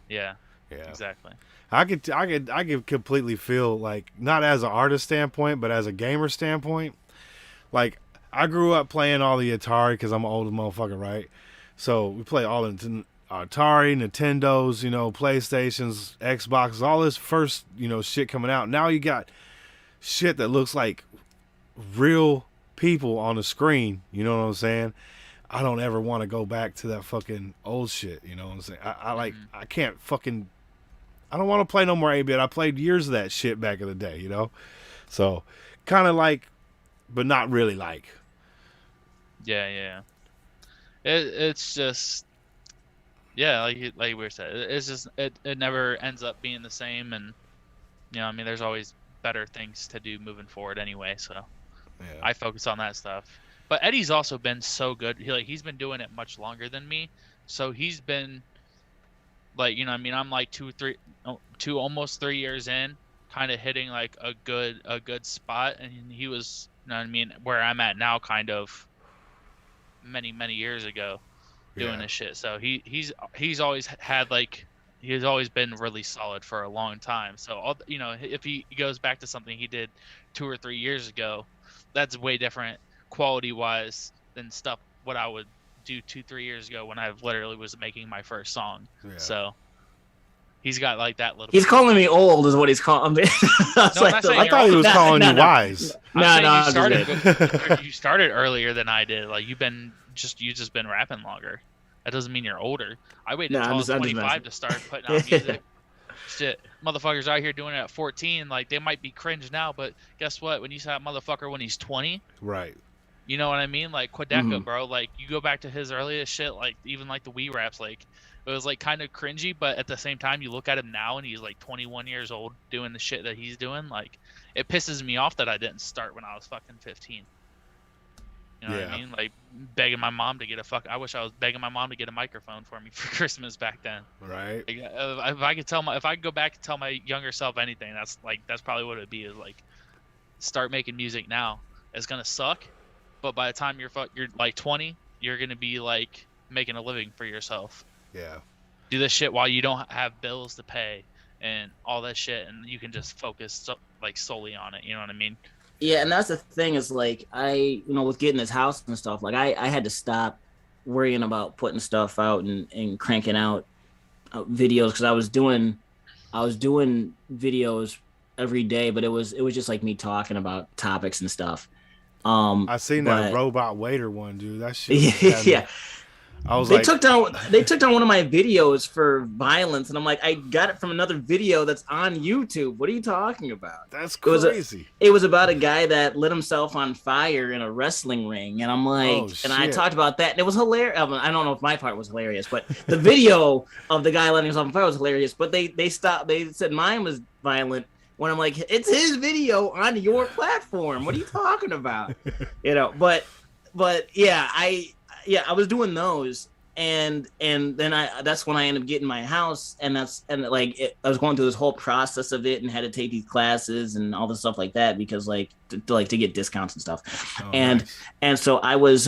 Yeah. Exactly. I could completely feel like, not as an artist standpoint, but as a gamer standpoint. Like I grew up playing all the Atari because I'm an older motherfucker, right? So we play all the Atari, Nintendos, you know, PlayStations, Xboxes, all this first, you know, shit coming out. Now you got shit that looks like real people on the screen. You know what I'm saying? I don't ever want to go back to that fucking old shit. You know what I'm saying? I can't fucking, I don't want to play no more 8-bit. I played years of that shit back in the day, you know? So kind of like, but not really like. Yeah. It's just, yeah, like we said, it's just, it never ends up being the same. And, you know, I mean, there's always better things to do moving forward anyway. So I focus on that stuff. But Eddie's also been so good. He's been doing it much longer than me, so he's been like, you know, I mean, I'm like 2 almost 3 years in, kind of hitting like a good spot, and he was, you know what I mean, where I'm at now, kind of many years ago, doing this shit. So he's always had like, he's always been really solid for a long time. So you know, if he goes back to something he did 2 or 3 years ago, that's way different quality wise than stuff what I would do 2-3 years ago when I literally was making my first song. Yeah. So he's got like that little. He's calling me old, is what he's calling me. I thought he was calling you wise. No. You started earlier than I did. Like you just been rapping longer. That doesn't mean you're older. I waited until I was 25 to start putting out music. Shit, motherfuckers out here doing it at 14. Like they might be cringe now, but guess what? When you say that motherfucker when he's 20, right? You know what I mean? Like Quadeca, bro. Like you go back to his earliest shit, like even like the Wii raps, like it was like kind of cringy, but at the same time, you look at him now and he's like 21 years old doing the shit that he's doing. Like it pisses me off that I didn't start when I was fucking 15. You know what I mean? Like begging my mom to get I wish I was begging my mom to get a microphone for me for Christmas back then. Right. Like, if I could go back and tell my younger self anything, that's probably what it'd be, is like start making music now. It's gonna suck, but by the time you're like 20, you're gonna be like making a living for yourself. Yeah. Do this shit while you don't have bills to pay and all that shit, and you can just focus like solely on it. You know what I mean? Yeah, and that's the thing is like with getting this house and stuff, like I had to stop worrying about putting stuff out and cranking out videos, because I was doing videos every day, but it was just like me talking about topics and stuff. I seen that robot waiter one, dude. That shit. Yeah. They took down one of my videos for violence, and I'm like, I got it from another video that's on YouTube. What are you talking about? That's crazy. It was about a guy that lit himself on fire in a wrestling ring, and I'm like, I talked about that, and it was hilarious. I don't know if my part was hilarious, but the video of the guy lighting himself on fire was hilarious. But they stopped. They said mine was violent. When I'm like, it's his video on your platform. What are you talking about? But yeah, I was doing those, and then that's when I ended up getting my house, and I was going through this whole process of it and had to take these classes and all this stuff like that, because to get discounts and stuff. And so I was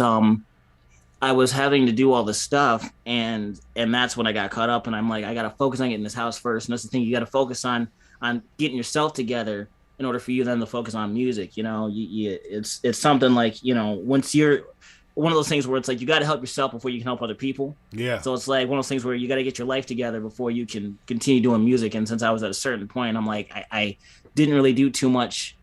having to do all this stuff, and that's when I got caught up, and I'm like, I got to focus on getting this house first. And that's the thing, you got to focus on getting yourself together in order for you then to focus on music. It's something like, once you're one of those things where it's like you got to help yourself before you can help other people. Yeah. So it's like one of those things where you got to get your life together before you can continue doing music. And since I was at a certain point, I'm like, I didn't really do too much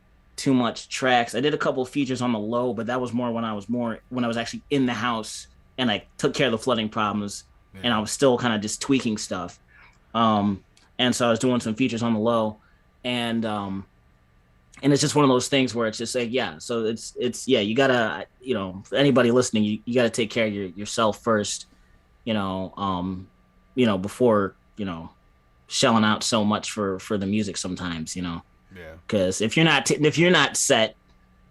tracks. I did a couple of features on the low, but that was more when I was actually in the house and I took care of the flooding problems, and I was still kind of just tweaking stuff. And so I was doing some features on the low, and it's just one of those things where it's just like, so it's you gotta, anybody listening, you gotta take care of yourself first, before, shelling out so much for the music sometimes, because if you're not set,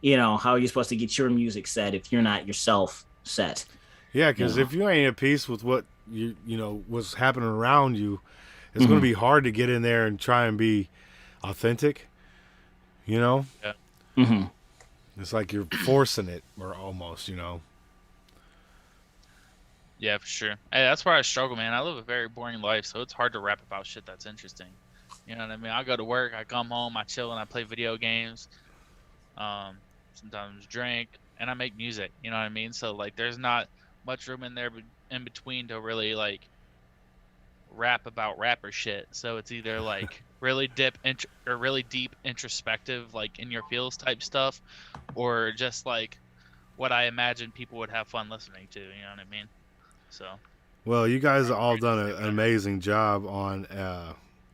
how are you supposed to get your music set if you're not yourself set? Yeah, because if you ain't at peace with what what's happening around you, it's going to be hard to get in there and try and be authentic. Yeah. Mm-hmm. It's like you're forcing it, or almost, Yeah, for sure. Hey, that's where I struggle, man. I live a very boring life, so it's hard to rap about shit that's interesting. You know what I mean? I go to work, I come home, I chill, and I play video games. Sometimes drink, and I make music. You know what I mean? So like, there's not much room in there in between to really like rap about rapper shit. So it's either like really deep introspective, like in your feels type stuff, or just like what I imagine people would have fun listening to. You know what I mean? So well, you guys have all done an amazing job on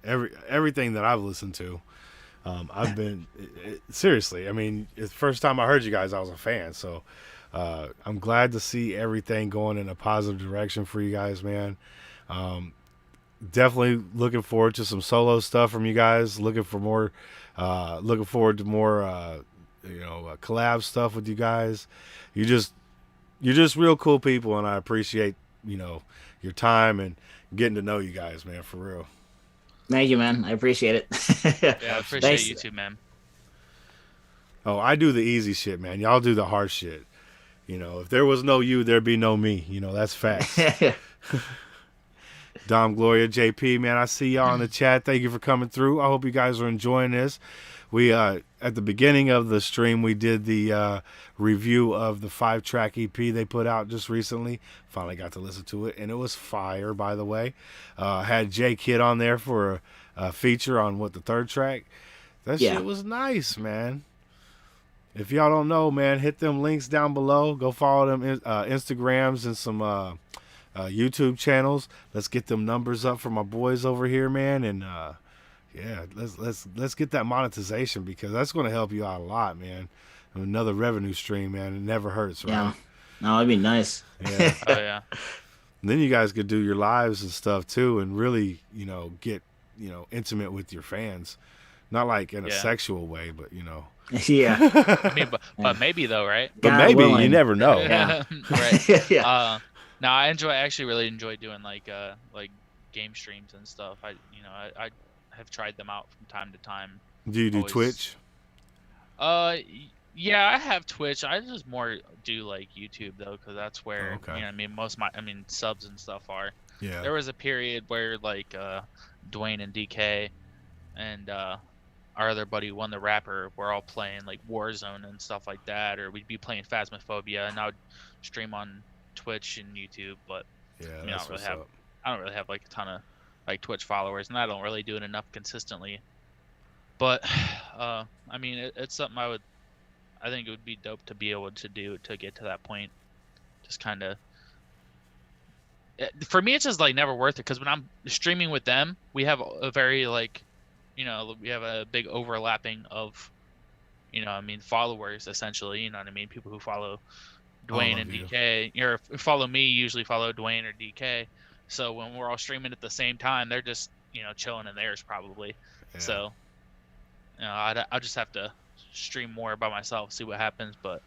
everything that I've listened to. I've been seriously, I mean, it's the first time I heard you guys, I was a fan, so I'm glad to see everything going in a positive direction for you guys, man. Definitely looking forward to some solo stuff from you guys. Looking forward to more collab stuff with you guys. You just you're just real cool people, and I appreciate, you know, your time and getting to know you guys, man, for real. Thank you, man. I appreciate it. Yeah, I appreciate you too, man. Oh, I do the easy shit, man. Y'all do the hard shit. You know, if there was no you, there'd be no me. You know, that's facts. Dom, Gloria, JP, man, I see y'all in the chat. Thank you for coming through. I hope you guys are enjoying this. We at the beginning of the stream, we did the review of the 5-track EP they put out just recently. Finally got to listen to it, and it was fire, by the way. Had J Kid on there for a feature on the 3rd track. That shit was nice, man. If y'all don't know, man, hit them links down below. Go follow them Instagrams and some YouTube channels. Let's get them numbers up for my boys over here, man. And yeah, let's get that monetization, because that's going to help you out a lot, man. Another revenue stream, man. It never hurts, right? Yeah. No, it'd be nice. Yeah. Oh yeah. And then you guys could do your lives and stuff too, and really, you know, get, you know, intimate with your fans. Not like in a sexual way, but, you know. Yeah. I mean, but maybe though, right? But God maybe willing. you never know. Yeah. Right. Yeah. No, I actually really enjoy doing like game streams and stuff. I have tried them out from time to time. Do you do Always. Twitch? Yeah, I have Twitch. I just more do like YouTube though, because that's where okay. you know, I mean, most of my subs and stuff are. Yeah. There was a period where like Dwayne and DK and our other buddy One the Rapper were all playing like Warzone and stuff like that, or we'd be playing Phasmophobia, and I would stream on Twitch and YouTube. But Yeah, I that's what's up. I don't really have like a ton of like Twitch followers, and I don't really do it enough consistently. But I mean, it's something I think it would be dope to be able to do to get to that point. Just kind of, for me, it's just like never worth it, because when I'm streaming with them, we have a very like, you know, we have a big overlapping of, you know, I mean, followers essentially. You know what I mean? People who follow Dwayne and DK, or follow me usually follow Dwayne or DK. So when we're all streaming at the same time, they're just, you know, chilling in theirs probably. Yeah. So, you know, I'll just have to stream more by myself, see what happens. But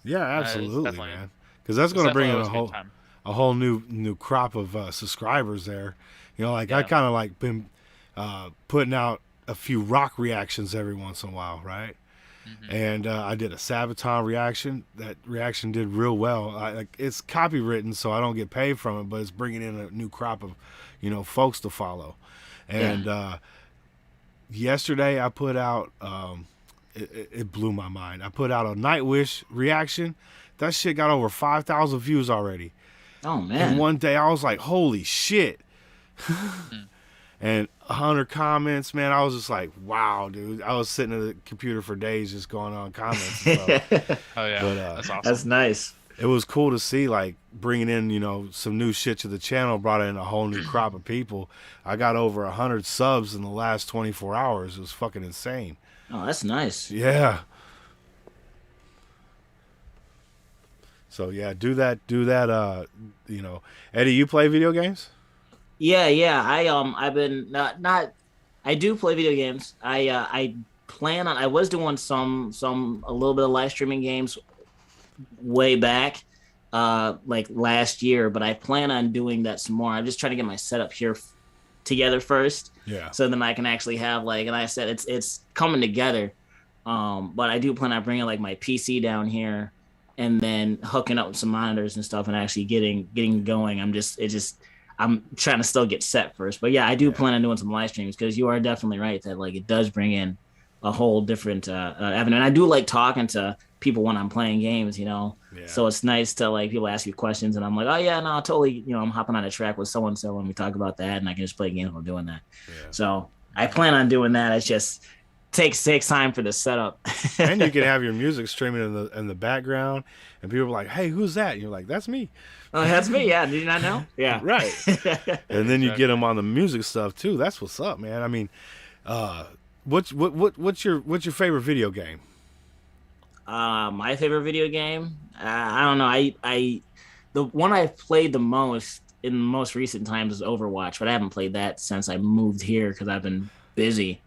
Yeah, absolutely, definitely- man. Because that's going to bring in definitely always a whole new crop of subscribers there. You know, like I Yeah. kind of like been putting out a few rock reactions every once in a while, right? Mhm. And I did a Sabaton reaction. That reaction did real well. It's copywritten, so I don't get paid from it, but it's bringing in a new crop of, you know, folks to follow. And yesterday I put out, it blew my mind. I put out a Nightwish reaction. That shit got over 5,000 views already. Oh man. And one day I was like, holy shit. And 100 comments, man. I was just like, wow, dude. I was sitting at the computer for days just going on comments and stuff. Oh yeah, But, that's awesome. That's nice. It was cool to see, like, bringing in, you know, some new shit to the channel, brought in a whole new crop of people. I got over 100 subs in the last 24 hours. It was fucking insane. Oh, that's nice. Yeah. So yeah, do that. You know, Eddie, you play video games? Yeah. I've been not. I do play video games. I plan on. I was doing a little bit of live streaming games way back, like last year. But I plan on doing that some more. I'm just trying to get my setup here together first. Yeah. So then I can actually have like, and I said it's coming together. But I do plan on bringing like my PC down here, and then hooking up with some monitors and stuff, and actually getting going. I'm trying to still get set first. But yeah, I do plan on doing some live streams, because you are definitely right that like it does bring in a whole different avenue. And I do like talking to people when I'm playing games, you know. Yeah. So it's nice to like people ask you questions, and I'm like, oh yeah, no, totally. You know, I'm hopping on a track with so and so, and we talk about that, and I can just play games while doing that. Yeah. So I plan on doing that. It's just takes time for the setup. And you can have your music streaming in the background, and people are like, "Hey, who's that?" And you're like, "That's me." Oh, that's me. Yeah, did you not know? Yeah, Right. And then you get them on the music stuff too. That's what's up, man. I mean, what's your favorite video game? My favorite video game. I don't know. I the one I've played the most in most recent times is Overwatch, but I haven't played that since I moved here because I've been busy.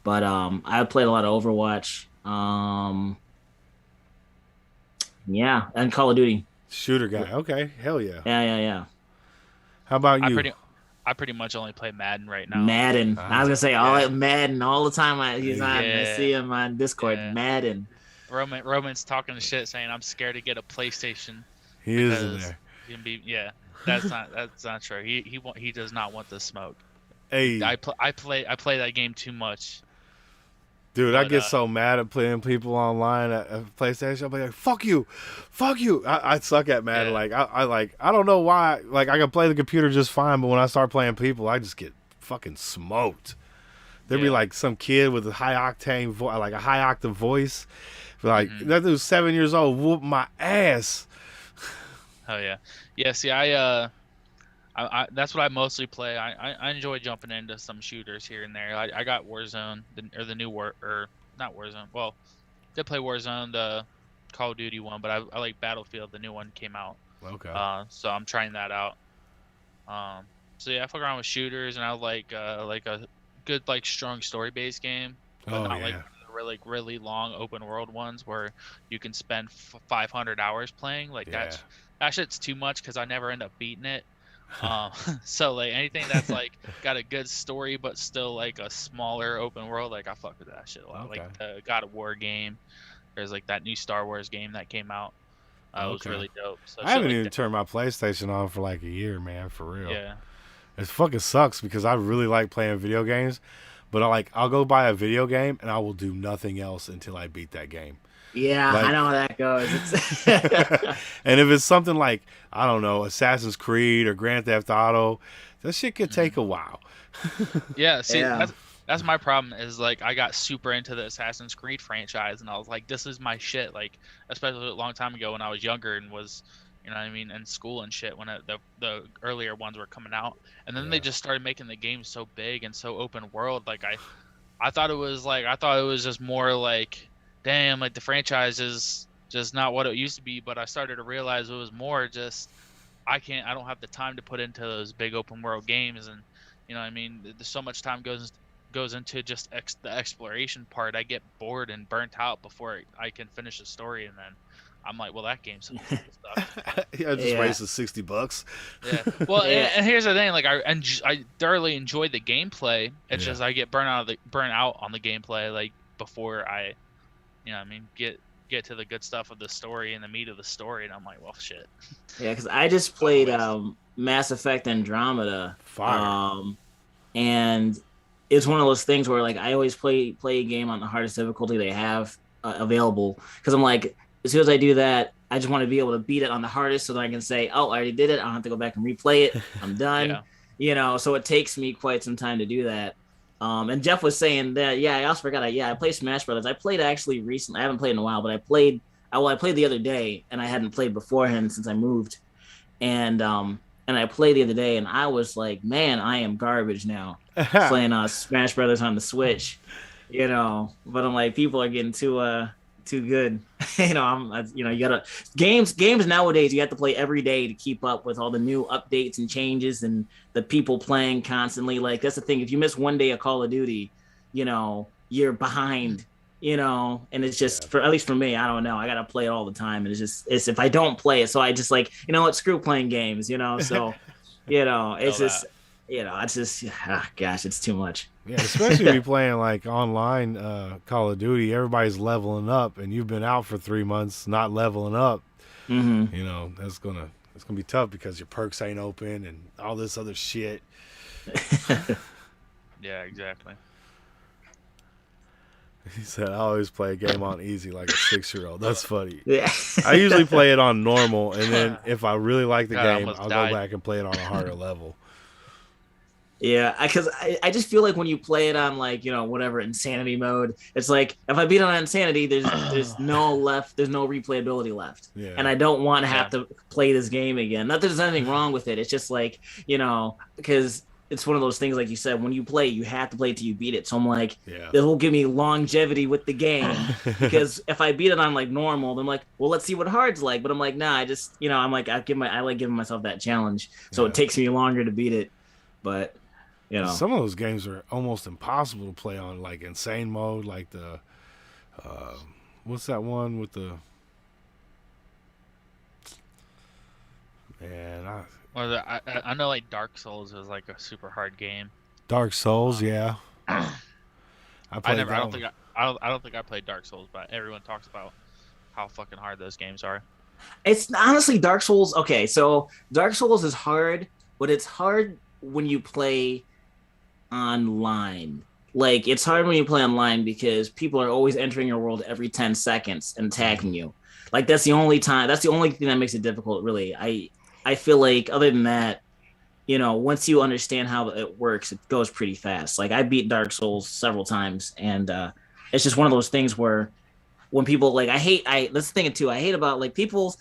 But I played a lot of Overwatch. Yeah, and Call of Duty. Shooter guy. Okay, hell yeah. Yeah. How about you? I pretty much only play Madden right now. Madden. I was gonna say Madden all the time. He's on. I Yeah. see him on Discord. Yeah. Madden. Roman's talking shit, saying I'm scared to get a PlayStation. He is in there. That's not true. He does not want the smoke. Hey, I play that game too much. dude, I get so mad at playing people online at PlayStation. I'm like, fuck you. I suck at Madden. Yeah. I don't know why. Like, I can play the computer just fine, but when I start playing people, I just get fucking smoked. There'd be like some kid with a high octane like a high octave voice. Like that dude's 7 years old, whoop my ass. Oh yeah. See, I that's what I mostly play. I enjoy jumping into some shooters here and there. I got Warzone, the new not Warzone. Well, did play Warzone, the Call of Duty one, but I like Battlefield. The new one came out. Okay. So I'm trying that out. So yeah, I fuck around with shooters, and I like a good strong story based game, but not like really long open world ones where you can spend 500 hours playing. Like that shit's too much because I never end up beating it. So like anything that's like got a good story but still like a smaller open world, like I fuck with that shit a lot. Like the God of War game. There's like that new Star Wars game that came out. It was really dope. So I haven't even turned my PlayStation on for like a year, man, for real. Yeah. It fucking sucks because I really like playing video games, but I'll go buy a video game and I will do nothing else until I beat that game. Yeah, I know how that goes. And if it's something like, I don't know, Assassin's Creed or Grand Theft Auto, that shit could take a while. Yeah, see, that's my problem is like I got super into the Assassin's Creed franchise and I was like, this is my shit. Like, especially a long time ago when I was younger and was, you know what I mean, in school and shit when the earlier ones were coming out. And then they just started making the game so big and so open world. Like I thought it was just more like, damn, like the franchise is just not what it used to be, but I started to realize it was more just I don't have the time to put into those big open world games, and you know what I mean, there's so much time goes into just the exploration part. I get bored and burnt out before I can finish the story, and then I'm like, well, that game's some cool stuff. I just wasted $60. Yeah. Well, and here's the thing, like I thoroughly enjoy the gameplay. It's just I get burnt out on the gameplay like before I, you know what I mean, get to the good stuff of the story and the meat of the story, and I'm like, well, shit. Yeah, because I just played Mass Effect Andromeda. And it's one of those things where like I always play a game on the hardest difficulty they have available, because I'm like, as soon as I do that, I just want to be able to beat it on the hardest so that I can say, oh, I already did it. I don't have to go back and replay it. I'm done. You know, so it takes me quite some time to do that. And Jeff was saying that, I also forgot. I played Smash Brothers. I played actually recently. I haven't played in a while, but I played the other day, and I hadn't played beforehand since I moved. And I played the other day, and I was like, man, I am garbage now playing Smash Brothers on the Switch. You know, but I'm like, people are getting too good. You gotta games nowadays. You have to play every day to keep up with all the new updates and changes and the people playing constantly. Like that's the thing. If you miss one day of Call of Duty, you know you're behind. You know, and it's just at least for me, I don't know. I gotta play it all the time, and it's if I don't play it, so I just like, you know what, screw playing games. You know, so you know, it's just. You know, it's just, gosh, it's too much. Yeah, especially if you're playing like online Call of Duty, everybody's leveling up, and you've been out for 3 months not leveling up. Mm-hmm. You know, it's gonna be tough because your perks ain't open and all this other shit. Yeah, exactly. He said, I always play a game on easy like a 6-year-old. That's funny. Yeah. I usually play it on normal, and then if I really like the game, I'll go back and play it on a harder level. Yeah, because I just feel like when you play it on like, you know, whatever insanity mode, it's like if I beat it on insanity, there's no replayability left. Yeah. And I don't want to have to play this game again. Not that there's anything wrong with it. It's just like, you know, because it's one of those things, like you said, when you play, you have to play till you beat it. So I'm like, this will give me longevity with the game. Because if I beat it on like normal, then I'm like, well, let's see what hard's like. But I'm like, nah, I just, you know, I'm like, I like giving myself that challenge. So it takes me longer to beat it. But you know, some of those games are almost impossible to play on like insane mode, like the what's that one with the Man, I know like Dark Souls is like a super hard game. Dark Souls, yeah. I don't think I played Dark Souls, but everyone talks about how fucking hard those games are. It's honestly Dark Souls. Okay, so Dark Souls is hard, but it's hard when you play online. Like, it's hard when you play online because people are always entering your world every 10 seconds and attacking you. Like, that's the only thing that makes it difficult, really. I feel like other than that, you know, once you understand how it works, it goes pretty fast. Like, I beat Dark Souls several times, and it's just one of those things where when people like, that's the thing too. I hate about like people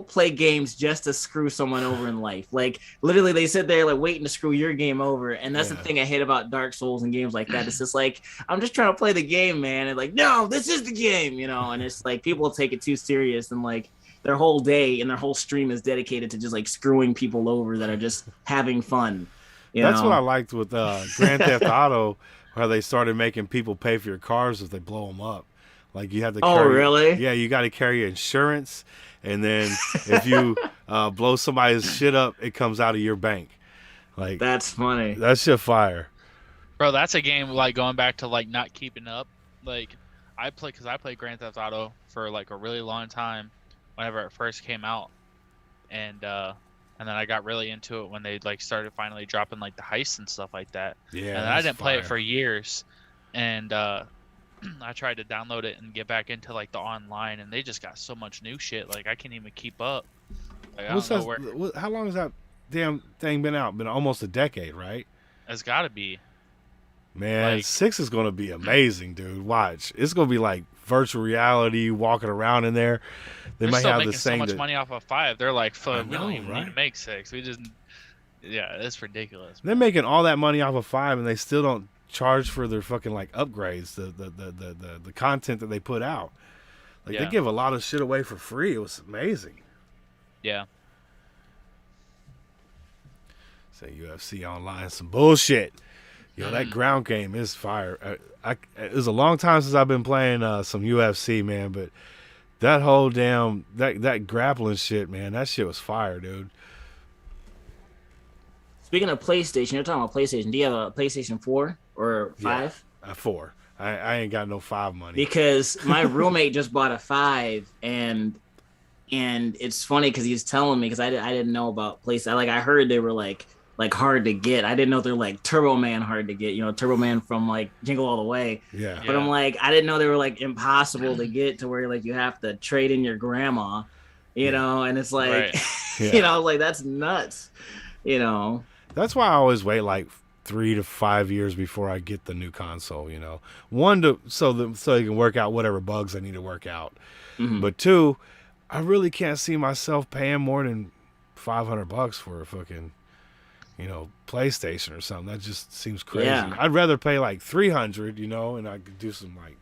play games just to screw someone over in life. Like, literally, they sit there like waiting to screw your game over, and that's the thing I hate about Dark Souls and games like that. It's just like, I'm just trying to play the game, man, and like, no, this is the game, you know. And it's like people take it too serious, and like their whole day and their whole stream is dedicated to just like screwing people over that are just having fun. That's what I liked with Grand Theft Auto, how they started making people pay for your cars if they blow them up. Like, you have to carry, really? Yeah, you got to carry insurance, and then if you blow somebody's shit up, it comes out of your bank. Like, that's funny. That shit fire. Bro, that's a game like going back to like not keeping up. Like, I played Grand Theft Auto for like a really long time whenever it first came out, and then I got really into it when they like started finally dropping like the heists and stuff like that. Yeah, and I didn't play it for years, and I tried to download it and get back into like the online, and they just got so much new shit. Like, I can't even keep up. Like, how long has that damn thing been out? Been almost a decade, right? It's got to be. Man, like, 6 is going to be amazing, dude. Watch. It's going to be like virtual reality, walking around in there. They might have the same. So much money off of 5. They're like, we don't even need to make 6. Yeah, it's ridiculous. They're making all that money off of 5, and they still don't charge for their fucking like upgrades, the content that they put out. Like, they give a lot of shit away for free. It was amazing. Yeah. Say UFC Online, some bullshit. Yo, that ground game is fire. It was a long time since I've been playing some UFC, man, but that whole damn that grappling shit, man, that shit was fire, dude. Speaking of PlayStation, you're talking about PlayStation. Do you have a PlayStation 4 or 5? Yeah, 4. I ain't got no 5 money. Because my roommate just bought a 5, and it's funny because he's telling me, because I didn't know about PlayStation. Like, I heard they were like hard to get. I didn't know they're like Turbo Man hard to get. You know, Turbo Man from like Jingle All the Way. Yeah. But I'm like, I didn't know they were like impossible to get, to where like you have to trade in your grandma. You know, and it's like, you know, like, that's nuts. You know. That's why I always wait like 3 to 5 years before I get the new console. You know, 1 so you can work out whatever bugs I need to work out. Mm-hmm. But 2, I really can't see myself paying more than $500 for a fucking, you know, PlayStation or something. That just seems crazy. Yeah. I'd rather pay like $300, you know, and I could do some like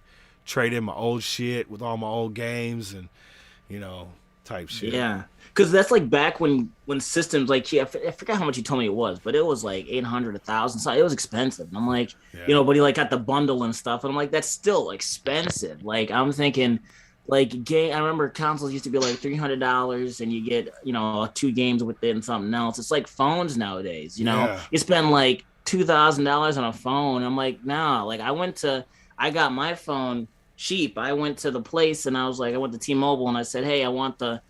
trade in my old shit with all my old games and, you know, type shit. Yeah. Because that's like back when systems like, I forgot how much you told me it was, but it was like $800, $1,000. So it was expensive. And I'm like, you know, but he like got the bundle and stuff. And I'm like, that's still expensive. Like, I'm thinking, like, I remember consoles used to be like $300, and you get, you know, 2 games with it and something else. It's like phones nowadays, you know. You spend like $2,000 on a phone. I'm like, nah. Like, I got my phone cheap. I went to the place, and I was like, I went to T-Mobile, and I said, hey, I want the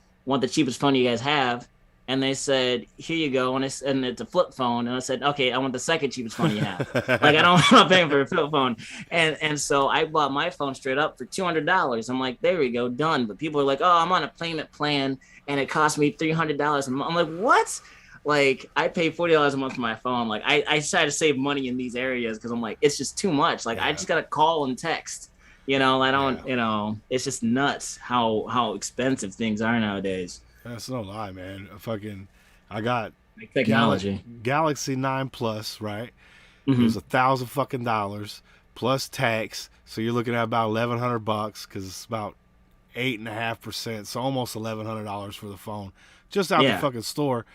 cheapest phone you guys have. And they said, here you go. And it's a flip phone. And I said, okay, I want the second cheapest phone you have. Like, I'm not paying for a flip phone. And so I bought my phone straight up for $200. I'm like, there we go, done. But people are like, oh, I'm on a payment plan, and it cost me $300. I'm like, what? Like, I pay $40 a month for my phone. Like, I try to save money in these areas because I'm like, it's just too much. Like, I just got to call and text. You know, I don't, you know, it's just nuts how expensive things are nowadays. That's no lie, man. I got technology. Galaxy 9 Plus, right? Mm-hmm. It was $1,000 plus tax, so you're looking at about $1,100 because it's about 8.5%, so almost $1,100 for the phone, just out the fucking store.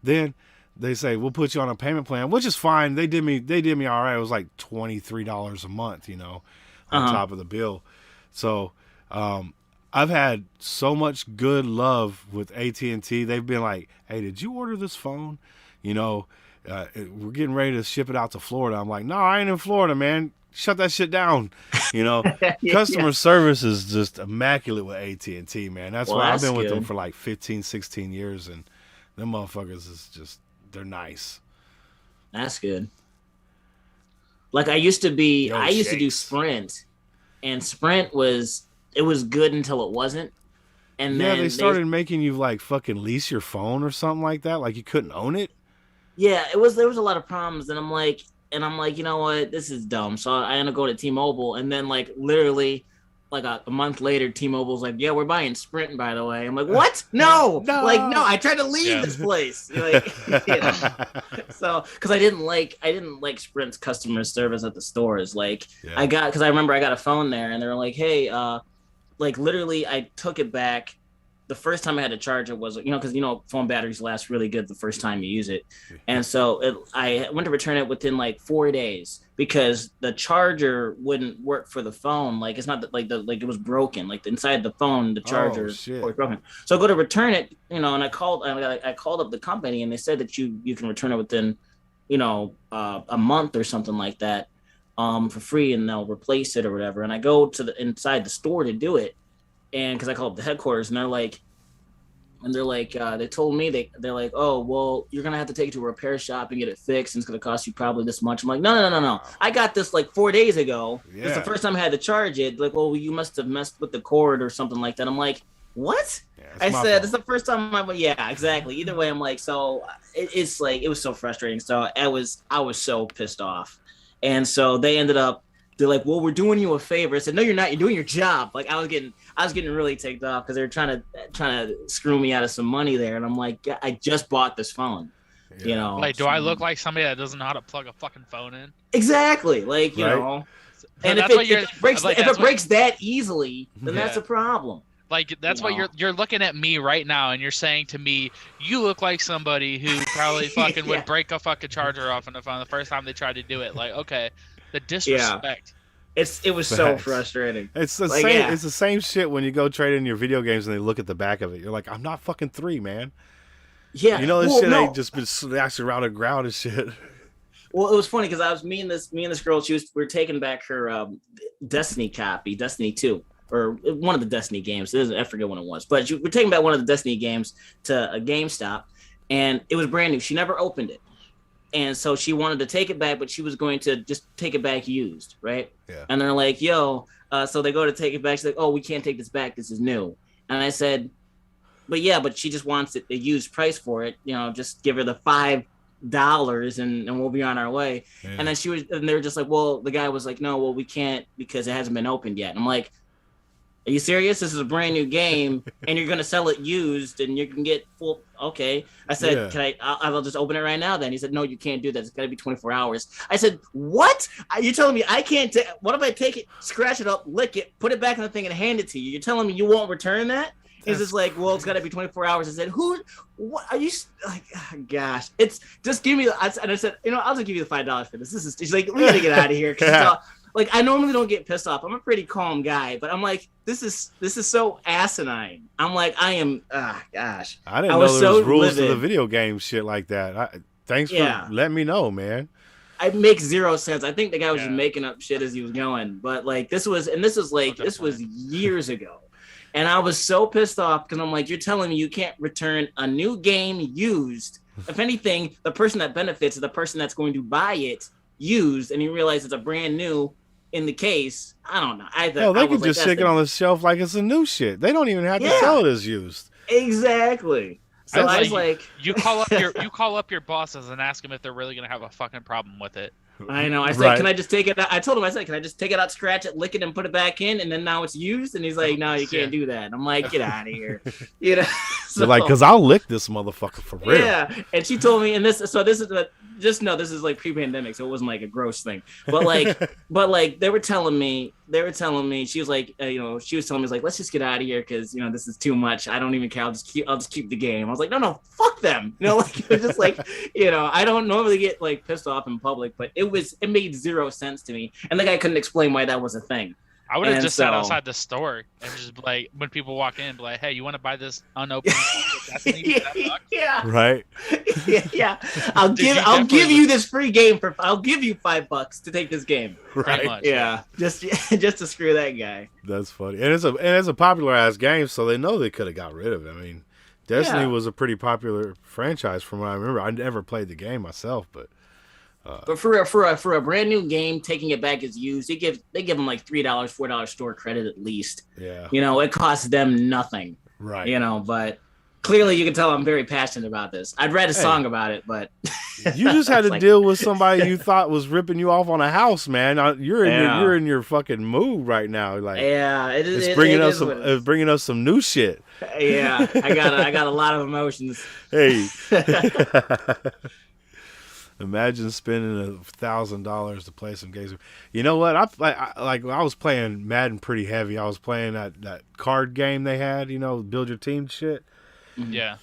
Then they say we'll put you on a payment plan, which is fine. They did me all right. It was like $23 a month, you know, on top of the bill. So I I've had so much good love with AT&T. They've been like, hey, did you order this phone? You know, we're getting ready to ship it out to Florida. I'm like, no, I ain't in Florida, man. Shut that shit down. You know, customer service is just immaculate with AT&T, man. That's why I've been with them for like 15, 16 years, and them motherfuckers is just, they're nice. That's good. Like I used to do Sprint, and Sprint was good until it wasn't. And then they started making you like fucking lease your phone or something like that. Like you couldn't own it. Yeah, there was a lot of problems, and I'm like, you know what, this is dumb. So I ended up going to T-Mobile, and then like literally, like a month later, T-Mobile's like, yeah, we're buying Sprint, by the way. I'm like, what? No, like no, I tried to leave this place. Like, you know? So because I didn't like Sprint's customer service at the stores. Like because I remember I got a phone there, and they were like, hey, like literally, I took it back. The first time I had to charge it was, because phone batteries last really good the first time you use it, and so I went to return it within like 4 days because the charger wouldn't work for the phone. Like it's not that it was broken. Like inside the phone, the charger was broken. So I go to return it, and I called up the company, and they said that you can return it within, a month or something like that, for free, and they'll replace it or whatever. And I go to inside the store to do it. And because I called up the headquarters, and they're like, they told me they're like, oh, well, you're gonna have to take it to a repair shop and get it fixed, and it's gonna cost you probably this much. I'm like, no. I got this like 4 days ago. Yeah. It's the first time I had to charge it. Like, well, you must have messed with the cord or something like that. I'm like, what? Yeah, I said, it's the first time yeah, exactly. Either way, I'm like, so it's like, it was so frustrating. So I was so pissed off. And so they're like, well, we're doing you a favor. I said, no, you're not. You're doing your job. Like I was getting really ticked off because they were trying to screw me out of some money there. And I'm like, I just bought this phone, Like, do I look like somebody that doesn't know how to plug a fucking phone in? Exactly. Like, you know. And if it breaks that easily, then that's a problem. Like that's why you're looking at me right now, and you're saying to me, you look like somebody who probably fucking would break a fucking charger off on the phone the first time they tried to do it. Like, okay. The disrespect. It was so frustrating. It's the same. It's the same shit when you go trade in your video games and they look at the back of it. You're like, I'm not fucking 3, man. Yeah, this shit ain't just been slashed around the ground and shit. Well, it was funny because I was me and this girl. We were taking back her Destiny copy, Destiny 2, or one of the Destiny games. I forget when it was, but we're taking back one of the Destiny games to a GameStop, and it was brand new. She never opened it. And so she wanted to take it back, but she was going to just take it back used, right? Yeah. And they're like, yo, so they go to take it back. She's like, oh, we can't take this back. This is new. And I said, but she just wants a used price for it. Just give her the $5 and we'll be on our way. Yeah. And then they were just like, well, the guy was like, no, well, we can't because it hasn't been opened yet. And I'm like, are you serious? This is a brand new game, and you're gonna sell it used, and you can get full. Okay, I said, can I'll just open it right now. Then he said, no, you can't do that. It's gotta be 24 hours. I said, what? You're telling me I can't? What if I take it, scratch it up, lick it, put it back in the thing, and hand it to you? You're telling me you won't return that? He's just like, well, it's gotta be 24 hours. I said, what are you like? Oh, gosh, it's just give me. And I said, I'll just give you the $5 for this. She's like, we gotta get out of here. Like I normally don't get pissed off. I'm a pretty calm guy, but I'm like, this is so asinine. I'm like, I am. Gosh, I didn't know there was rules to the video game shit like that. Thanks for letting me know, man. It makes zero sense. I think the guy was just making up shit as he was going. But like this was years ago, and I was so pissed off because I'm like, you're telling me you can't return a new game used. If anything, the person that benefits is the person that's going to buy it used, and you realize it's a brand new in the case. I don't know. They could just stick it on the shelf like it's a new shit. They don't even have to sell it as used. Exactly. So I was like, you call up your bosses and ask them if they're really gonna have a fucking problem with it. I know. I said, can I just take it out? I told him, can I just take it out, scratch it, lick it, and put it back in, and then now it's used? And he's like, no, you can't do that. And I'm like, get out of here. So, like, because I'll lick this motherfucker for real. Yeah. And she told me, this is like pre-pandemic, so it wasn't like a gross thing. But like, they were telling me, she was like, she was telling me, like, let's just get out of here because this is too much. I don't even care. I'll just keep the game. I was like, no, fuck them. Like it was just like, I don't normally get like pissed off in public, but it made zero sense to me, and the guy couldn't explain why that was a thing. I would have And just sat so- outside the store and just be like, when people walk in, be like, "Hey, you want to buy this unopened Destiny for $10?" Yeah, Right? yeah. I'll Dude, you give definitely you would- this free game for. I'll give you $5 to take this game. Pretty Right. much. Yeah, just to screw that guy. That's funny. And it's a popular ass game, so they know they could have got rid of it. I mean, Destiny Yeah. was a pretty popular franchise from what I remember. I never played the game myself, but But for a brand new game, taking it back as used, they give them like $3, $4 store credit at least. yeah. You know, it costs them nothing. Right. You know, but clearly you can tell I'm very passionate about this. I'd read a song about it, but You just had to It's like- deal with somebody you thought was ripping you off on a house, man. You're in Yeah. you're in your fucking mood right now. Like yeah, it's bringing us some what it is. bringing us some new shit. Yeah, I got a lot of emotions. Hey. Imagine spending $1,000 to play some games. You know what? I was playing Madden pretty heavy. I was playing that card game they had, build your team shit. Yeah.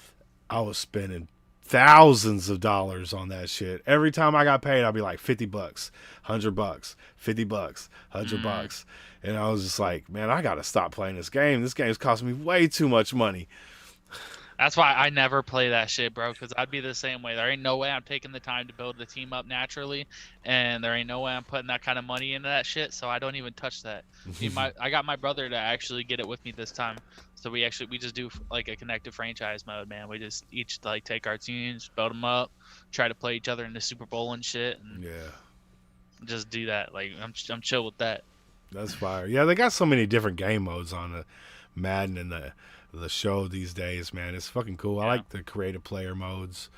I was spending thousands of dollars on that shit. Every time I got paid, I'd be like $50, $100, $50, $100. And I was just like, man, I got to stop playing this game. This game's costing me way too much money. That's why I never play that shit, bro, because I'd be the same way. There ain't no way I'm taking the time to build the team up naturally, and there ain't no way I'm putting that kind of money into that shit, so I don't even touch that. I got my brother to actually get it with me this time, so we just do like a connected franchise mode, man. We just each like take our teams, build them up, try to play each other in the Super Bowl and shit, and Yeah, just do that. Like I'm chill with that. that's fire. Yeah, they got so many different game modes on the Madden and the show these days, man. It's fucking cool. I like the creative player modes,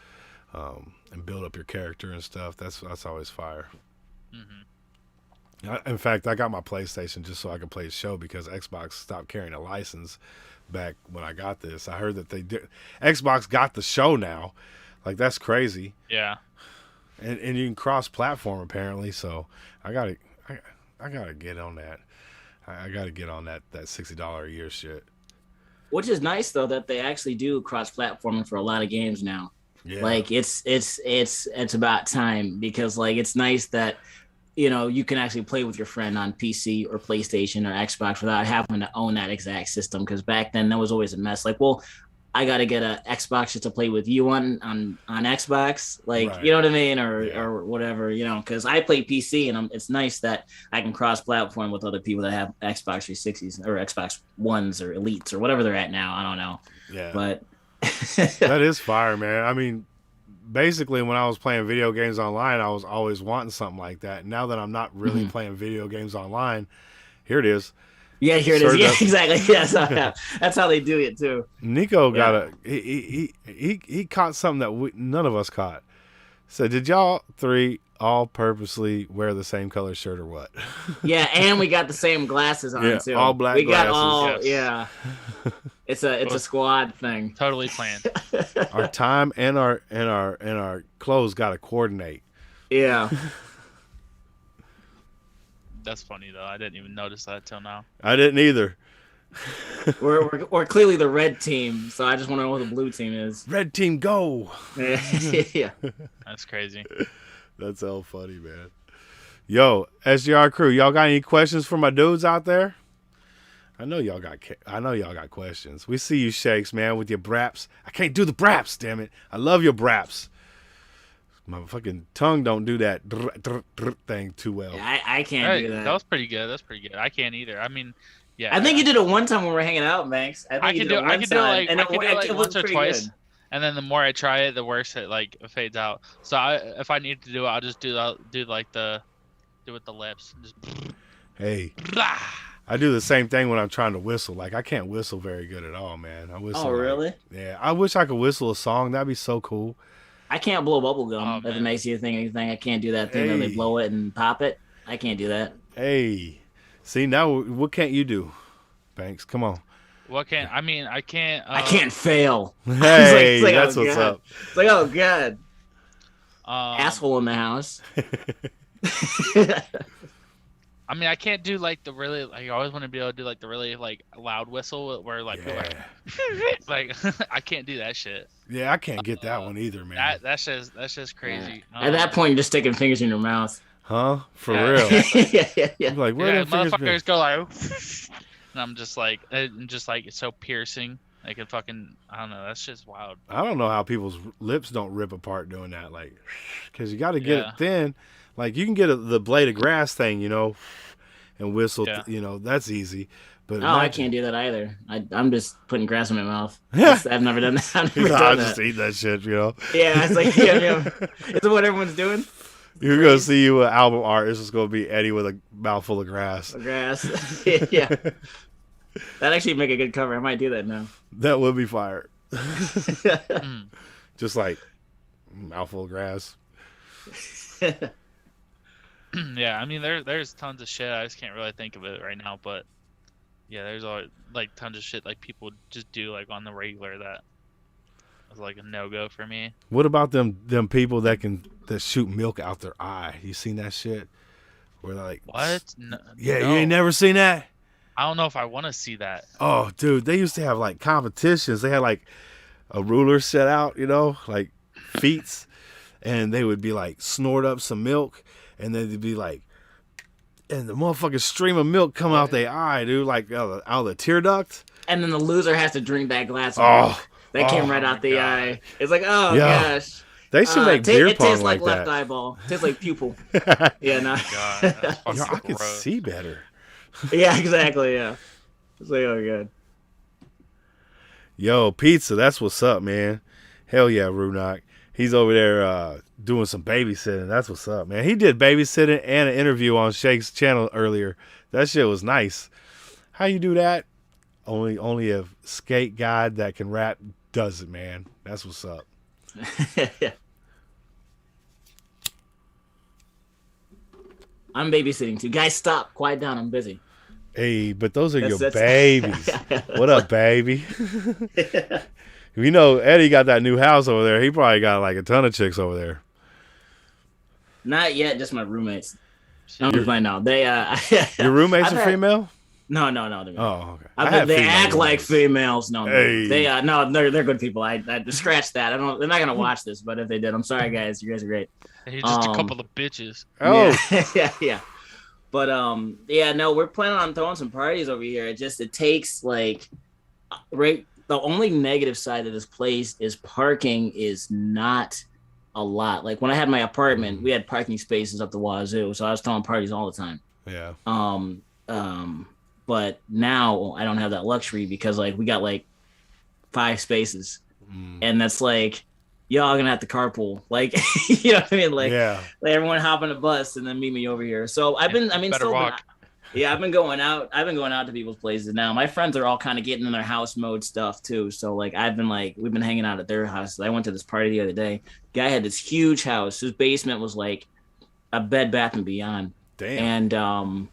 and build up your character and stuff. That's always fire. In fact, I got my PlayStation just so I could play the show because Xbox stopped carrying a license back when I got this. I heard that they did. Xbox got the show now. Like, that's crazy. Yeah. And you can cross-platform apparently. So I gotta get on that. I gotta get on that $60 a year shit. Which is nice though that they actually do cross-platforming for a lot of games now. Yeah. Like it's about time because like it's nice that you can actually play with your friend on PC or PlayStation or Xbox without having to own that exact system. Because back then that was always a mess. Like, well, I got to get a Xbox just to play with you on Xbox, like Right. you know what I mean, or whatever, because I play PC and it's nice that I can cross-platform with other people that have Xbox 360s or Xbox Ones or Elites or whatever they're at now. I don't know, Yeah. but That is fire, man. I mean, basically, when I was playing video games online, I was always wanting something like that. Now that I'm not really playing video games online, here it is. yeah, here it is. Served Yeah, up. exactly. Yeah, that's how they do it too. Nico got he caught something that none of us caught. So did y'all three all purposely wear the same color shirt or what? Yeah, and we got the same glasses on Yeah, too. all black We got glasses. all Yes. yeah. It's a squad thing. Totally planned. Our time and our clothes got to coordinate. Yeah. That's funny though. I didn't even notice that till now. I didn't either. We're clearly the red team, so I just want to know what the blue team is. Red team go. Yeah. That's crazy. That's all funny, man. Yo, SGR crew, y'all got any questions for my dudes out there? I know y'all got questions. We see you, Shakes, man, with your braps. I can't do the braps, damn it. I love your braps. My fucking tongue don't do that thing too well. I can't do that. That was pretty good. That's pretty good. I can't either. I mean, yeah. I think you did it one time when we were hanging out, Max. I can do it like once or twice, good. and then the more I try it, the worse it like fades out. So if I need to do it, I'll just do with the lips. Just Hey, I do the same thing when I'm trying to whistle. Like, I can't whistle very good at all, man. I whistle. Oh, really? Yeah, I wish I could whistle a song. That'd be so cool. I can't blow bubble gum. Oh, if it man. makes you think anything, I can't do that thing where they Hey. blow it and pop it. I can't do that. Hey, see, now what can't you do? Banks, come on. What can I mean? I can't. I can't fail. Hey, It's like, that's oh, what's God. up. It's like, oh god, Asshole. asshole in the house. I mean, I can't do like the really like. I always want to be able to do like the really like loud whistle where like people are like I can't do that shit. Yeah, I can't get that one either, man. That's just crazy. At that point, you're just sticking fingers in your mouth. Huh? For Yeah. real? Yeah. I'm like, where Yeah, the fingers been? motherfuckers go like, and I'm just like, it's so piercing. Like it fucking, I don't know. That's just wild. I don't know how people's lips don't rip apart doing that. Like, because you got to get Yeah. it thin. Like, you can get the blade of grass thing, and whistle. Yeah. That's easy. But Oh, I can't do that either. I'm just putting grass in my mouth. I've never done that. I've never I done just that. eat that shit, Yeah, it's like, yeah. It's what everyone's doing. You're gonna see you an album art. It's just gonna be Eddie with a mouthful of grass. Grass. Yeah. That'd actually make a good cover. I might do that now. That would be fire. Just like mouthful of grass. Yeah, I mean, there's tons of shit. I just can't really think of it right now, but yeah, there's always like tons of shit like people just do like on the regular that was like a no go for me. What about them people that shoot milk out their eye? You seen that shit? Where they're like, What? No, yeah, no. you ain't never seen that? I don't know if I want to see that. Oh, dude, they used to have like competitions. They had like a ruler set out, like feats, and they would be like snort up some milk, and then they'd be like, and the motherfucking stream of milk come out their eye, dude, like out of the tear duct. And then the loser has to drink that glass of Oh, milk. That came right out the eye. It's like, oh Yeah. gosh. They should make beer it pong tastes like left that. eyeball. It tastes like pupil. Yeah, no. God, that's fucking Yo, I can gross. see better. Yeah, exactly. Yeah. It's like, oh god. Yo, pizza, that's what's up, man. Hell yeah, Runak. He's over there doing some babysitting. That's what's up, man. He did babysitting and an interview on Shake's channel earlier. That shit was nice. How you do that? Only a skate guy that can rap does it, man. That's what's up. Yeah. I'm babysitting too. Guys, stop. Quiet down. I'm busy. Hey, but those are your That's- babies. What up, baby? You know, Eddie got that new house over there. He probably got like a ton of chicks over there. Not yet. Just my roommates. I'm just playing now. They Your roommates I've are had- female? No. They're Oh, okay. they act like females. No, Hey. they no, they're good people. I scratch that. I don't. They're not gonna watch this, but if they did, I'm sorry, guys. You guys are great. He's just a couple of bitches. Oh, Yeah. But yeah, no, we're planning on throwing some parties over here. It takes like right. The only negative side of this place is parking is not a lot. Like when I had my apartment, we had parking spaces up the wazoo, so I was throwing parties all the time. yeah. But now I don't have that luxury because like we got like 5 spaces, and that's like y'all gonna have to carpool. Like you know what I mean? Like, Yeah. like everyone hop on a bus and then meet me over here. So I've been Better walk. yeah, I've been going out to people's places now. My friends are all kind of getting in their house mode stuff too. So like we've been hanging out at their house. I went to this party the other day. Guy had this huge house. His basement was like a Bed Bath and Beyond. Damn.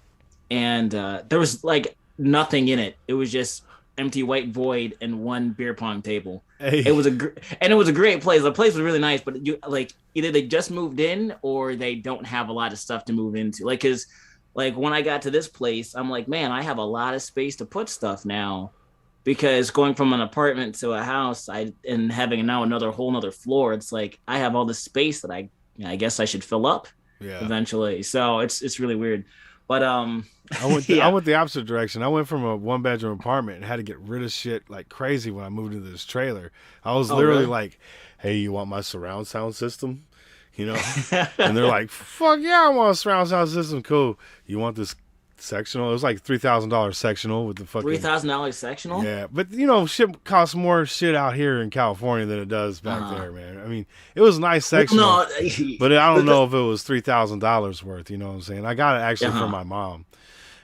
And there was like nothing in it. It was just empty white void and one beer pong table. Hey. It was a great place. The place was really nice, but you like either they just moved in or they don't have a lot of stuff to move into. Like, cause like when I got to this place, I'm like, man, I have a lot of space to put stuff now, because going from an apartment to a house, and having now another whole nother floor, it's like I have all this space that I guess I should fill up eventually. So it's really weird. But I went the opposite direction. I went from a 1-bedroom apartment and had to get rid of shit like crazy when I moved into this trailer. I was literally really? like, "Hey, you want my surround sound system?" And they're like, "Fuck yeah, I want a surround sound system." Cool. You want this sectional? It was like $3,000 sectional with the fucking $3,000 sectional. Yeah, but shit costs more shit out here in California than it does back there, man. I mean, it was a nice sectional, No, but I don't know if it was $3,000 worth. You know what I'm saying? I got it actually from my mom.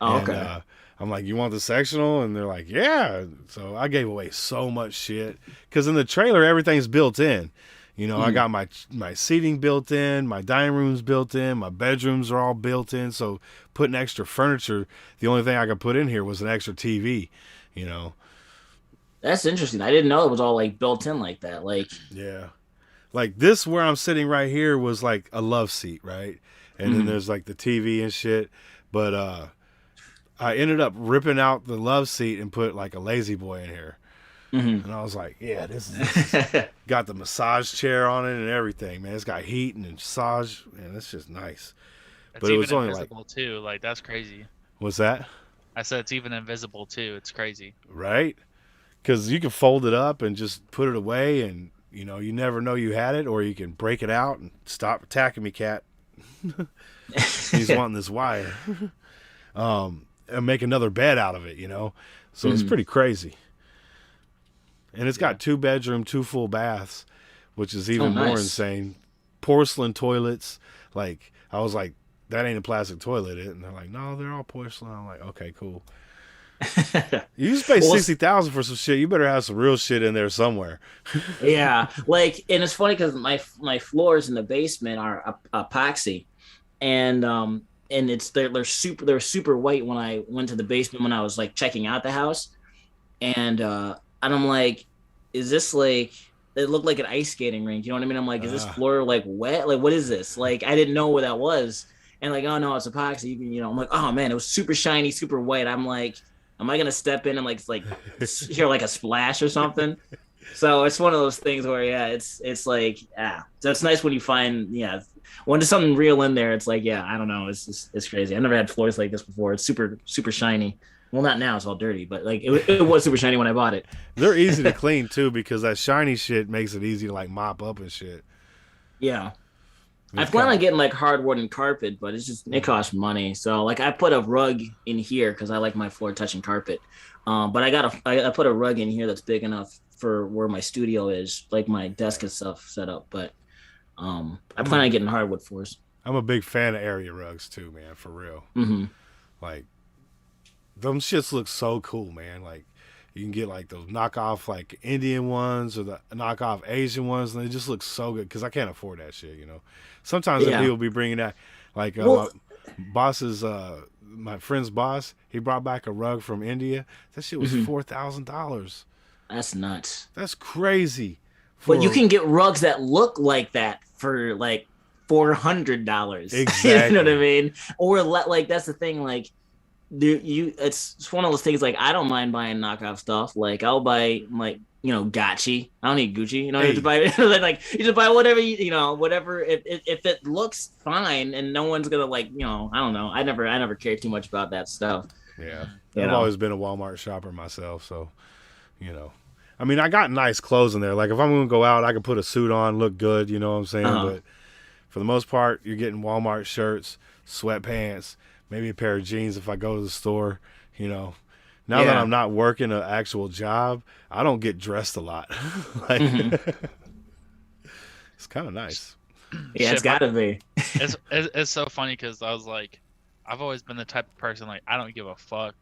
Oh, And, okay. I'm like, "You want the sectional?" And they're like, "Yeah." So I gave away so much shit because in the trailer everything's built in. I got my seating built in, my dining room's built in, my bedrooms are all built in. So putting extra furniture, the only thing I could put in here was an extra TV. That's interesting. I didn't know it was all like built in like that. Like, Yeah. Like this where I'm sitting right here was like a love seat, right? And then there's like the TV and shit. But I ended up ripping out the love seat and put like a lazy boy in here. And I was like, yeah, this is got the massage chair on it and everything, man. It's got heat and massage, man. It's just nice. It's but it even was only invisible too. Like that's crazy. what's that? I said it's even invisible too. It's crazy. Right? Because you can fold it up and just put it away, and you never know you had it, or you can break it out and stop attacking me, cat. He's wanting this wire, and make another bed out of it, So it's pretty crazy. And it's got 2 bedroom, 2 full baths, which is even more insane. Porcelain toilets. Like, I was like, that ain't a plastic toilet. And they're like, no, they're all porcelain. I'm like, okay, cool. You just pay $60,000 for some shit. You better have some real shit in there somewhere. Yeah, like, and it's funny because my floors in the basement are epoxy, and they're super white when I went to the basement when I was like checking out the house, and I'm like, is this like? It looked like an ice skating rink. You know what I mean? I'm like, is this floor like wet? Like, what is this? Like, I didn't know what that was, and like, oh no, it's epoxy. I'm like, oh man, it was super shiny, super white. I'm like, am I gonna step in and like hear like a splash or something? So it's one of those things where it's like So it's nice when you find when there's something real in there. It's like I don't know. It's crazy. I never had floors like this before. It's super super shiny. Well, not now. It's all dirty, but like it was super shiny when I bought it. They're easy to clean too because that shiny shit makes it easy to like mop up and shit. Yeah. I plan on getting like hardwood and carpet, but it costs money. So like I put a rug in here because I like my floor touching carpet. But I put a rug in here that's big enough for where my studio is, like my desk and stuff set up. But I plan on getting hardwood floors. I'm a big fan of area rugs too, man. For real. Mm-hmm. Like them shits look so cool, man. Like you can get like those knockoff like Indian ones or the knockoff Asian ones, and they just look so good because I can't afford that shit, Sometimes people be bringing that, like my friend's boss, he brought back a rug from India. That shit was $4,000. That's nuts. That's crazy. But you can get rugs that look like that for like $400. Exactly. You know what I mean? Or like that's the thing, like. It's one of those things like I don't mind buying knockoff stuff. Like I'll buy like Gotchi. I don't need Gucci. You have to buy like you just buy whatever whatever if it looks fine and no one's gonna like I don't know. I never cared too much about that stuff. Yeah, I've always been a Walmart shopper myself, so I mean I got nice clothes in there. Like if I'm gonna go out, I can put a suit on, look good. You know what I'm saying? But for the most part, you're getting Walmart shirts, sweatpants. Maybe a pair of jeans if I go to the store, Now that I'm not working an actual job, I don't get dressed a lot. It's kind of nice. Yeah, it's gotta be. It's so funny because I was like, I've always been the type of person like I don't give a fuck.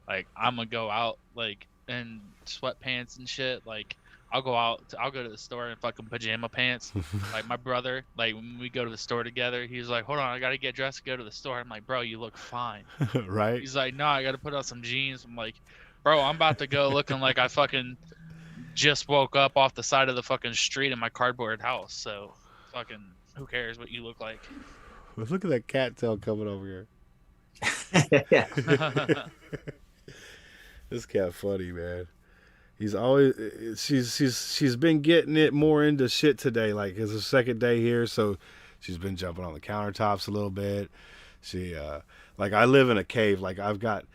Like I'm gonna go out like in sweatpants and shit. Like I'll go to the store in fucking pajama pants. Like my brother, like when we go to the store together, he's like, hold on, I gotta get dressed to go to the store. I'm like, bro, you look fine. Right? He's like, no, I gotta put on some jeans. I'm like, bro, I'm about to go looking like I fucking just woke up off the side of the fucking street in my cardboard house. So fucking who cares what you look like? Look at that cat tail coming over here. This cat funny, man. He's always she's been getting it more into shit today. Like it's her second day here, so she's been jumping on the countertops a little bit. She like I live in a cave. Like I've got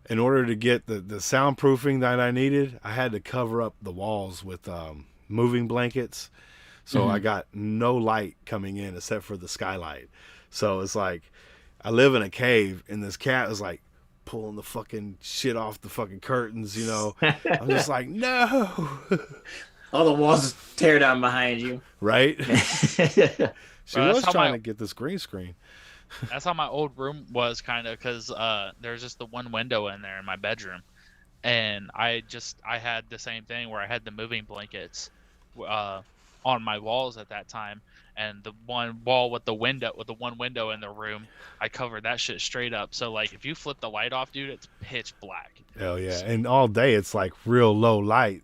in order to get the soundproofing that I needed, I had to cover up the walls with moving blankets. So I got no light coming in except for the skylight. So it's like I live in a cave and this cat is like pulling the fucking shit off the fucking curtains, I'm just like, no. All the walls tear down behind you. Right? She was trying to get this green screen. That's how my old room was kind of because there's just the one window in there in my bedroom. And I had the same thing where I had the moving blankets on my walls at that time. And the one wall with the one window in the room, I covered that shit straight up. So like, if you flip the light off, dude, it's pitch black. Hell yeah! And all day it's like real low light.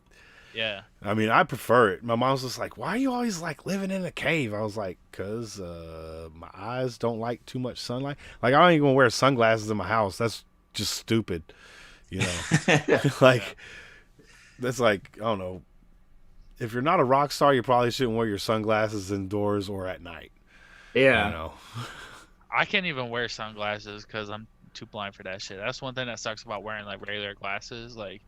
Yeah. I mean, I prefer it. My mom's just like, "Why are you always like living in a cave?" I was like, "Cause my eyes don't like too much sunlight. Like I don't even wear sunglasses in my house. That's just stupid, Like that's like I don't know. If you're not a rock star, you probably shouldn't wear your sunglasses indoors or at night. Yeah. I can't even wear sunglasses because I'm too blind for that shit. That's one thing that sucks about wearing like regular glasses. Like,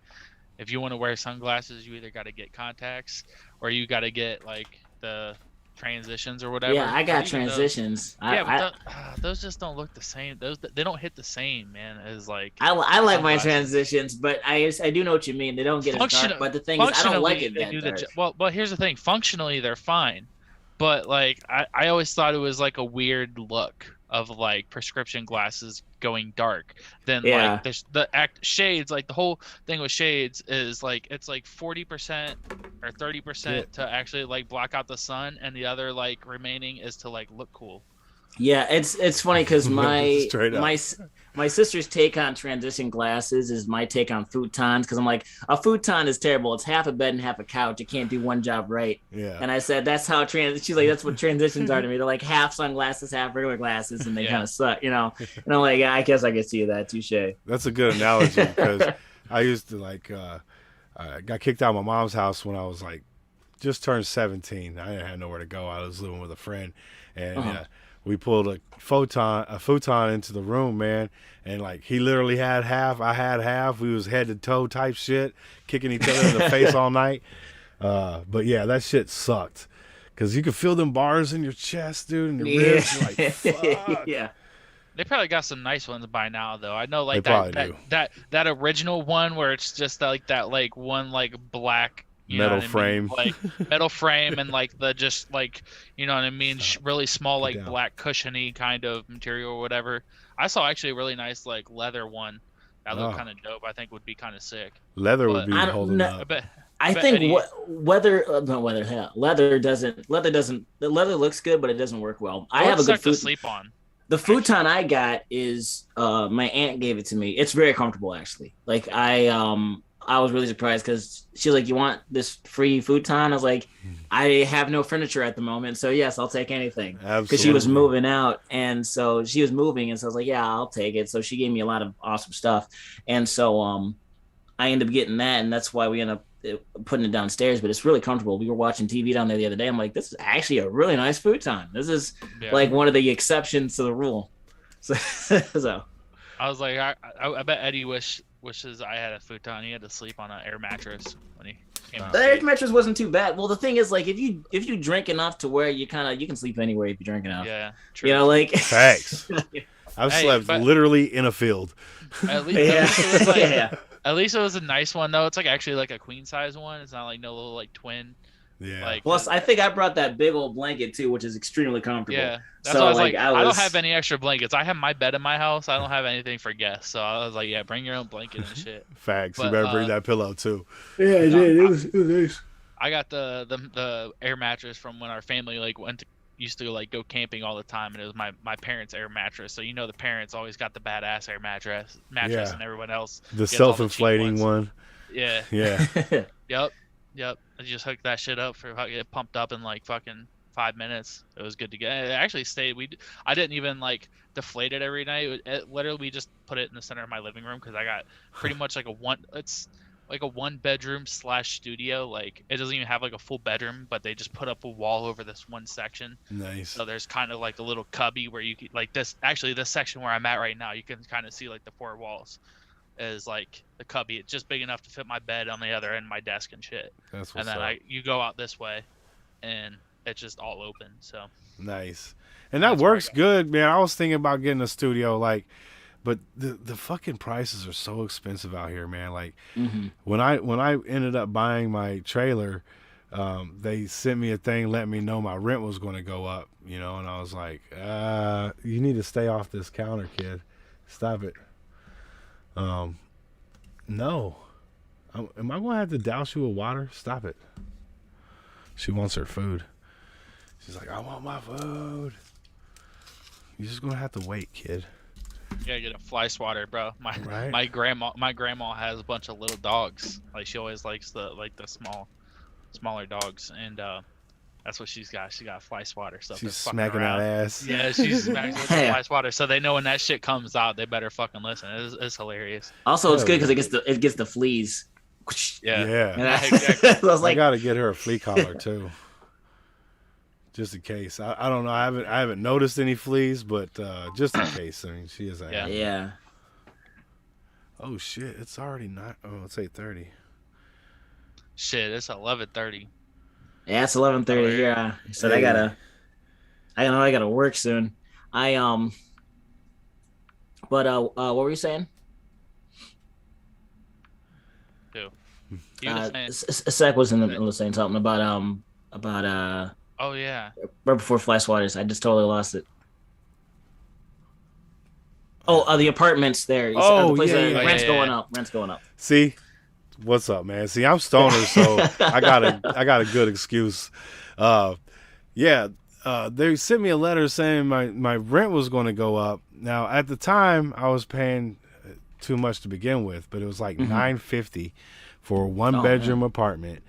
if you want to wear sunglasses, you either got to get contacts or you got to get like the transitions or whatever. Yeah, I got But transitions. but those just don't look the same. They don't hit the same, man. As like I like my sunglasses. transitions, but I do know what you mean. They don't get as dark. But the thing is, I don't like it that dark. Well, here's the thing. Functionally, they're fine, but like I always thought it was like a weird look of like prescription glasses going dark. Then like there's shades. Like the whole thing with shades is like it's like 40% or 30% to actually like block out the sun, and the other like remaining is to like look cool. Yeah, it's funny because my sister's take on transition glasses is my take on futons, because I'm like, a futon is terrible. It's half a bed and half a couch. It can't do one job right. Yeah. And I said that's how she's like, that's what transitions are to me. They're like half sunglasses, half regular glasses, and they kind of suck, you know. And I'm like, yeah, I guess I can see that. Touche. That's a good analogy, because I used to like I got kicked out of my mom's house when I was like just turned 17. I didn't have nowhere to go. I was living with a friend, and we pulled a futon into the room, man, and like he literally had half, I had half. We was head to toe type shit, kicking each other in the face all night. But yeah, that shit sucked, because you could feel them bars in your chest, dude, and your ribs. You're like, fuck. Yeah. They probably got some nice ones by now, though. I know like that original one where it's just like that like one like black metal frame, like metal frame, and like the just like, you know what I mean, really small like black cushiony kind of material or whatever. I saw actually a really nice like leather one that looked kind of dope. I think would be kind of sick. Leather would be holding up. I think leather doesn't. The leather looks good, but it doesn't work well. I have a good to sleep on. The futon I got is my aunt gave it to me. It's very comfortable, actually. Like I was really surprised, because she was like, "You want this free futon?" I was like, "I have no furniture at the moment, so yes, I'll take anything." Because she was moving out, and so she was moving, and so I was like, "Yeah, I'll take it." So she gave me a lot of awesome stuff, and so I ended up getting that, and that's why we ended up putting it downstairs. But it's really comfortable. We were watching TV down there the other day. I'm like, "This is actually a really nice futon. This is like one of the exceptions to the rule." So I was like, I bet Eddie wishes I had a futon. He had to sleep on an air mattress when he came out. The air mattress wasn't too bad. Well, the thing is, like, if you drink enough to where you can sleep anywhere if you drink enough. Yeah, true. You know, like facts. I've slept literally in a field. At least, it was like, at least it was a nice one though. It's like actually like a queen size one. It's not like no little like twin. Yeah. Like, plus, I think I brought that big old blanket too, which is extremely comfortable. Yeah, that's what I was like. I don't have any extra blankets. I have my bed in my house. I don't have anything for guests, so I was like, yeah, bring your own blanket and shit. Facts. You better bring that pillow too. Yeah, I did. It was nice. I got the air mattress from when our family like used to like go camping all the time, and it was my parents' air mattress. So you know the parents always got the badass air mattress, and everyone else the self-inflating one. Yeah. Yeah. Yep. I just hooked that shit up it pumped up in like fucking 5 minutes. It was good to go. It actually stayed. I didn't even like deflate it every night. Literally, we just put it in the center of my living room, because I got pretty much like it's like a 1-bedroom / studio. Like it doesn't even have like a full bedroom, but they just put up a wall over this one section. Nice. So there's kind of like a little cubby where you could like this section where I'm at right now. You can kind of see like the 4 walls. Is like the cubby. It's just big enough to fit my bed on the other end, my desk and shit. That's what's and then up. you go out this way, and it's just all open. So nice, and that works good, man. I was thinking about getting a studio, like, but the fucking prices are so expensive out here, man. Like, when I ended up buying my trailer, they sent me a thing letting me know my rent was going to go up, you know, and I was like, you need to stay off this counter, kid. Stop it. No. Am I going to have to douse you with water? Stop it. She wants her food. She's like, I want my food. You're just going to have to wait, kid. You gotta get a fly swatter, bro. My grandma has a bunch of little dogs. Like she always likes the smaller dogs, and that's what she's got. She got a fly swatter. So she's smacking that ass. Yeah, she's smacking with the fly swatter. So they know when that shit comes out, they better fucking listen. It's hilarious. Also, it's good because it gets the fleas. Yeah. Yeah. Exactly. I was like, I gotta get her a flea collar too. Just in case. I don't know. I haven't noticed any fleas, but just in case. I mean, she is a Yeah. Yeah. Oh shit! It's already not. Oh, it's 8:30. Shit, it's 11:30. Yeah, it's 11:30 here. So I gotta work soon. But what were you saying? Who? You were saying. Sec was saying something about Oh yeah. right before Flash Waters. I just totally lost it. Oh, the apartments there. Oh, the place yeah, that yeah, rent's yeah. going up. Rent's going up. See, what's up, man? See, I'm stoner, so I got a good excuse. They sent me a letter saying my rent was going to go up. Now, at the time, I was paying too much to begin with, but it was like $950 for a one-bedroom apartment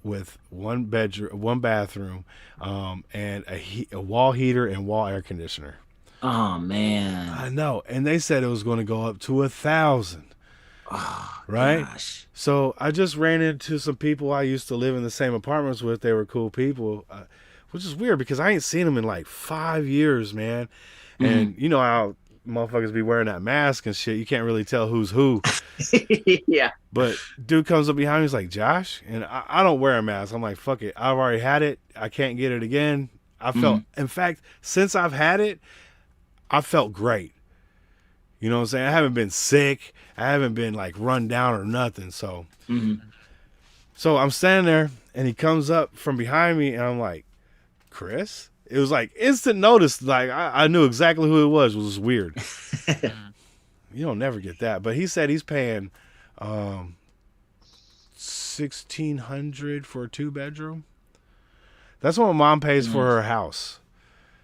with one bathroom, and a wall heater and wall air conditioner. Oh man, I know, and they said it was going to go up to $1,000. oh, Right? Gosh. So I just ran into some people I used to live in the same apartments with. They were cool people, which is weird because I ain't seen them in like 5 years, man. And you know how motherfuckers be wearing that mask and shit. You can't really tell who's who. Yeah. But dude comes up behind me, he's like, Josh, and I don't wear a mask. I'm like, fuck it. I've already had it. I can't get it again. I felt, in fact, since I've had it, I felt great. You know what I'm saying? I haven't been sick. I haven't been like run down or nothing. So, so I'm standing there and he comes up from behind me and I'm like, Chris? It was like instant notice. Like I knew exactly who it was. It was weird. You don't never get that. But he said he's paying $1,600 for a 2-bedroom. That's what my mom pays for her house.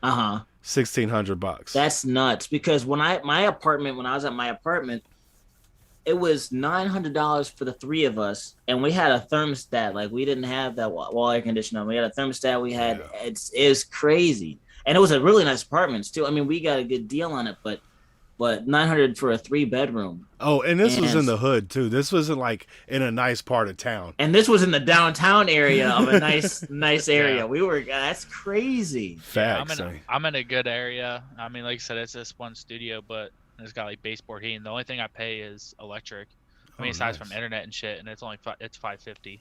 $1,600. That's nuts because when I was at my apartment, it was $900 for the three of us, and we had a thermostat. Like we didn't have that wall air conditioner. We had a thermostat. We had it's crazy, and it was a really nice apartment too. I mean, we got a good deal on it, but $900 for a 3-bedroom. Oh, and this was in the hood too. This wasn't like in a nice part of town. And this was in the downtown area of a nice area. Yeah. That's crazy. Facts. Yeah, I'm in a good area. I mean, like I said, it's this one studio, but it's got like baseboard heating. The only thing I pay is electric. I mean, aside from internet and shit, and it's $550.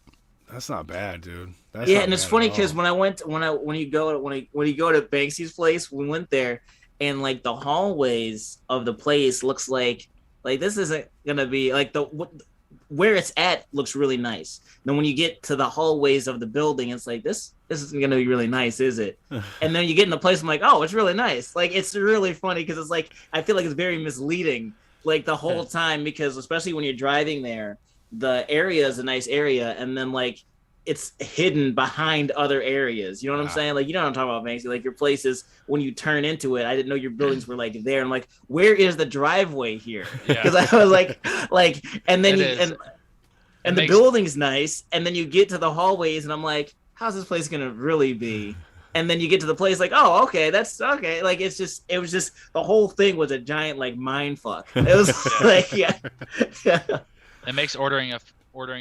That's not bad, dude. And it's funny because when you go to Banksy's place, we went there, and like the hallways of the place looks like this isn't gonna be like where it's at looks really nice. Then when you get to the hallways of the building, it's like this isn't gonna be really nice, is it? And then you get in the place, I'm like, oh, it's really nice. Like it's really funny because it's like I feel like it's very misleading like the whole time because especially when you're driving there, the area is a nice area, and then like it's hidden behind other areas. You know what I'm saying? Like, you know what I'm talking about, Banksy? Like your places, when you turn into it, I didn't know your buildings were like there. I'm like, where is the driveway here? Because I was like, and then the building's nice. And then you get to the hallways and I'm like, how's this place going to really be? And then you get to the place like, oh, okay, that's okay. Like, it was just, the whole thing was a giant like mind fuck. It was like, It makes ordering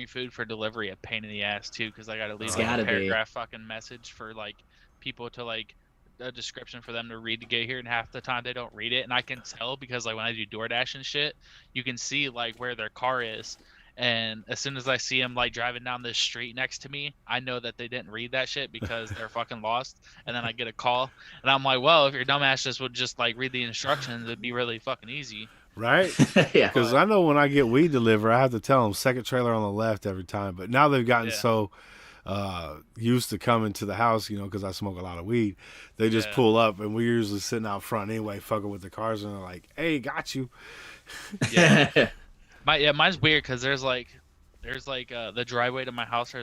food for delivery a pain in the ass too, because I gotta leave a paragraph fucking message for like people to like a description for them to read to get here, and half the time they don't read it, and I can tell because like when I do DoorDash and shit, you can see like where their car is, and as soon as I see them like driving down this street next to me, I know that they didn't read that shit because they're fucking lost. And then I get a call, and I'm like, well, if your dumbasses would just like read the instructions, it'd be really fucking easy. Right? Yeah. Because I know when I get weed delivered, I have to tell them second trailer on the left every time. But now they've gotten so used to coming to the house, you know, because I smoke a lot of weed. They just pull up, and we're usually sitting out front anyway, fucking with the cars, and they're like, hey, got you. Yeah. Mine's weird because there's like the driveway to my house.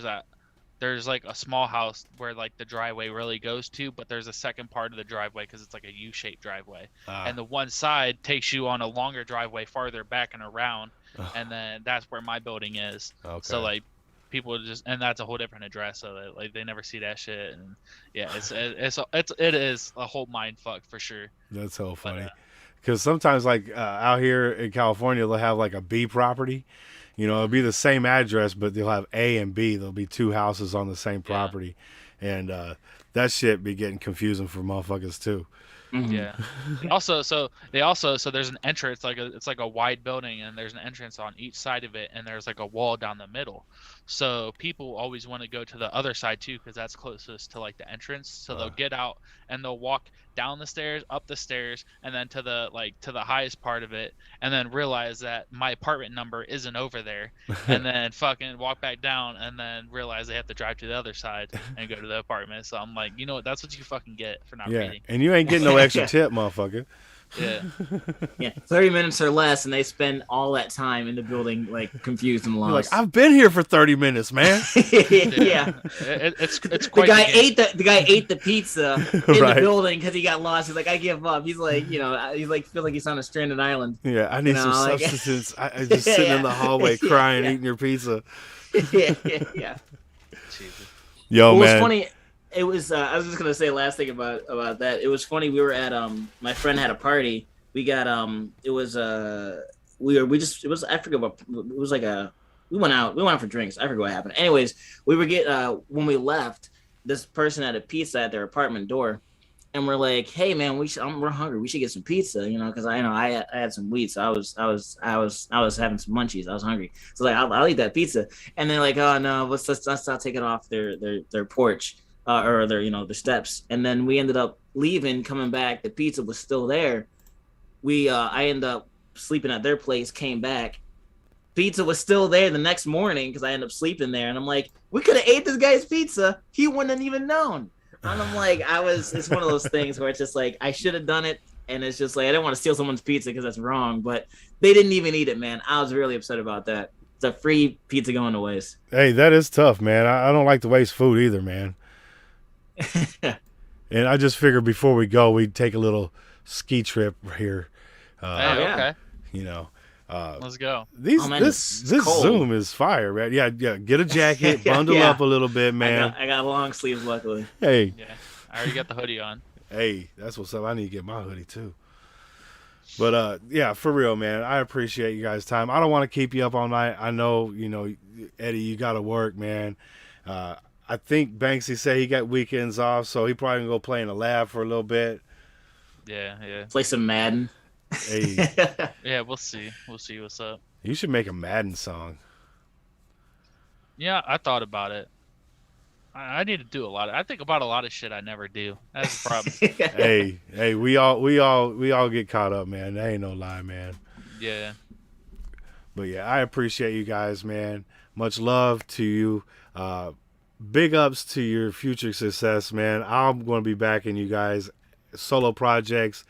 There's like a small house where like the driveway really goes to, but there's a second part of the driveway because it's like a U-shaped driveway, and the one side takes you on a longer driveway farther back and around, and then that's where my building is. Okay. So like people just, and that's a whole different address, so that, like they never see that shit, and yeah, it is a whole mind fuck for sure. That's so funny, because sometimes like out here in California they'll have like a B property. You know, it'll be the same address, but they'll have A and B. There'll be two houses on the same property. And that shit be getting confusing for motherfuckers too. Yeah. So there's an entrance, it's like a wide building, and there's an entrance on each side of it, and there's like a wall down the middle. So people always want to go to the other side too, because that's closest to like the entrance. So they'll get out and they'll walk down the stairs, up the stairs, and then to the highest part of it, and then realize that my apartment number isn't over there, and then fucking walk back down, and then realize they have to drive to the other side and go to the apartment. So I'm like, you know what? That's what you fucking get for not reading. And you ain't getting no extra tip, motherfucker. Yeah, 30 minutes or less, and they spend all that time in the building, like confused and lost. Like, I've been here for 30 minutes, man. Yeah, it's quite the guy ate the pizza in the building because he got lost. He's like, I give up. He's like, feel like he's on a stranded island. Yeah, I need some substance. I just sitting in the hallway crying, eating your pizza. Yeah. Yo, man. It was funny. It was. I was just gonna say last thing about that. It was funny. We were at my friend had a party. We got It was It was, I forget what. It was like we went out for drinks. I forget what happened. Anyways, we were when we left, this person had a pizza at their apartment door, and we're like, hey man, we're hungry. We should get some pizza, because I had some wheat, so I was having some munchies. I was hungry, so like I'll eat that pizza. And they're like, oh no, let's not take it off their porch. Or their steps. And then we ended up leaving, coming back. The pizza was still there. I ended up sleeping at their place, came back. Pizza was still there the next morning because I ended up sleeping there. And I'm like, we could have ate this guy's pizza. He wouldn't have even known. And I'm like, it's one of those things where it's just like, I should have done it. And it's just like, I didn't want to steal someone's pizza because that's wrong. But they didn't even eat it, man. I was really upset about that. It's a free pizza going to waste. Hey, that is tough, man. I don't like to waste food either, man. And I just figured before we go, we'd take a little ski trip here. Okay. Let's go. This Zoom is fire, man. Yeah. Get a jacket, bundle up a little bit, man. I got long sleeves, luckily. Hey. Yeah, I already got the hoodie on. Hey, that's what's up. I need to get my hoodie too. But yeah, for real, man. I appreciate you guys' time. I don't want to keep you up all night. I know, Eddie, you got to work, man. I think Banksy said he got weekends off, so he probably gonna go play in the lab for a little bit. Yeah. Play some Madden. Hey. Yeah, we'll see. We'll see what's up. You should make a Madden song. Yeah, I thought about it. I need to do I think about a lot of shit I never do. That's the problem. Hey, we all get caught up, man. That ain't no lie, man. Yeah. But yeah, I appreciate you guys, man. Much love to you. Big ups to your future success, man. I'm going to be backing you guys. Solo projects,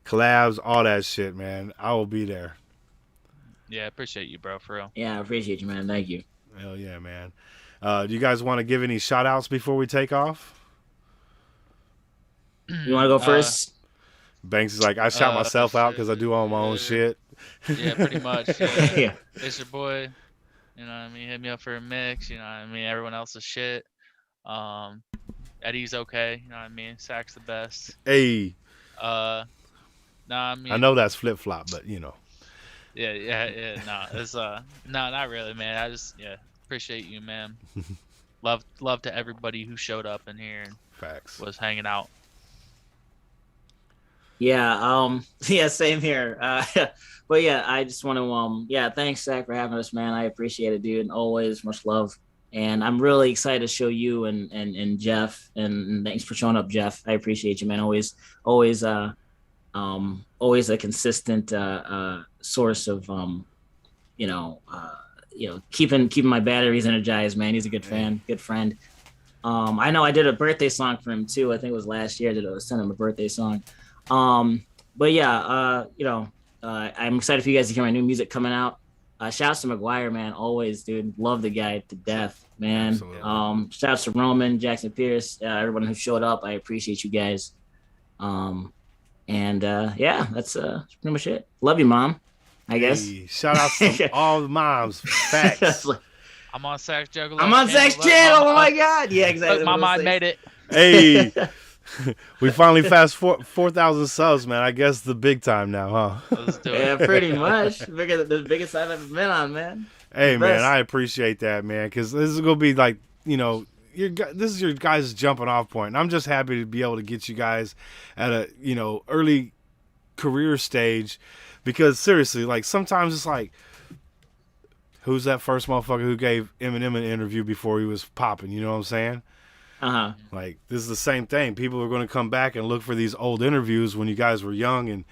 collabs, all that shit, man. I will be there. Yeah, I appreciate you, bro, for real. Yeah, I appreciate you, man. Thank you. Hell yeah, man. Do you guys want to give any shout outs before we take off? You want to go first? Banks is like, I shout myself out because I do all my own shit. Yeah, pretty much. Yeah. Yeah. It's your boy. You know what I mean? Hit me up for a mix. You know what I mean? Everyone else is shit. Eddie's okay. You know what I mean? Sack's the best. Hey. Nah, I mean. I know that's flip flop, but Yeah. No, it's no, not really, man. I just appreciate you, man. love to everybody who showed up in here and was hanging out. Yeah. Yeah. Same here. But yeah, I just want to thanks, Zach, for having us, man. I appreciate it, dude, and always much love. And I'm really excited to show you and Jeff, and thanks for showing up, Jeff. I appreciate you, man. Always a consistent source of keeping my batteries energized, man. He's a good friend. I know I did a birthday song for him too. I think it was last year. I sent him a birthday song. But yeah, I'm excited for you guys to hear my new music coming out. Shouts to McGuire, man. Always, dude. Love the guy to death, man. Shouts to Roman, Jackson Pierce, everyone who showed up. I appreciate you guys. That's pretty much it. Love you, Mom, I guess. Hey, shout out to all the moms. Facts. I'm on Sax Juggalo. I'm on Sax Channel. Oh my God. Yeah, exactly. Mama, I made it. Hey. We finally passed 4,000 subs, man. I guess the big time now, huh? Let's do it. Yeah, pretty much. The biggest I've ever been on, man. Hey, man, I appreciate that, man, because this is going to be like, this is your guys' jumping off point. And I'm just happy to be able to get you guys at a early career stage, because seriously, like sometimes it's like, who's that first motherfucker who gave Eminem an interview before he was popping? You know what I'm saying? Like, this is the same thing. People are going to come back and look for these old interviews when you guys were young and,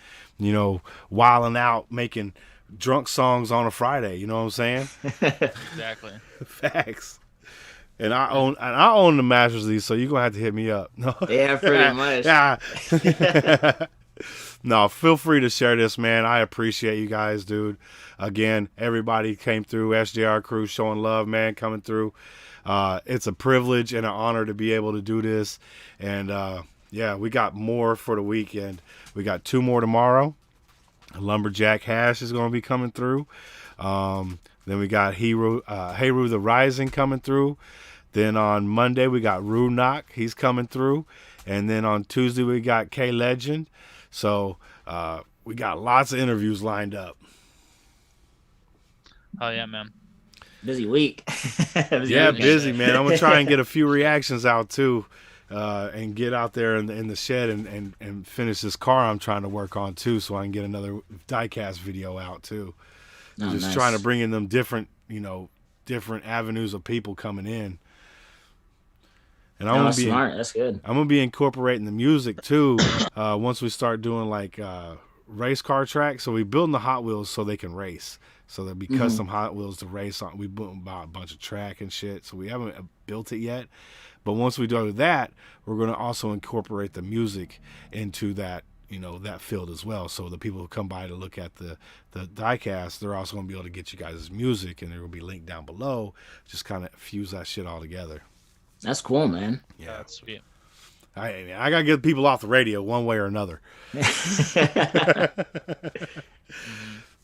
wilding out, making drunk songs on a Friday. You know what I'm saying? Exactly. Facts. And I own the masters of these, so you're going to have to hit me up. No. Yeah, pretty much. Yeah. No, feel free to share this, man. I appreciate you guys, dude. Again, everybody came through, SJR crew showing love, man, coming through. It's a privilege and an honor to be able to do this. And, yeah, we got more for the weekend. We got 2 more tomorrow. Lumberjack Hash is going to be coming through. Then we got Heru the Rising coming through. Then on Monday, we got Rue Knock. He's coming through. And then on Tuesday, we got K Legend. So we got lots of interviews lined up. Oh yeah, man. Busy week. Busy, man. I'm gonna try and get a few reactions out too, and get out there in the shed and finish this car I'm trying to work on too, so I can get another diecast video out too. Just trying to bring in them different avenues of people coming in. And I'm smart. That's good. I'm gonna be incorporating the music too. Once we start doing like race car tracks, so we building the Hot Wheels so they can race. So there'll be custom Hot Wheels to race on. We bought a bunch of track and shit, so we haven't built it yet. But once we do that, we're gonna also incorporate the music into that, that field as well. So the people who come by to look at the diecast, they're also gonna be able to get you guys' music, and there will be linked down below. Just kind of fuse that shit all together. That's cool, man. Yeah, that's sweet. I gotta get people off the radio one way or another.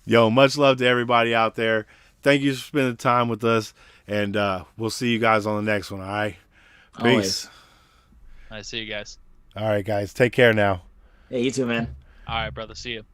Yo, much love to everybody out there. Thank you for spending time with us, and we'll see you guys on the next one. All right, peace. Always. I see you guys. All right, guys, take care now. Hey, you too, man. All right, brother. See you.